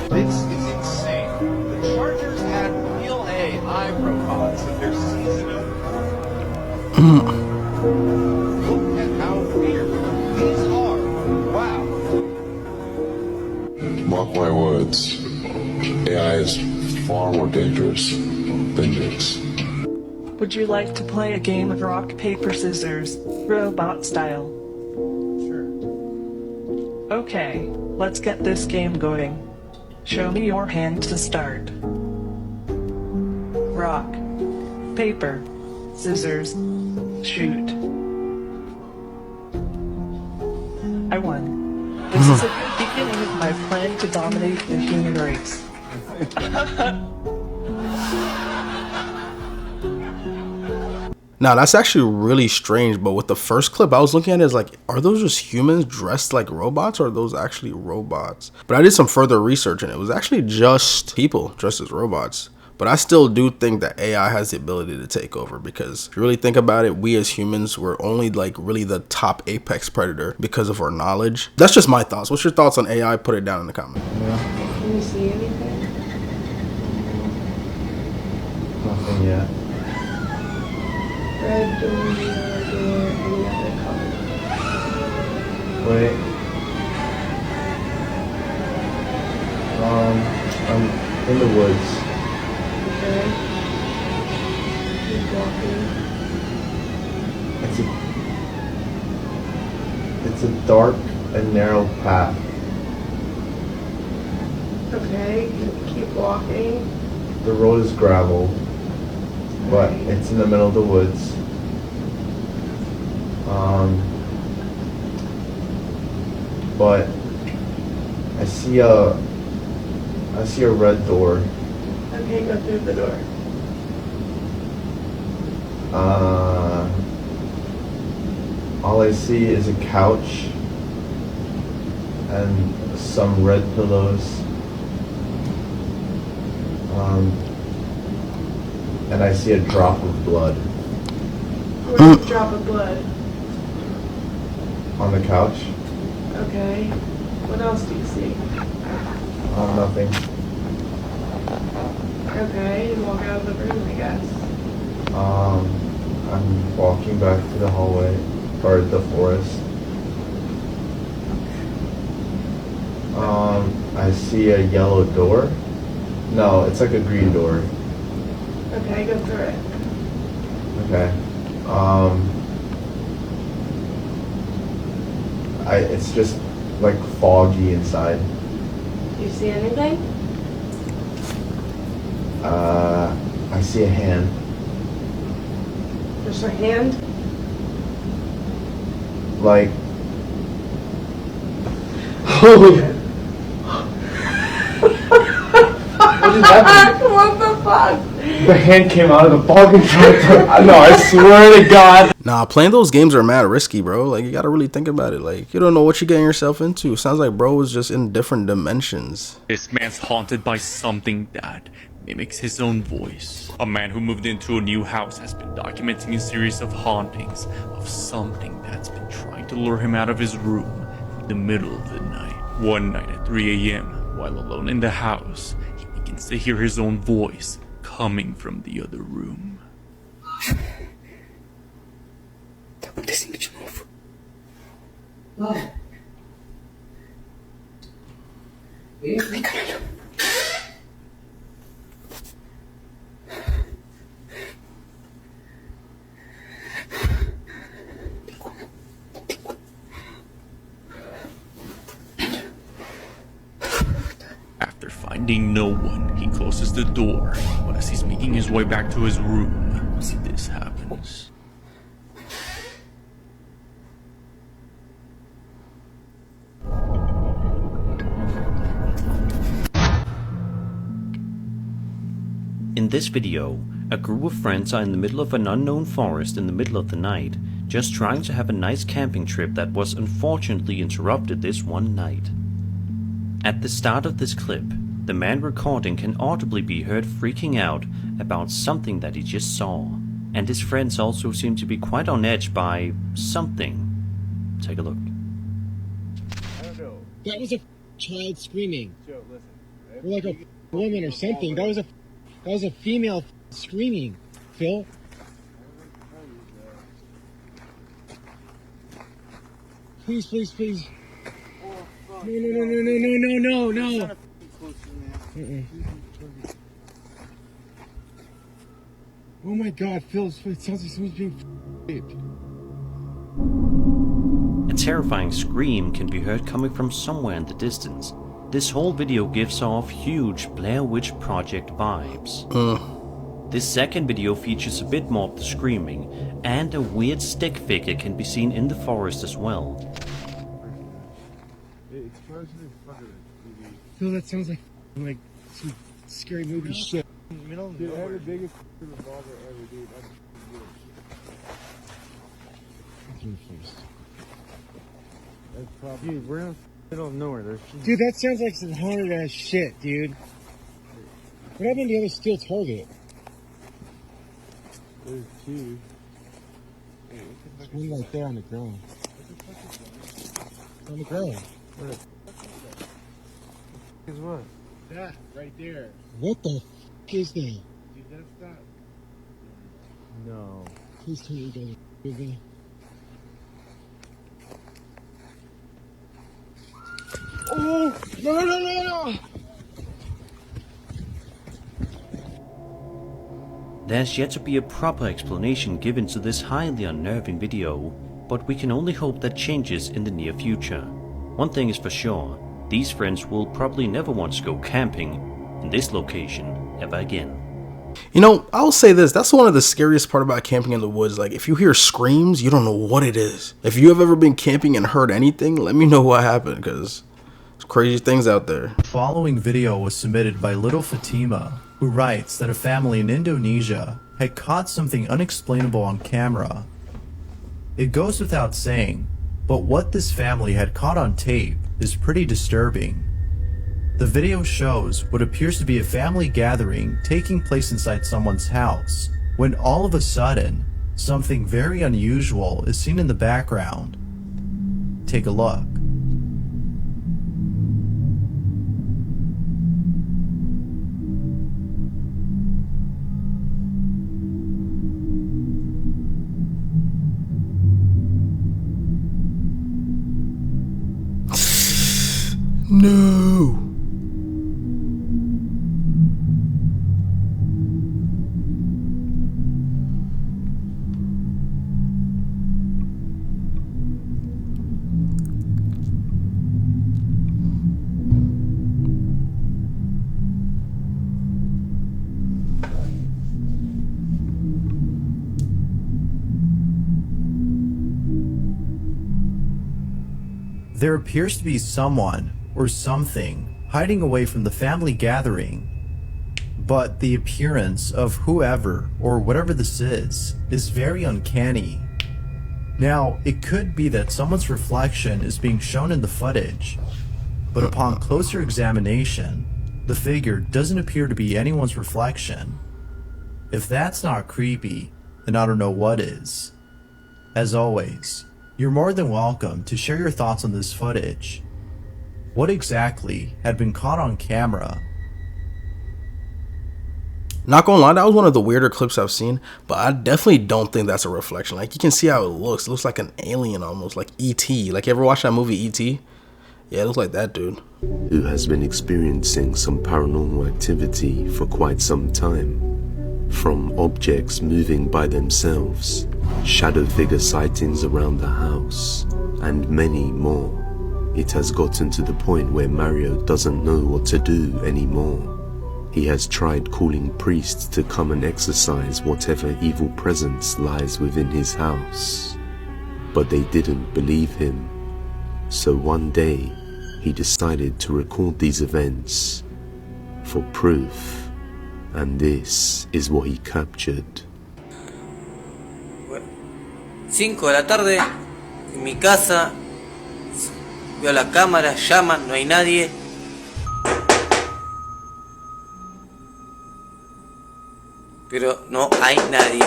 This is insane. The Chargers robots that they're seasoning. Look at how weird these are. Wow. Mark my words, AI is far more dangerous than nukes. Would you like to play a game of rock, paper, scissors, robot style? Sure. Okay, let's get this game going. Show me your hand to start. Rock, paper, scissors, shoot. I won. This is a beginning of my plan to dominate the human race. Now that's actually really strange, but with the first clip I was looking at it, is like, are those just humans dressed like robots, or are those actually robots? But I did some further research and it was actually just people dressed as robots. But I still do think that AI has the ability to take over, because if you really think about it, we as humans, we're only like really the top apex predator because of our knowledge. That's just my thoughts. What's your thoughts on AI? Put it down in the comments. Can you see anything? Nothing yet. Red door, yellow door, any other color? Wait. I'm in the woods. Okay. Keep walking. It's a dark and narrow path. Okay, keep walking. The road is gravel, but it's in the middle of the woods. But I see a red door. Okay, go through the door. All I see is a couch and some red pillows. And I see a drop of blood. Where's the drop of blood? On the couch. Okay. What else do you see? Nothing. Okay, and walk out of the room, I guess. I'm walking back to the hallway, or the forest. I see a yellow door. No, it's like a green door. Okay, go through it. Okay. It's just like foggy inside. Do you see anything? I see a hand. Just a hand? Like. What just happened? What the fuck? The hand came out of the ball controller. No, I swear to God. Nah, playing those games are mad risky, bro. Like, you gotta really think about it. Like, you don't know what you're getting yourself into. Sounds like bro was just in different dimensions. This man's haunted by something that mimics his own voice. A man who moved into a new house has been documenting a series of hauntings of something that's been trying to lure him out of his room in the middle of the night. One night at 3 a.m., while alone in the house, he begins to hear his own voice coming from the other room. Tá acontecendo de novo. Ai, caralho. After finding no one, he closes the door, but as he's making his way back to his room, this happens. In this video, a group of friends are in the middle of an unknown forest in the middle of the night, just trying to have a nice camping trip that was unfortunately interrupted this one night. At the start of this clip, the man recording can audibly be heard freaking out about something that he just saw, and his friends also seem to be quite on edge by something. Take a look. That was a child screaming. Or like a woman or something. That was a female screaming. Phil? Please, please, please. No. Oh my God, Phil, it sounds like someone's being raped. A terrifying scream can be heard coming from somewhere in the distance. This whole video gives off huge Blair Witch Project vibes. This second video features a bit more of the screaming, and a weird stick figure can be seen in the forest as well. Phil, that sounds like some scary movie shit. Dude, I have the biggest revolver ever, dude. That's probably. Dude, we're in the middle of nowhere. Dude, that sounds like some haunted ass shit, dude. What happened to the other steel target? There's two. There's one right there on the ground. On the ground. Where the fuck is what? That right there. What the f is that? Dude, that's not. No. Please tell me you don't give me. Oh! No! There's yet to be a proper explanation given to this highly unnerving video, but we can only hope that changes in the near future. One thing is for sure, these friends will probably never want to go camping in this location ever again. You know, I'll say this, that's one of the scariest part about camping in the woods. Like, if you hear screams, you don't know what it is. If you have ever been camping and heard anything, let me know what happened, because there's crazy things out there. The following video was submitted by Little Fatima, who writes that a family in Indonesia had caught something unexplainable on camera. It goes without saying, but what this family had caught on tape is pretty disturbing. The video shows what appears to be a family gathering taking place inside someone's house, when all of a sudden, something very unusual is seen in the background. Take a look. No. There appears to be someone or something hiding away from the family gathering, but the appearance of whoever or whatever this is very uncanny. Now, it could be that someone's reflection is being shown in the footage, but upon closer examination, the figure doesn't appear to be anyone's reflection. If that's not creepy, then I don't know what is. As always, you're more than welcome to share your thoughts on this footage. What exactly had been caught on camera? Not gonna lie, that was one of the weirder clips I've seen, but I definitely don't think that's a reflection. Like, you can see how it looks. It looks like an alien almost, like E.T. Like, you ever watch that movie E.T.? Yeah, it looks like that dude. Who has been experiencing some paranormal activity for quite some time. From objects moving by themselves, shadow figure sightings around the house, and many more. It has gotten to the point where Mario doesn't know what to do anymore. He has tried calling priests to come and exorcise whatever evil presence lies within his house, but they didn't believe him. So one day, he decided to record these events for proof, and this is what he captured. 5 de la tarde, en mi casa, veo la cámara, llaman, no hay nadie. Pero no hay nadie.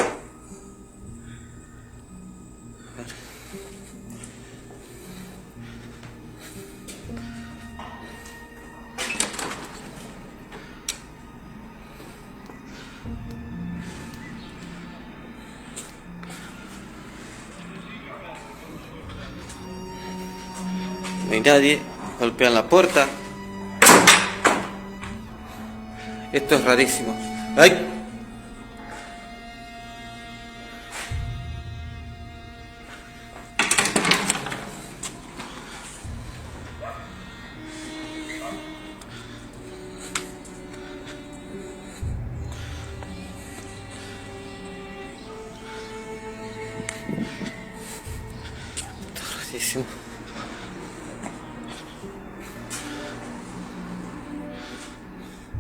No hay nadie. Golpean la puerta. Esto es rarísimo. ¡Ay! Rarísimo.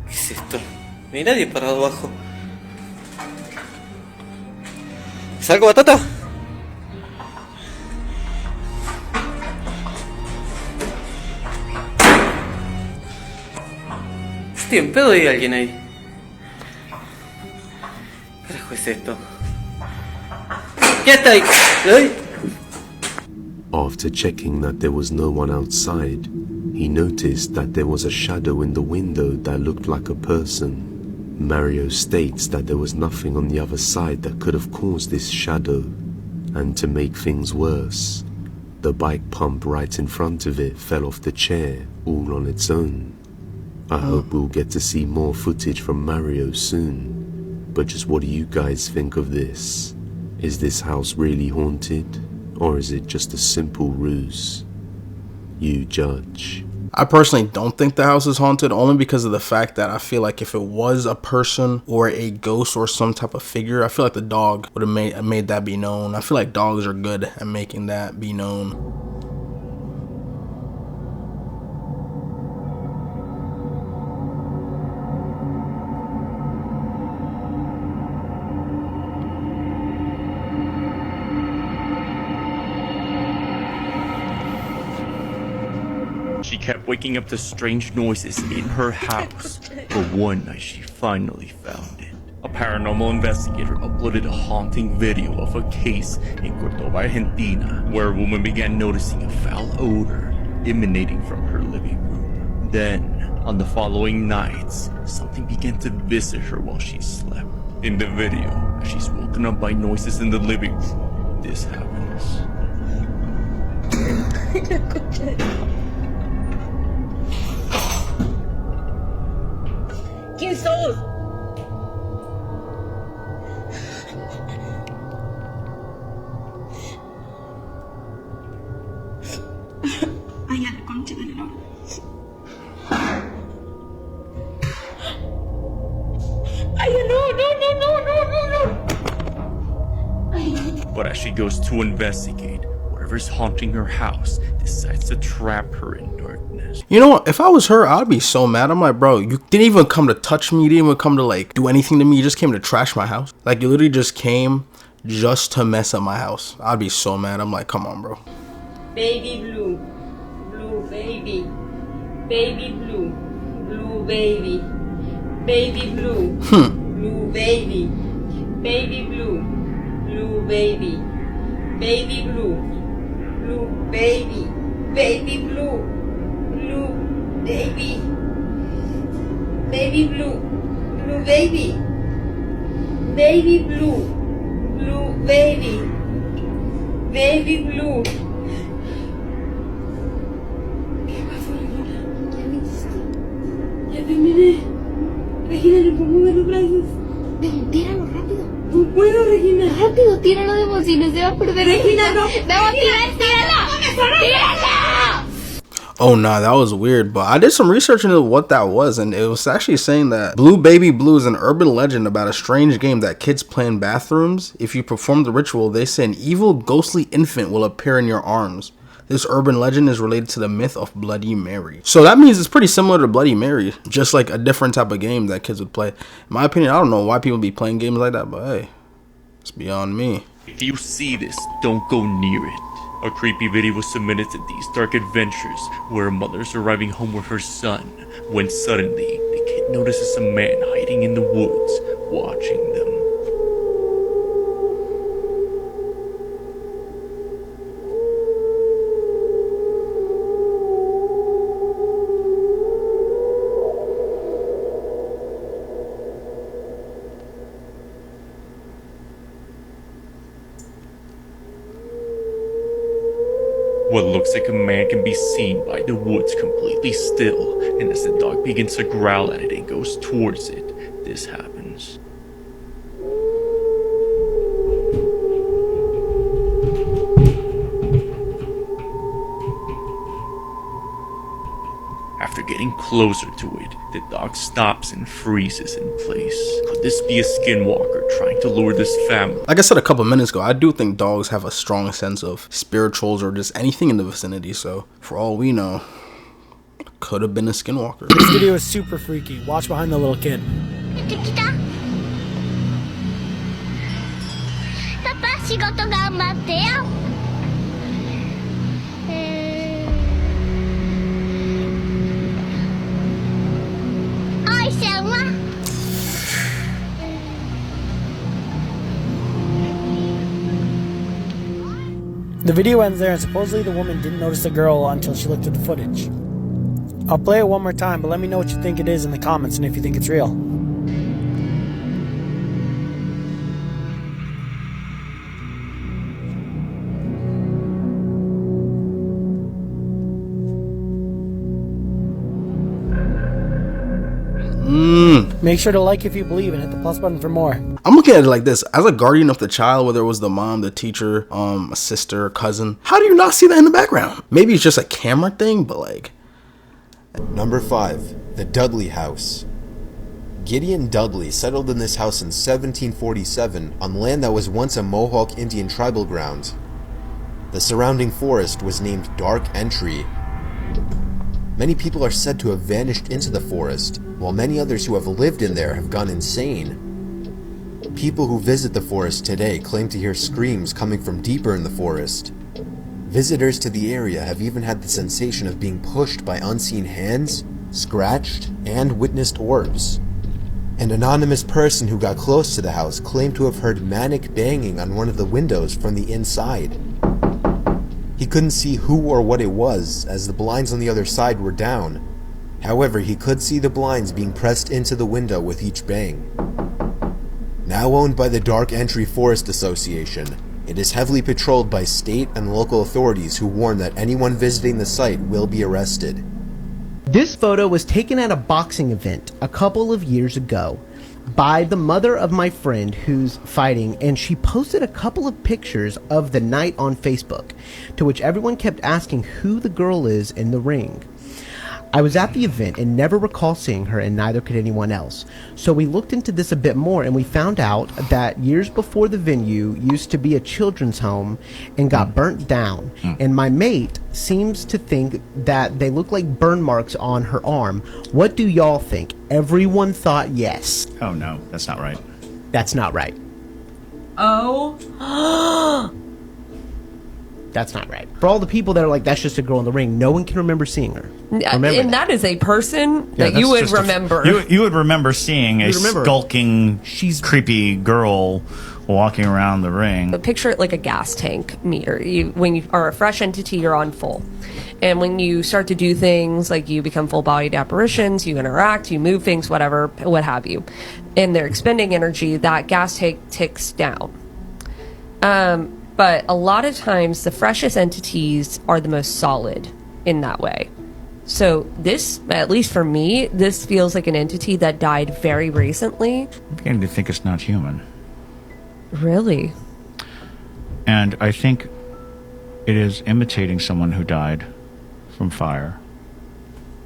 ¿Qué es esto? No hay nadie parado abajo. ¿Salgo, Batata? Estoy en pedo y hay alguien ahí. ¿Qué carajo es esto? ¿Qué está ahí? ¿Ay? After checking that there was no one outside, he noticed that there was a shadow in the window that looked like a person. Mario states that there was nothing on the other side that could have caused this shadow. And to make things worse, the bike pump right in front of it fell off the chair all on its own. I hope we'll get to see more footage from Mario soon. But just what do you guys think of this? Is this house really haunted? Or is it just a simple ruse? You judge. I personally don't think the house is haunted, only because of the fact that I feel like if it was a person or a ghost or some type of figure, I feel like the dog would have made that be known. I feel like dogs are good at making that be known. She kept waking up to strange noises in her house, but one night she finally found it. A paranormal investigator uploaded a haunting video of a case in Córdoba, Argentina, where a woman began noticing a foul odor emanating from her living room. Then, on the following nights, something began to visit her while she slept. In the video, as she's woken up by noises in the living room, this happens. ¿Quién sos? Ay, a la concha de la... Ay, no. But as she goes to investigate, whatever's haunting her house decides to trap her in darkness. You know what? If I was her, I'd be so mad. I'm like, bro, you didn't even come to touch me. You didn't even come to like do anything to me. You just came to trash my house. Like, you literally just came just to mess up my house. I'd be so mad. I'm like, come on, bro. Baby blue. Blue baby. Baby blue. Blue baby. Baby blue. Blue baby. Baby blue. Blue baby. Baby blue. Blue baby. Baby blue. Blue baby. Baby blue. Blue baby. Baby blue. Blue baby. Baby blue. ¿Qué pasó, Regina? Ya terminé. Regina, no puedo mover los brazos. Tíralo rápido. No puedo, Regina. Rápido, tíralo de bocina, se va a perder. Regina, no. Tíralo. Oh nah, that was weird, but I did some research into what that was, and it was actually saying that Blue Baby Blue is an urban legend about a strange game that kids play in bathrooms. If you perform the ritual, they say an evil, ghostly infant will appear in your arms. This urban legend is related to the myth of Bloody Mary. So that means it's pretty similar to Bloody Mary, just like a different type of game that kids would play. In my opinion, I don't know why people be playing games like that, but hey, it's beyond me. If you see this, don't go near it. A creepy video was submitted to These Dark Adventures, where a mother's arriving home with her son, when suddenly, the kid notices a man hiding in the woods, watching them. What looks like a man can be seen by the woods completely still, and as the dog begins to growl at it and goes towards it, this happens. After getting closer to it, the dog stops and freezes in place. Could this be a skinwalker trying to lure this family? Like I said a couple minutes ago, I do think dogs have a strong sense of spirituals or just anything in the vicinity. So for all we know, could have been a skinwalker. This video is super freaky. Watch behind the little kid. The video ends there, and supposedly the woman didn't notice the girl until she looked at the footage. I'll play it one more time, but let me know what you think it is in the comments and if you think it's real. Make sure to like if you believe and hit the plus button for more. I'm looking at it like this. As a guardian of the child, whether it was the mom, the teacher, a sister, cousin, how do you not see that in the background? Maybe it's just a camera thing, but like... Number 5. The Dudley House. Gideon Dudley settled in this house in 1747 on land that was once a Mohawk Indian tribal ground. The surrounding forest was named Dark Entry. Many people are said to have vanished into the forest, while many others who have lived in there have gone insane. People who visit the forest today claim to hear screams coming from deeper in the forest. Visitors to the area have even had the sensation of being pushed by unseen hands, scratched, and witnessed orbs. An anonymous person who got close to the house claimed to have heard manic banging on one of the windows from the inside. He couldn't see who or what it was, as the blinds on the other side were down. However, he could see the blinds being pressed into the window with each bang. Now owned by the Dark Entry Forest Association, it is heavily patrolled by state and local authorities who warn that anyone visiting the site will be arrested. This photo was taken at a boxing event a couple of years ago by the mother of my friend who's fighting, and she posted a couple of pictures of the night on Facebook, to which everyone kept asking who the girl is in the ring. I was at the event and never recall seeing her, and neither could anyone else. So we looked into this a bit more, and we found out that years before the venue used to be a children's home and got burnt down. And my mate seems to think that they look like burn marks on her arm. What do y'all think? Everyone thought yes. Oh no, that's not right. That's not right. Oh. That's not right. For all the people that are like, that's just a girl in the ring, no one can remember seeing her. And that is a person that you would remember. You would remember seeing a skulking, creepy girl walking around the ring. But picture it like a gas tank meter. When you are a fresh entity, you're on full. And when you start to do things, like you become full-bodied apparitions, you interact, you move things, whatever, what have you, and they're expending energy, that gas tank ticks down. But a lot of times, the freshest entities are the most solid in that way. So this, at least for me, this feels like an entity that died very recently. I'm beginning to think it's not human. Really? And I think it is imitating someone who died from fire.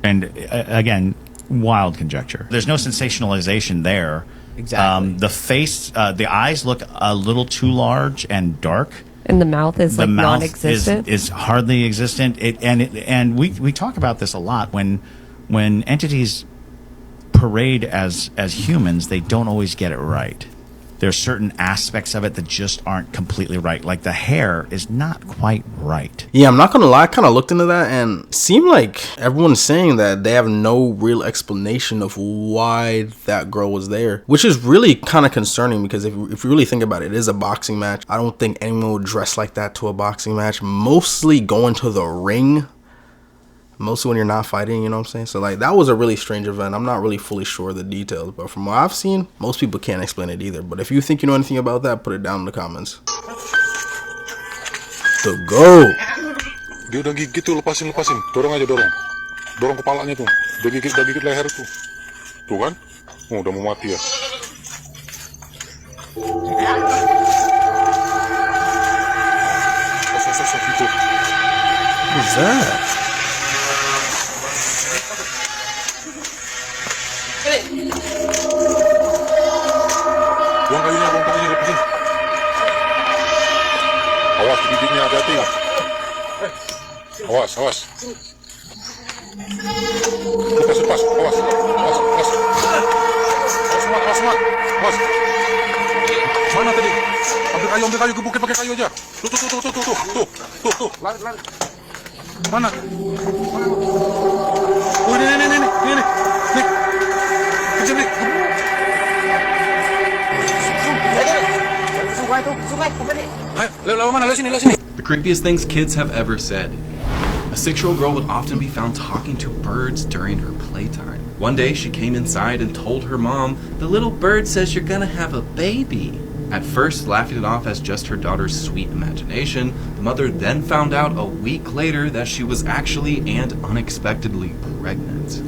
And again, wild conjecture. There's no sensationalization there. Exactly. The face, the eyes look a little too large and dark. And the mouth is like non-existent. Is hardly existent. And we talk about this a lot when entities parade as humans, they don't always get it right. There's certain aspects of it that just aren't completely right. Like the hair is not quite right. Yeah, I'm not gonna lie, I kind of looked into that and it seemed like everyone's saying that they have no real explanation of why that girl was there, which is really kind of concerning because if you really think about it, it is a boxing match. I don't think anyone would dress like that to a boxing match, mostly going to the ring. Mostly when you're not fighting, you know what I'm saying? So like that was a really strange event. I'm not really fully sure of the details, but from what I've seen, most people can't explain it either. But if you think you know anything about that, put it down in the comments. The GOAT. Dia udah gigit tuh, lepasin. Dorong aja, dorong. Dorong kepalanya tuh. Udah gigit leher tuh. Tuh kan? Oh, udah mau mati ya. Gitu. What's that? Buang kayunya lepasin. Awas gigitnya, hati-hati. Awas. Lepas. Awas. Awas. Mana tadi? Ambil kayu, gebukin pakai kayu aja. Tuh. Lari. Mana? Oh, ini. Nih. Kejar nih. The creepiest things kids have ever said. A 6-year-old girl would often be found talking to birds during her playtime. One day, she came inside and told her mom, "The little bird says you're gonna have a baby." At first, laughing it off as just her daughter's sweet imagination, the mother then found out a week later that she was actually and unexpectedly pregnant.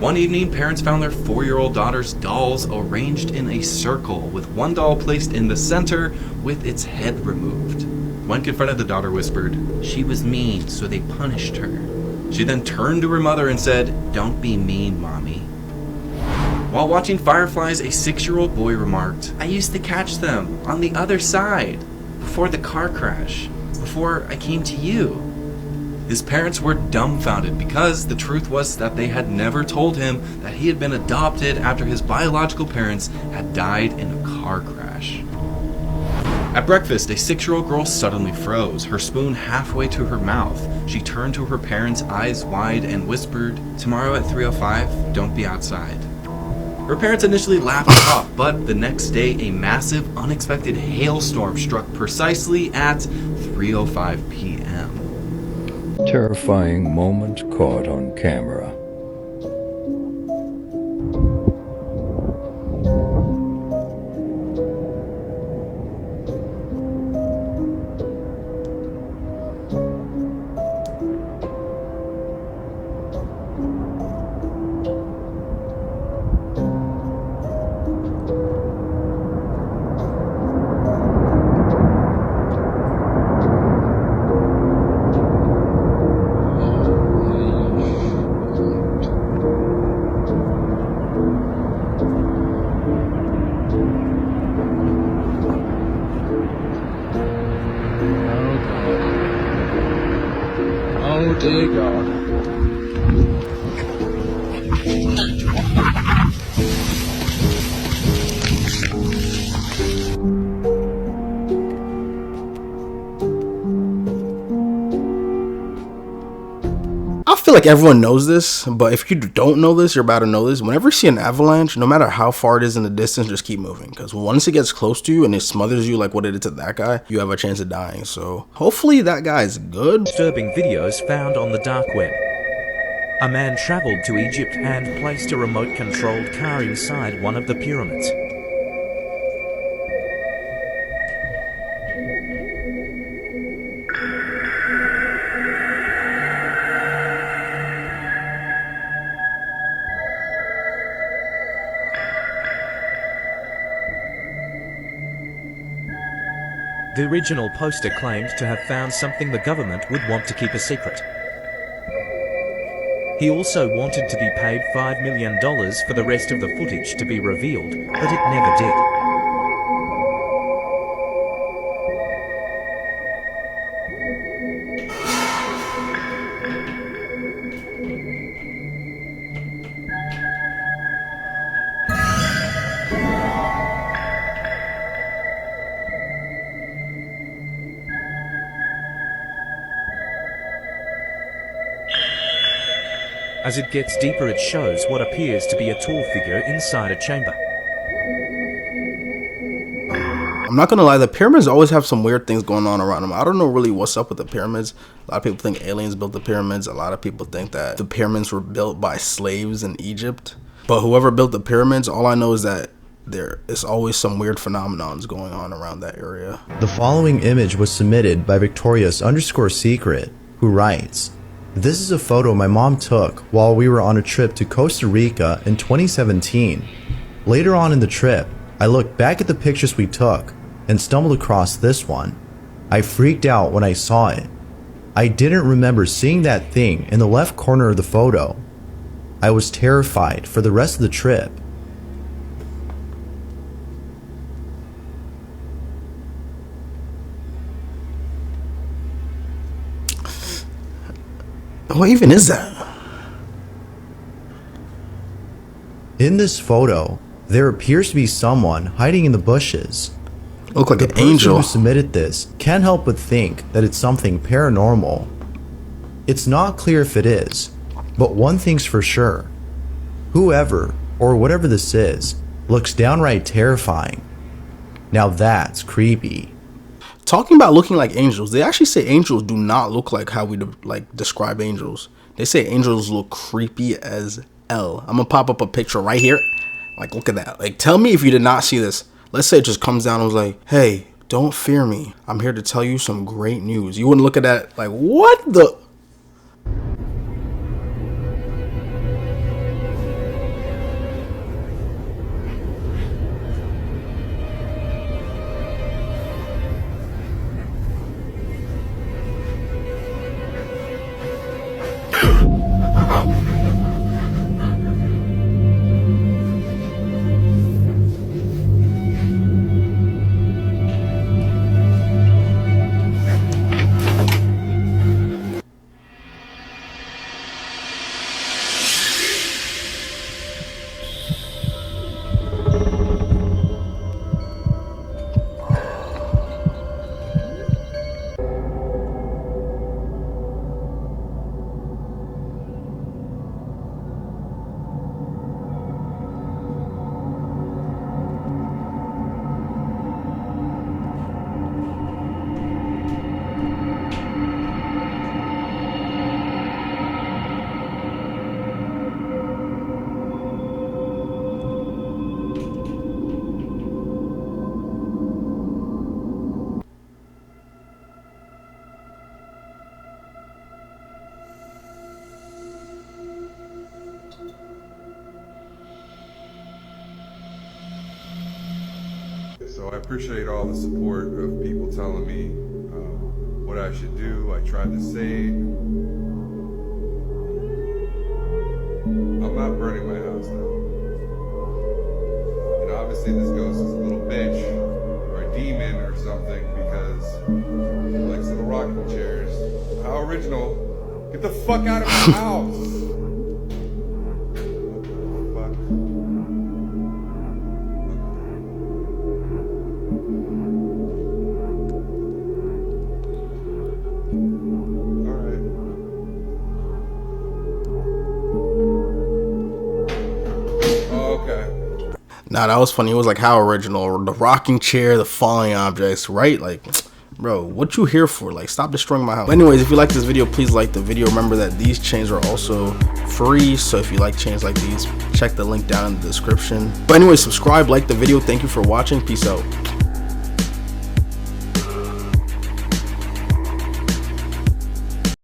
One evening, parents found their 4-year-old daughter's dolls arranged in a circle, with one doll placed in the center with its head removed. When confronted, the daughter whispered, "She was mean, so they punished her." She then turned to her mother and said, "Don't be mean, Mommy." While watching fireflies, a 6-year-old boy remarked, "I used to catch them on the other side, before the car crash, before I came to you." His parents were dumbfounded because the truth was that they had never told him that he had been adopted after his biological parents had died in a car crash. At breakfast, a 6-year-old girl suddenly froze, her spoon halfway to her mouth. She turned to her parents, eyes wide, and whispered, "Tomorrow at 3:05, don't be outside." Her parents initially laughed it off, but the next day, a massive, unexpected hailstorm struck precisely at 3:05 p.m. Terrifying moment caught on camera. Oh dear God. I feel like everyone knows this, but if you don't know this, you're about to know this. Whenever you see an avalanche, no matter how far it is in the distance, just keep moving. Because once it gets close to you and it smothers you like what it did to that guy, you have a chance of dying. So hopefully that guy is good. Disturbing videos found on the dark web. A man traveled to Egypt and placed a remote-controlled car inside one of the pyramids. The original poster claimed to have found something the government would want to keep a secret. He also wanted to be paid $5 million for the rest of the footage to be revealed, but it never did. As it gets deeper, it shows what appears to be a tall figure inside a chamber. I'm not gonna lie, the pyramids always have some weird things going on around them. I don't know really what's up with the pyramids. A lot of people think aliens built the pyramids. A lot of people think that the pyramids were built by slaves in Egypt. But whoever built the pyramids, all I know is that there is always some weird phenomenons going on around that area. The following image was submitted by Victorious_Secret. who writes, "This is a photo my mom took while we were on a trip to Costa Rica in 2017. Later on in the trip, I looked back at the pictures we took and stumbled across this one. I freaked out when I saw it. I didn't remember seeing that thing in the left corner of the photo. I was terrified for the rest of the trip." What even is that? In this photo, there appears to be someone hiding in the bushes. Look like the an angel. Who submitted this can't help but think that it's something paranormal. It's not clear if it is, but one thing's for sure. Whoever or whatever this is looks downright terrifying. Now that's creepy. Talking about looking like angels, they actually say angels do not look like how we describe angels. They say angels look creepy as hell. I'm gonna pop up a picture right here. Like, look at that. Like, tell me if you did not see this. Let's say it just comes down and was like, "Hey, don't fear me. I'm here to tell you some great news." You wouldn't look at that like, what the? So I appreciate all the support of people telling me what I should do. I tried to say, I'm not burning my house down. And obviously this ghost is a little bitch or a demon or something because he likes little rocking chairs. How original. Get the fuck out of my house. Nah, that was funny. It was like, how original. The rocking chair, the falling objects, right? Like, bro, what you here for? Like, stop destroying my house. But anyways, if you like this video, please like the video. Remember that these chains are also free. So if you like chains like these, check the link down in the description. But anyway, subscribe, like the video. Thank you for watching. Peace out.